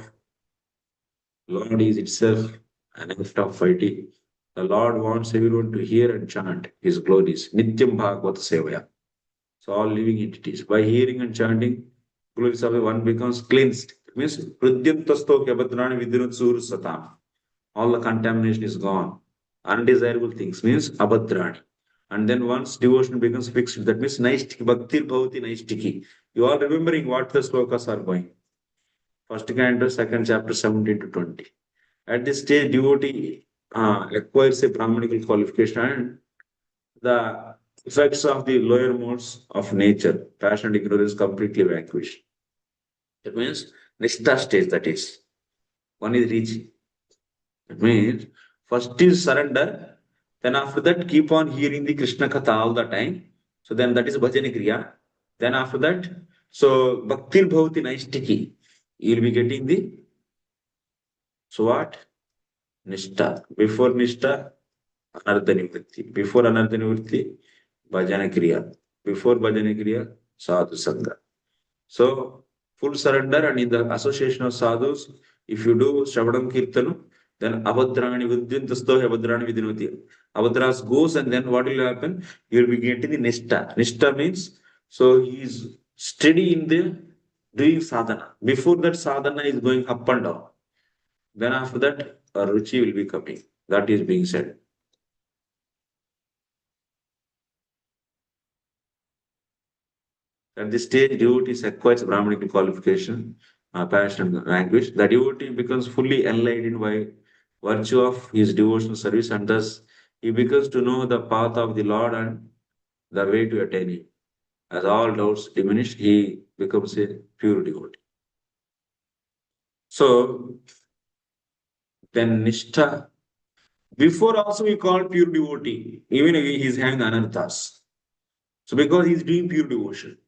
Lord is itself an act of fighting. The Lord wants everyone to hear and chant His glories. Nityam Bhagavata Sevaya. So all living entities. By hearing and chanting, glories of the one becomes cleansed. It means Hridyantasto Bhadrani Vidinut Surasata. All the contamination is gone. Undesirable things means abhadrani. And then once devotion becomes fixed, that means naistiki, bhakti bhavati naistiki. You all remembering what the slokas are going. First canto, second chapter, 17 to 20. At this stage, devotee acquires a Brahmanical qualification and the effects of the lower modes of nature, passion and ignorance completely vanquished. That means Nishtha stage, that is. One is reaching. It means first is surrender, then after that keep on hearing the Krishna Katha all the time. So then that is Bhajana Kriya. Then after that, so Bhaktir Bhavati Naistiki. You will be getting the, so what? Nishtha. Before Nishtha, Anartha Nivritti. Before Anartha Nivritti, Bhajana Kriya. Before Bhajana Kriya, Sadhu Sangha. So full surrender and in the association of sadhus, if you do Shravadam Kirtanam, then Abhadrani Vidyantasto Abhadrani Vidinoti. Abhadras goes and then what will happen? You will be getting the Nishtha. Nishtha means so he is steady in the doing sadhana. Before that sadhana is going up and down. Then after that Ruchi will be coming. That is being said. At this stage, devotee acquires Brahmanic qualification, passion, and language. The devotee becomes fully enlightened by virtue of his devotional service, and thus he begins to know the path of the Lord and the way to attain it. As all doubts diminish, he becomes a pure devotee. So then Nishtha, before also we call pure devotee, even if he is having anarthas. So because he is doing pure devotion.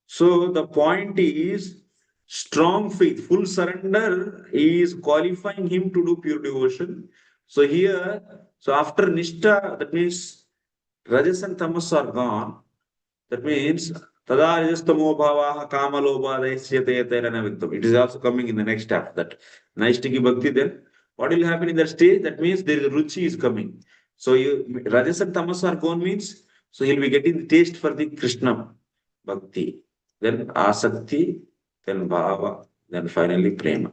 So the point is strong faith, full surrender is qualifying him to do pure devotion. So here, so after Nishtha, that means Rajas and Tamas are gone. That means Tada Rajastamo Bhavaha Kamalobha. It is also coming in the next step that Naistiki Bhakti. Then what will happen in that stage? That means there is Ruchi is coming. So you, Rajas and Tamas are gone means so he'll be getting the taste for the Krishna Bhakti, then Asakti, then Bhava, then finally Prema.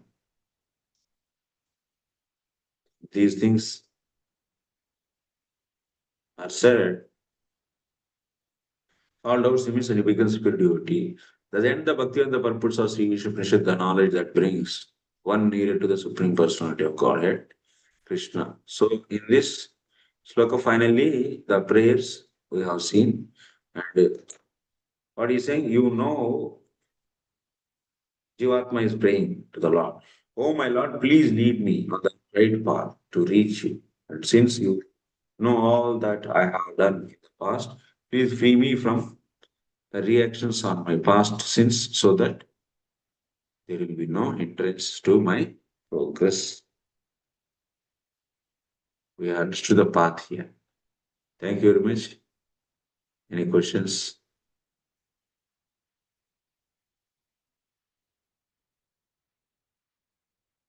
These things are said. All doubts means when he becomes spiritual devotee. The end the Bhakti and the purpose of Sri Isopanishad, the knowledge that brings one nearer to the Supreme Personality of Godhead, Krishna. So in this sloka, finally, the prayers we have seen. And what he's saying, you know Jivatma is praying to the Lord. Oh my Lord, please lead me on the right path to reach you. And since you know all that I have done in the past, please free me from the reactions on my past sins so that there will be no hindrance to my progress. We understood the path here. Thank you very much. Any questions?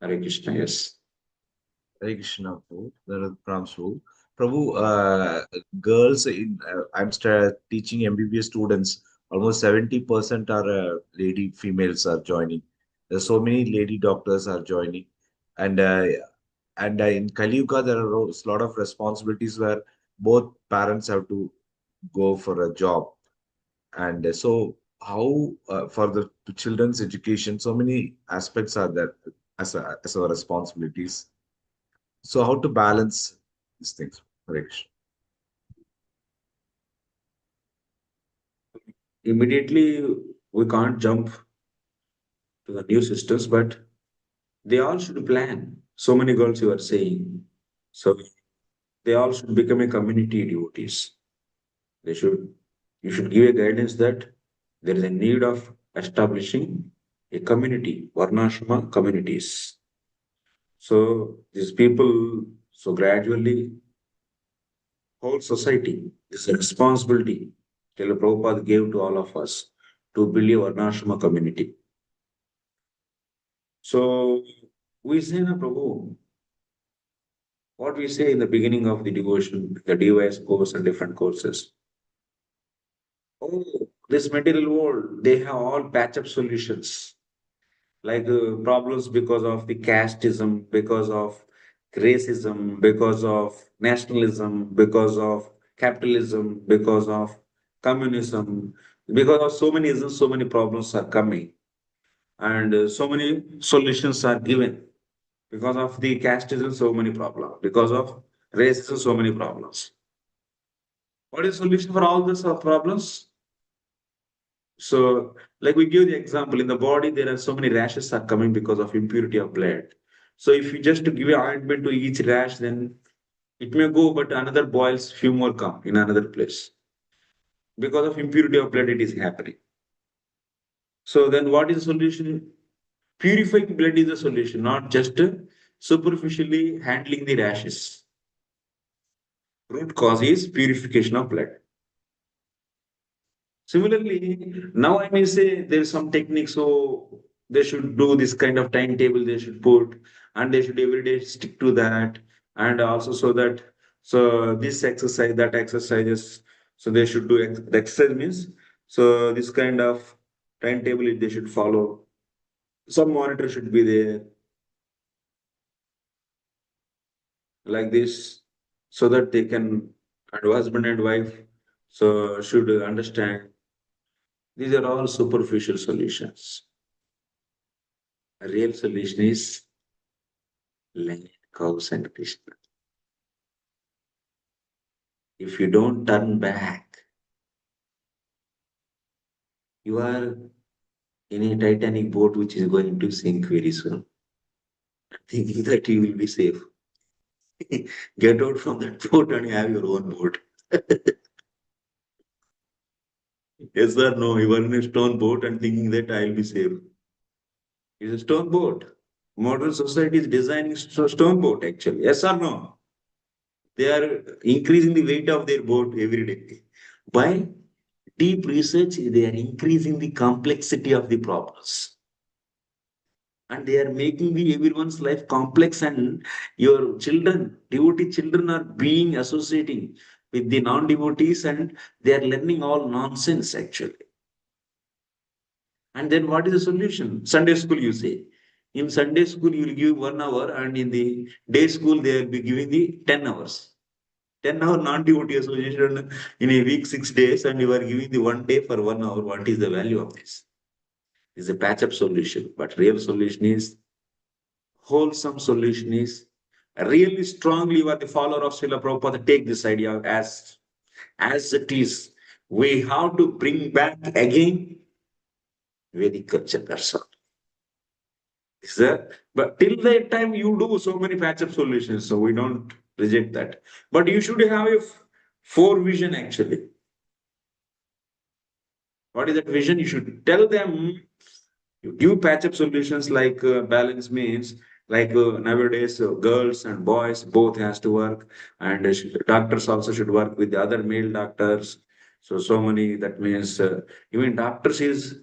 Hare Krishna, yes. Hare Krishna, Prabhu. Prabhu. Prabhu, girls I'm teaching MBBS students. Almost 70% are lady females are joining. There's so many lady doctors are joining, and in Kali Yuga there are a lot of responsibilities where both parents have to go for a job, and so how for the children's education, so many aspects are there as our responsibilities. So how to balance these things, Harish? Immediately, we can't jump to the new systems, but they all should plan. So many girls you are saying. So they all should become a community devotees. They should, you should give a guidance that there is a need of establishing a community, Varnashrama communities. So these people, so gradually, whole society is a responsibility Srila Prabhupada gave to all of us to build a Varnashrama community. So we say, na Prabhu, what we say in the beginning of the devotion, the device course and different courses. Oh, this material world, they have all patch up solutions. Like problems because of the casteism, because of racism, because of nationalism, because of capitalism, because of communism, because of so many isms, so many problems are coming, and so many solutions are given. Because of the casteism, so many problems. Because of racism, so many problems. What is the solution for all these problems? So, like we give the example, in the body, there are so many rashes are coming because of impurity of blood. So, if you just to give an ointment to each rash, then it may go, but another boils, few more come in another place. Because of impurity of blood, it is happening. So, then what is the solution? Purifying blood is the solution, not just superficially handling the rashes. Root cause is purification of blood. Similarly, now I may say there's some technique, so they should do this kind of timetable they should put, and they should every day stick to that, and also so that so this exercise, that exercises, so they should do the exercise means so this kind of timetable they should follow. Some monitor should be there like this, so that they can and husband and wife so should understand these are all superficial solutions. A real solution is land, cows, and Krishna. If you don't turn back, you are in a Titanic boat which is going to sink very soon, thinking that you will be safe. Get out from that boat and have your own boat. Yes or no? You are in a stone boat and thinking that I will be safe. It's a stone boat. Modern society is designing stone boat actually. Yes or no? They are increasing the weight of their boat every day. By deep research, they are increasing the complexity of the problems. And they are making the everyone's life complex, and your children, devotee children, are being associating with the non-devotees, and they are learning all nonsense actually. And then what is the solution? Sunday school, you say. In Sunday school, you will give 1 hour, and in the day school, they will be giving the 10 hours. 10 hour non-devotee association in a week, 6 days, and you are giving the 1 day for 1 hour. What is the value of this? It's a patch-up solution, but real solution is wholesome solution is really strongly what the follower of Srila Prabhupada take this idea as it is. We have to bring back again Vedic culture. That's all. But till that time, you do so many patch-up solutions, so we don't reject that. But you should have a four vision actually. What is that vision? You should tell them, you give patch-up solutions like balance means, like nowadays girls and boys both has to work, and doctors also should work with the other male doctors. So many, that means even doctors is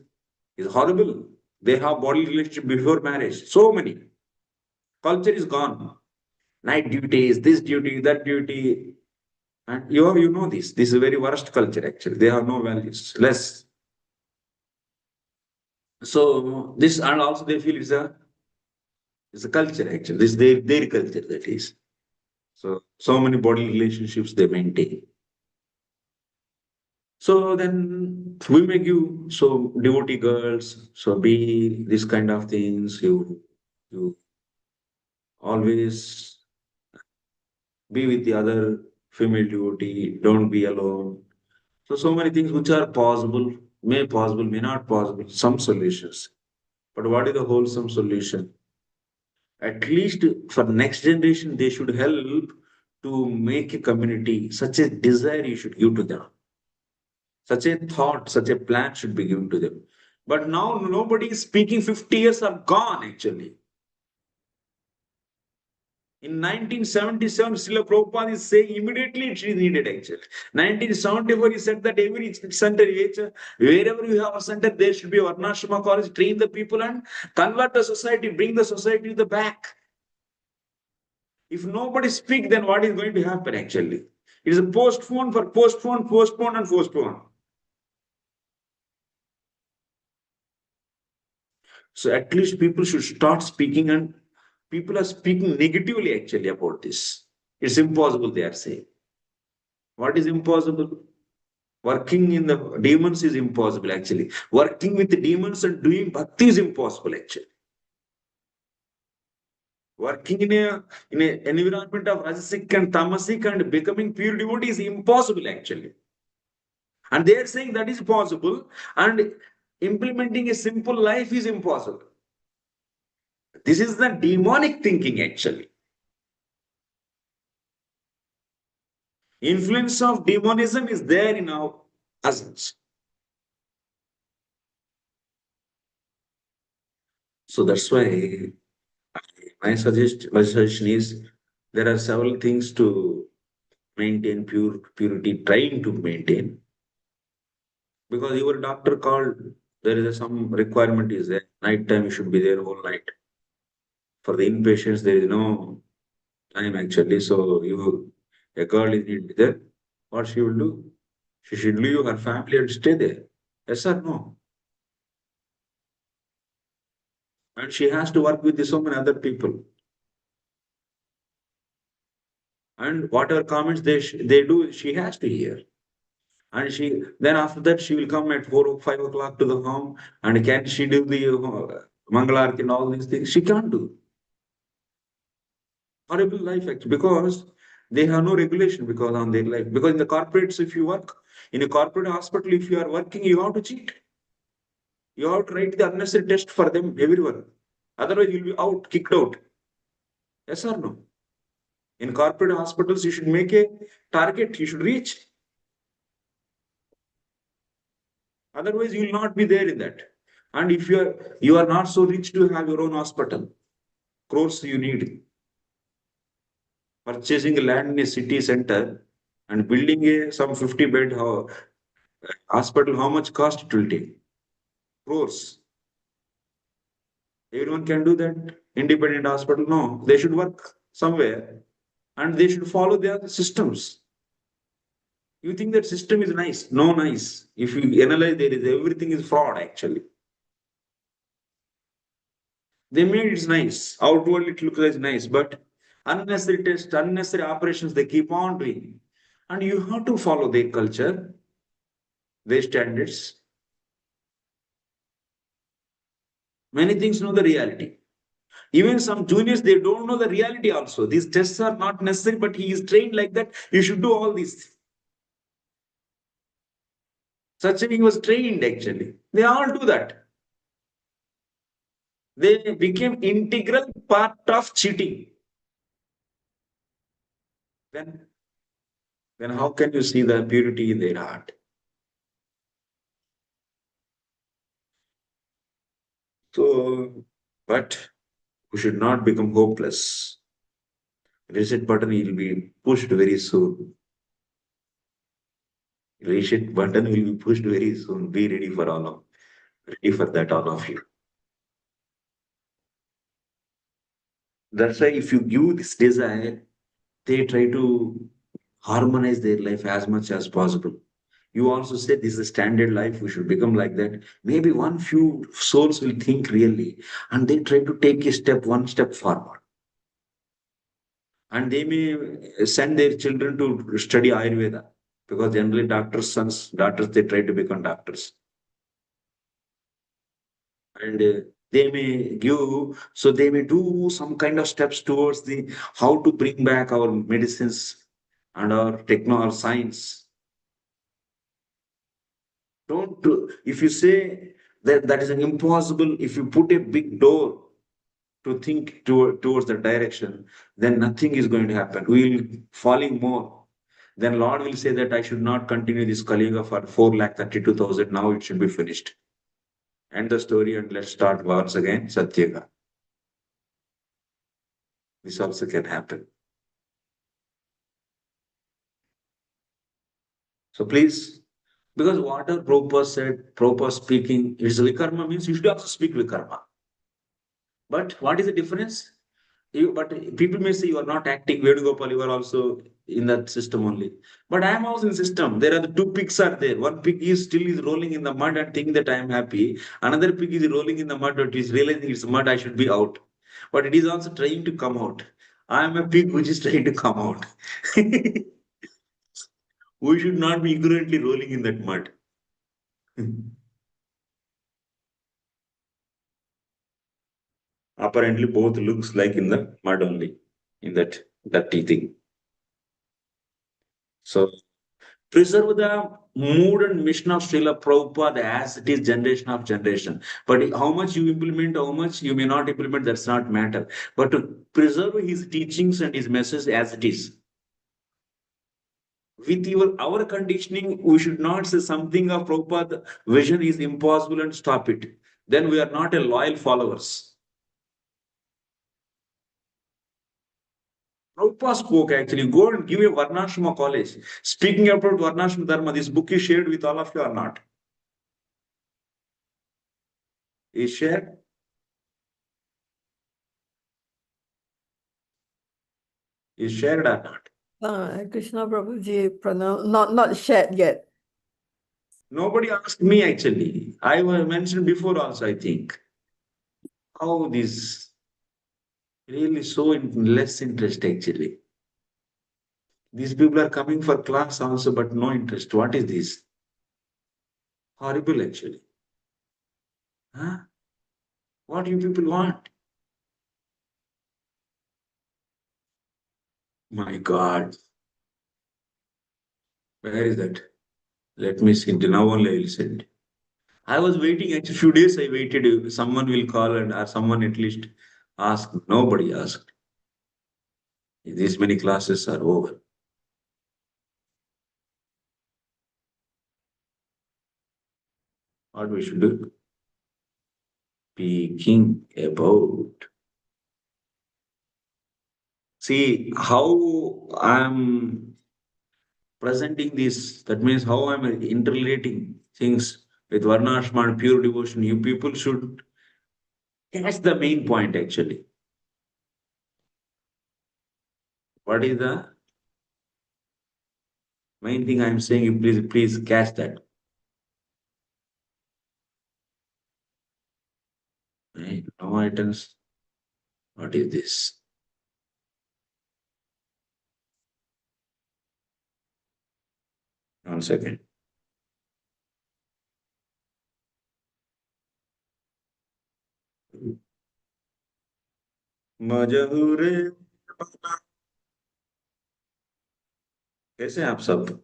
horrible. They have body relationship before marriage. So many. Culture is gone. Night duties, this duty, that duty. And you know this. This is a very worst culture actually. They have no values. Less. So this, and also they feel it's a culture actually. This is their culture, that is. So many body relationships they maintain. So then we make you so devotee girls. So be this kind of things. You always be with the other female devotee. Don't be alone. So many things which are possible, may not possible. Some solutions. But what is the wholesome solution? At least for next generation, they should help to make a community. Such a desire you should give to them. Such a thought, such a plan should be given to them. But now nobody is speaking. 50 years are gone actually. In 1977, Srila Prabhupada is saying immediately it is needed actually. 1974, he said that every center, wherever you have a center, there should be a Varnashrama college, train the people and convert the society, bring the society to the back. If nobody speaks, then what is going to happen actually? It is a postpone for postpone, postpone and postpone. So at least people should start speaking, and people are speaking negatively actually about this. It's impossible, they are saying. What is impossible? Working in the demons is impossible actually. Working with the demons and doing bhakti is impossible actually. Working in a environment of rajasic and tamasic and becoming pure devotee is impossible actually. And they are saying that is possible, and implementing a simple life is impossible. This is the demonic thinking actually. Influence of demonism is there in our essence. So that's why my suggestion is, there are several things to maintain purity, trying to maintain. Because your doctor called, there is some requirement is there. Night time you should be there whole night. For the inpatients, there is no time actually. So a girl is need there. What she will do? She should leave her family and stay there. Yes or no? And she has to work with so many other people. And whatever comments they do, she has to hear. And then after that she will come at 4 or 5 o'clock to the home. And can she do the Mangalarti and all these things? She can't do. Horrible life actually, because they have no regulation because on their life. Because in the corporates, if you work in a corporate hospital, if you are working, you have to cheat. You have to write the unnecessary test for them, everyone. Otherwise, you'll be out, kicked out. Yes or no? In corporate hospitals, you should make a target, you should reach. Otherwise, you will not be there in that. And if you are not so rich to have your own hospital, crores you need. Purchasing land in a city center and building some 50-bed hospital, how much cost it will take? Crores. Everyone can do that. Independent hospital, no. They should work somewhere and they should follow their systems. You think that system is nice? No, nice. If you analyze, everything is fraud actually. They made it nice. Outwardly it looks like nice, but unnecessary tests, unnecessary operations, they keep on doing. And you have to follow their culture, their standards. Many things know the reality. Even some juniors, they don't know the reality also. These tests are not necessary, but he is trained like that. You should do all these. Such a he was trained actually. They all do that. They became integral part of cheating. Then, then how can you see the purity in their heart? So, but we should not become hopeless. Reset button will be pushed very soon. Reset button will be pushed very soon. Be ready for ready for that, all of you. That's why if you give this desire, they try to harmonize their life as much as possible. You also said this is a standard life, we should become like that. Maybe one few souls will think really, and they try to take a step, one step forward. And they may send their children to study Ayurveda because generally doctors' sons, daughters, they try to become doctors. And they may give, so they may do some kind of steps towards the how to bring back our medicines and our techno, our science. Don't do, if you say that that is an impossible, if you put a big door to think towards the direction, then nothing is going to happen. We will falling more. Then Lord will say that I should not continue this Kali Yuga for 4,32,000. Now it should be finished. End the story and let's start once again, Satyuga. This also can happen. So please, because whatever Prabhupada said, Prabhupada speaking, it's Vikarma means you should also speak Vikarma. But what is the difference? But people may say you are not acting Vedugopal, you are also in that system only. But I am also in system. There are the two pigs are there. One pig is still is rolling in the mud and thinking that I am happy. Another pig is rolling in the mud but is realizing it's mud, I should be out. But it is also trying to come out. I am a pig which is trying to come out. We should not be ignorantly rolling in that mud. Apparently, both looks like in the mud only, in that dirty thing. So preserve the mood and mission of Srila Prabhupada as it is generation of generation. But how much you implement, how much you may not implement, that's not matter. But to preserve his teachings and his message as it is. With our conditioning, we should not say something of Prabhupada vision is impossible and stop it. Then we are not a loyal followers. Prabhupada spoke actually. Go and give a Varnashrama college. Speaking about Varnashrama Dharma, this book is shared with all of you or not? Is shared? Is shared or not? Krishna Prabhuji, not shared yet. Nobody asked me actually. I mentioned before also, I think. How this really so less interest actually. These people are coming for class also, but no interest. What is this? Horrible actually. Huh? What do you people want? My God. Where is that? Let me see. Now only I will send. I was waiting actually few days I waited. Someone will call and or someone at least ask. Nobody asked. These many classes are over. What we should do? Speaking about. See how I'm presenting this. That means how I'm interrelating things with Varnashma and pure devotion. You people should catch the main point actually. What is the main thing I'm saying? You please catch that. Right? No items. What is this? 1 second. मजहूरे कैसे हैं आप सब?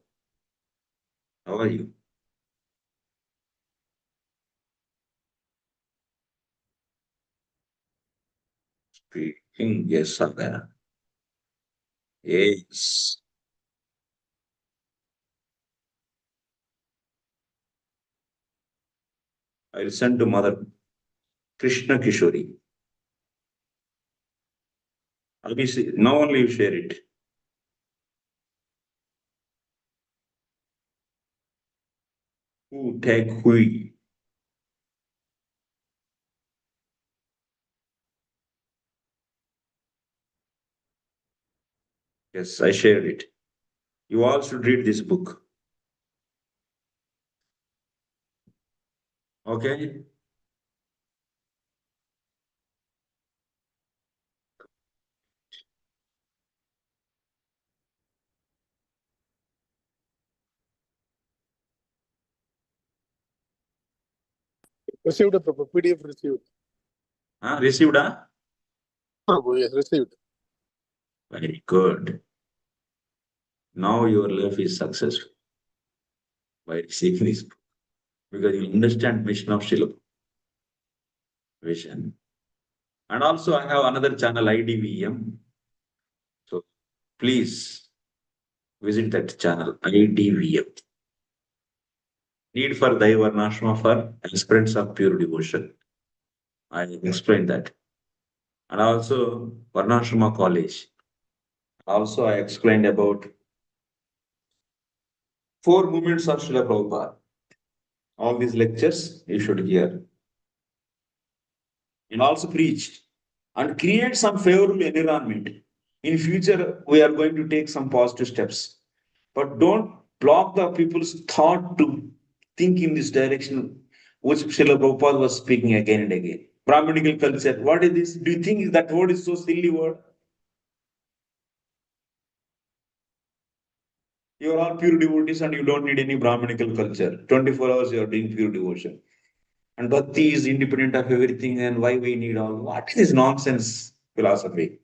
How are you? Speaking, yes, आ गया. Yes. I listen to Mother Krishna Kishori. Now only you share it. Who take hui. Yes, I shared it. You all should read this book. Okay? Received, Prabhu. PDF received. Received, huh? Prabhu, yes, received. Very good. Now your life is successful by receiving this book. Because you understand mission of Srila vision. And also I have another channel, IDVM. So please visit that channel, IDVM. Need for Daivarnashma for aspirants of pure devotion. I explained that. And also Varnashrama College. Also I explained about 4 movements of Srila Prabhupada. All these lectures you should hear. And also preach and create some favorable environment. In future, we are going to take some positive steps. But don't block the people's thought to think in this direction, which Srila Prabhupada was speaking again and again. Brahminical culture. What is this? Do you think that word is so silly word? You are all pure devotees and you don't need any Brahminical culture. 24 hours you are doing pure devotion. And Bhakti is independent of everything and why we need all. What is this nonsense philosophy?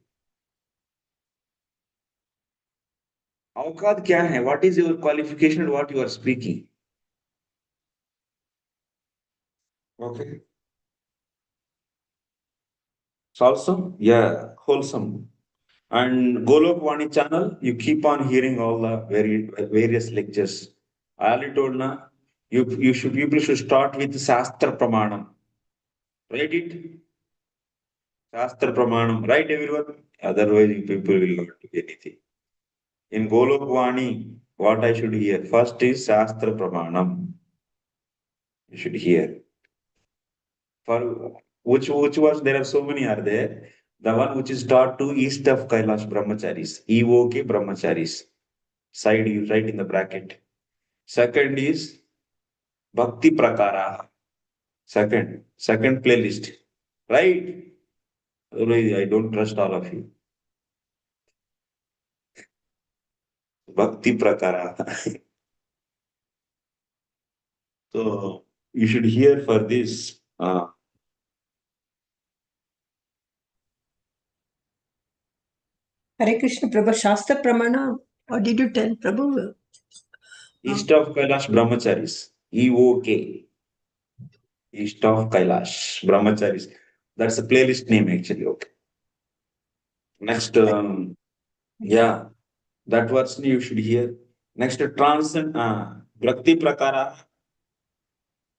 औकात क्या है? What is your qualification and what you are speaking? Okay. It's also, yeah, wholesome. And Golok Vani channel, you keep on hearing all the various lectures. I already told na, people should start with Shastra Pramanam. Write it. Shastra Pramanam. Right, everyone? Otherwise, you people will not do anything. In Golok Vani, what I should hear? First is Shastra Pramanam. You should hear. For which was there are so many are there. The one which is taught to east of Kailash Brahmacharis, EOK Brahmacharis. Side you write in the bracket. Second is Bhakti Prakara. Second playlist. Right? Otherwise, I don't trust all of you. Bhakti Prakara. So you should hear for this. Hare Krishna, Prabhu, Shastra Pramana. What did you tell, Prabhu? East of Kailash Brahmacharis. EOK. East of Kailash Brahmacharis. That's the playlist name actually. Okay. Next, yeah, that was you should hear. Next, transcend Bhakti Prakara.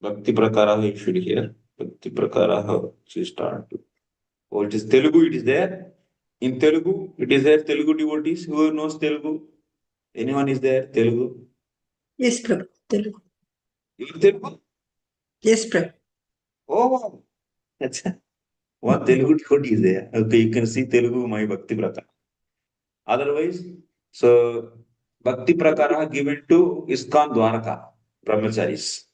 Bhakti Prakara you should hear. Bhakti Prakara, how she start. Oh, it is Telugu, it is there. In Telugu, it is there. Telugu devotees. Who knows Telugu? Anyone is there? Telugu? Yes, Prabhu. Telugu. You are Telugu? Yes, Prabhu. Oh, that's one Telugu devotee is there. Okay, you can see Telugu, my Bhakti Prakara. Otherwise, so Bhakti Prakara given to ISKCON Dwaraka Brahmacharis.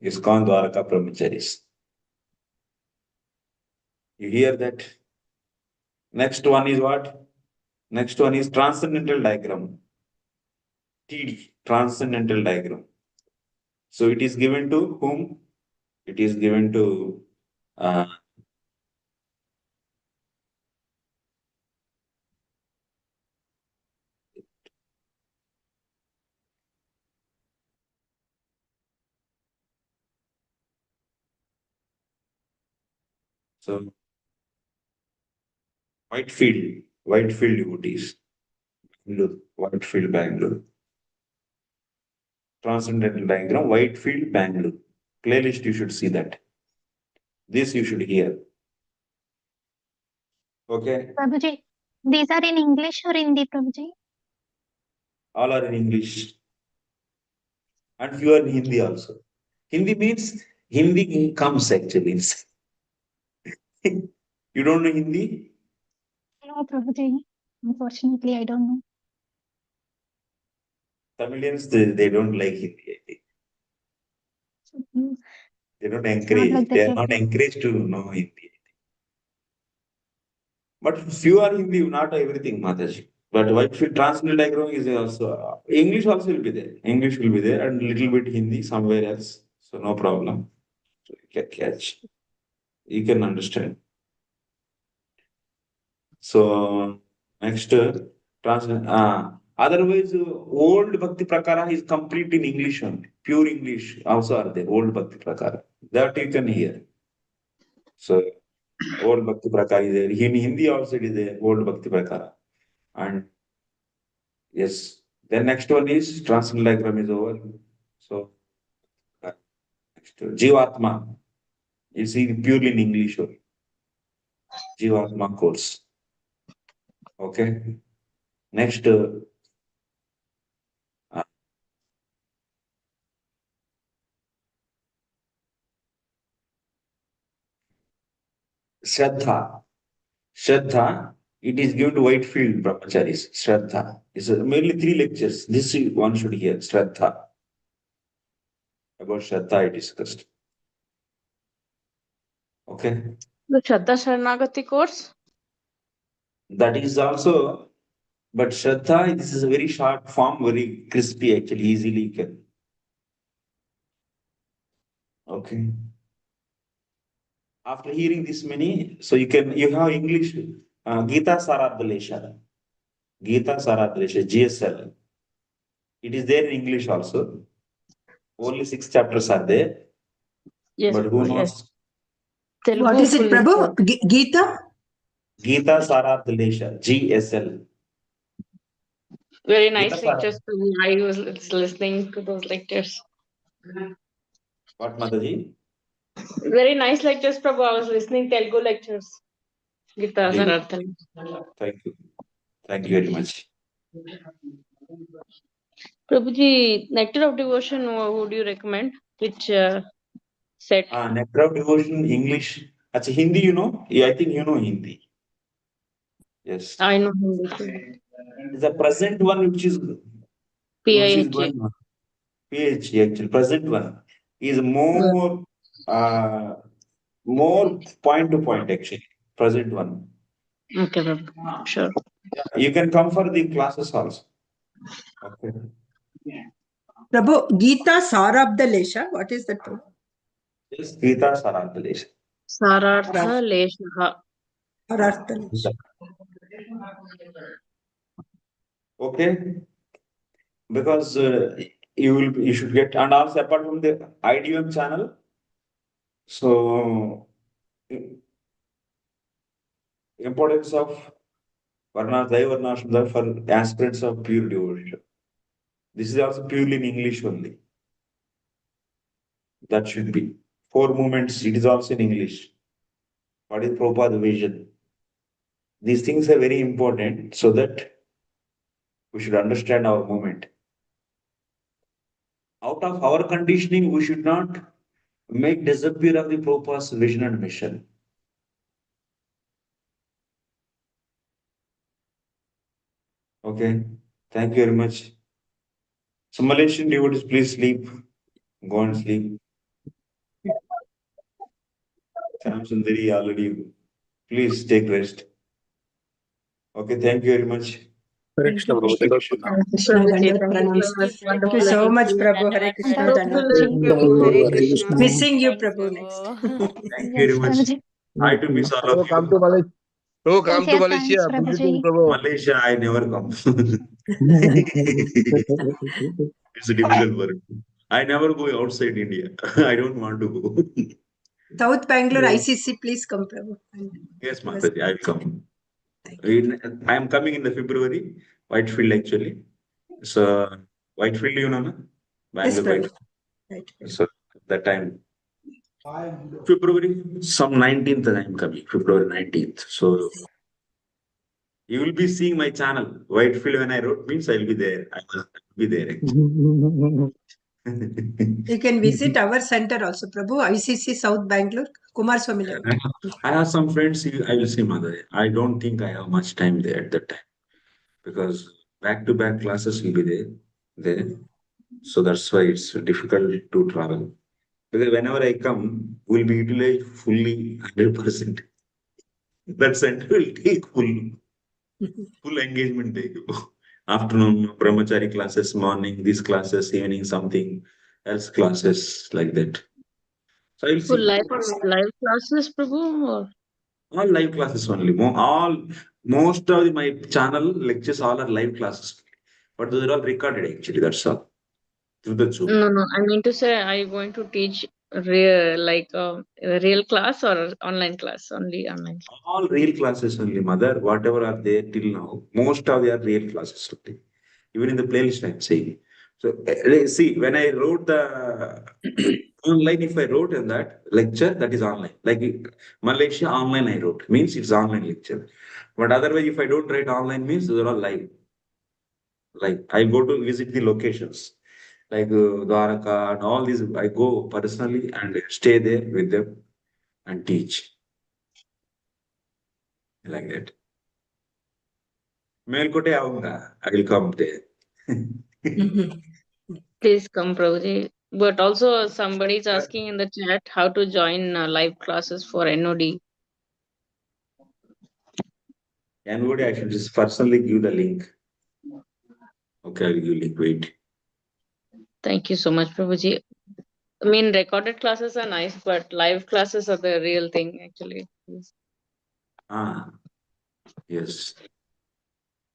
ISKCON Dwaraka Brahmacharis. You hear that? Next one is what? Next one is Transcendental Diagram. TD, Transcendental Diagram. So it is given to whom? It is given to so Whitefield devotees. Whitefield, Bangalore. Transcendental diagram, Whitefield, Bangalore. Playlist, you should see that. This you should hear. Okay? Prabhuji, these are in English or Hindi, Prabhuji? All are in English. And few are in Hindi also. Hindi means Hindi comes actually. You don't know Hindi? No, Prabhuji. Unfortunately, I don't know. Tamilians, they don't like Hindi, I think. Mm, They don't It's not encourage. like They that. are not encouraged to know Hindi. But few are Hindi, not everything, Mataji. But Whitefield transcendental diagram is also English also will be there. English will be there and little bit Hindi somewhere else. So no problem. So you can catch. You can understand. So next otherwise old Bhakti Prakara is complete in English only. Pure English also are there. Old Bhakti Prakara. That you can hear. So old Bhakti Prakara is there. In Hindi also it is there. Old Bhakti Prakara. And yes. Then next one is transcendental diagram is over. So next Jivatma. You see purely in English only. Jivatma course. Okay. Next Shraddha. Shraddha, it is given to Whitefield Brahmacharis. Shraddha. It's mainly 3 lectures. This one should hear. Shraddha. About Shraddha I discussed. Okay. The Shraddha Sharanagati course? That is also, but Shraddha, this is a very short form, very crispy actually, easily you can. Okay. After hearing this many, so you have English, Gita Saradhalesha. Gita Saradhalesha, GSL. It is there in English also. Only 6 chapters are there. Yes, But who yes. knows? What Telugu is it, full Prabhu? Gita? Gita Saradhalesha, GSL. Very Gita nice Sarad. lectures. I was listening to those lectures. What, Mataji? Very nice lectures, Prabhu. I was listening Telugu lectures. Gita Very good. Sarartham. Thank you. Thank you very much. Prabhuji, Nectar of Devotion, what would you recommend? Which set? Nectar of Devotion, English. Achha, Hindi, you know? Yeah, I think you know Hindi. Yes. I know Hindi too. It's the present one which is PIH. going on. PH, actually. Present one is more point to point, actually. Present one. Okay, Prabhu. Sure. You can come for the classes also. Okay. Prabhu, Gita Sarabdalesha. What is that, Prabhu? Yes, Gita Saradhalesha. Sarartha Leshaha. Sarabdalesha. Okay. Because you should get, and also apart from the IDM channel, so importance of Varna, Jai Varna Shuddha for aspirants of pure devotion. This is also purely in English only. That should be 4 movements. It is also in English. What is Prabhupada vision? These things are very important so that we should understand our movement. Out of our conditioning, we should not make disappear of the Prabhupada's vision and mission. Okay. Thank you very much. So Malaysian devotees, please sleep. Go and sleep. Sam Sundari already. Please take rest. Okay. Thank you very much. Hare Thank Krishna, you, Prabhu. Prabhu. Dandavat Krishna Prabhuji, Dandavat thank you Pranams. so much. Thank Wonderful you so much, lecture. Prabhu. Hare Krishna Dandavat Dandavat. Fruitful Prabhu. Prabhu. Hare Hare Krishna. Krishna. Missing you, Thanks, Prabhu, next. Prabhu. Thank you very Yes, much. Prabhuji. I to miss all of Prabhu, come to you. Malaysia. Prabhu, come Yes, to yes, Malaysia. thanks, Visiting, Prabhuji. Prabhu. Malaysia, I never come. It's a difficult work. I never go outside India. I don't want to go. South Bangalore ICC, please come, Prabhu. Yes, Mataji, I'll come. I am coming in the February, Whitefield actually. So Whitefield, you know, na? Yes, Bangalore, Prabhu. Whitefield. Right. So that time, February, some 19th, I am coming, February 19th. So you will be seeing my channel. Whitefield, when I wrote, means I will be there. I will be there. You can visit our center also, Prabhu. ICC South Bangalore, Kumar Swami Level. I have some friends, I will see mother. I don't think I have much time there at that time because back-to-back classes will be there. So that's why it's difficult to travel. Because whenever I come, we'll be utilized fully 100%. That center will take full engagement take. Afternoon, brahmachari classes, morning, these classes, evening, something else classes like that. So I'll For see. live classes, Prabhu? Or All live classes only. Most of my channel lectures all are live classes. But those are all recorded actually, that's all. Through the Zoom. no. I mean to say, are you going to teach a real class or online class? Only online. All real classes only, mother, whatever are there till now, most of they are real classes only. Even in the playlist I'm saying. So see, when I wrote the online, if I wrote in that lecture, that is online. Like Malaysia online I wrote, means it's online lecture. But otherwise, if I don't write online, means they're all live. Like I go to visit the locations, like Dwaraka and all these. I go personally and stay there with them and teach like that. Melkote aunga, I will come there. Please come, Prabhuji. But also, somebody is asking in the chat how to join live classes for NOD. NOD, I should just personally give the link. Okay, I'll give link. Wait. Thank you so much, Prabhuji. I mean, recorded classes are nice, but live classes are the real thing, actually. Ah, yes.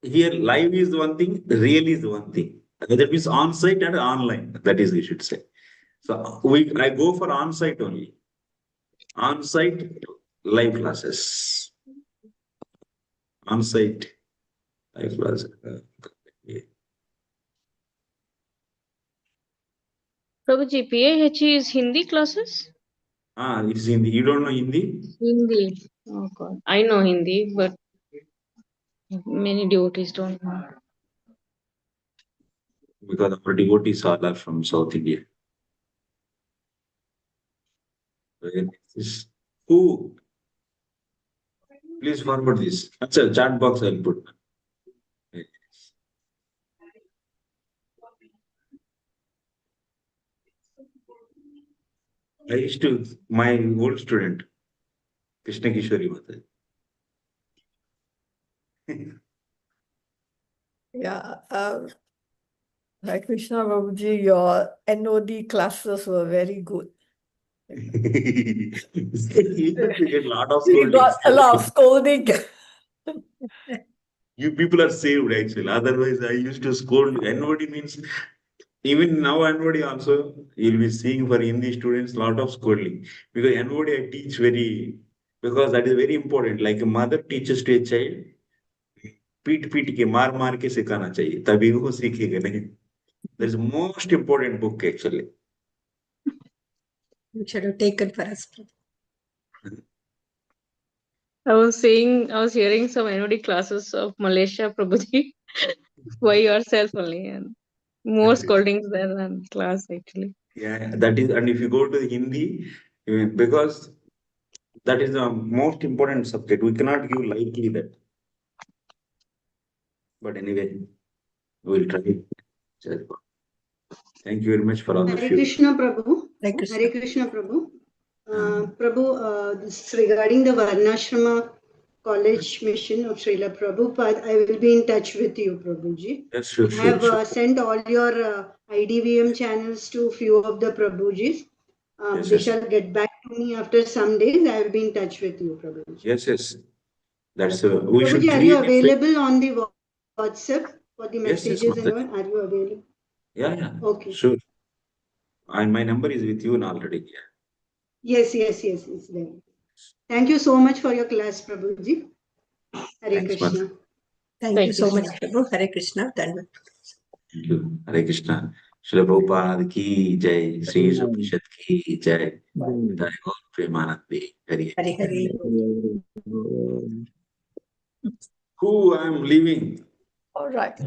Here, live is one thing, real is one thing. That means on-site and online. That is, we should say. So I go for on-site only. On-site live classes. On-site live classes. Yeah. Prabhuji, PAHE is Hindi classes? It's Hindi. You don't know Hindi? Hindi. Oh God. I know Hindi, but many devotees don't know. Because our devotees all are from South India. Who? Please forward this. Achha, chat box I'll put. I used to, my old student, Krishna Kishori Mata. Yeah. Hare Krishna Prabhuji, your NOD classes were very good. You get a lot of We got a lot of scolding. scolding. You people are saved actually. Otherwise, I used to scold. NOD means, even now NOD also, you'll be seeing for Hindi students lot of scolding. Because NOD I teach because that is very important. Like a mother teaches to a child, पीट पीट के मार के सिखाना चाहिए तभी वो सीखेगा नहीं. That is most important book actually. You should have taken for us. I was hearing some NOD classes of Malaysia, Prabhuji, by yourself only, and more scoldings there than class actually. Yeah, that is, and if you go to Hindi, because that is the most important subject, we cannot give lightly that. But anyway, we'll try. Thank you very much for all of Hare you. Krishna Prabhu. Hare Krishna. Hare Krishna Prabhu. Prabhu, this regarding the Varnashrama College mission of Srila Prabhupada, I will be in touch with you, Prabhuji. Yes, sure, I sure, have sure. sent all your IDVM channels to few of the Prabhujis. Yes, They yes. shall get back to me after some days. I will be in touch with you, Prabhuji. Yes, yes. That's we should Prabhuji, are you create available on the WhatsApp for the Yes, yes, messages and Mother. all? Are you available? Yeah, Okay. sure. And my number is with you already. Yes, it's there. Thank you so much for your class, Prabhuji. Hare Thanks much. Krishna. Thank you so much, Prabhu. Hare Krishna. Dhanavad. Thank you. Hare Krishna. Srila Prabhupada ki jai. Sri Isopanishad ki jai. Jai Gaur Premanande. Hare. Hare Hare. Who I am leaving? All right.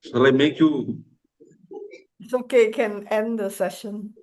Shall I make you? It's okay, can end the session.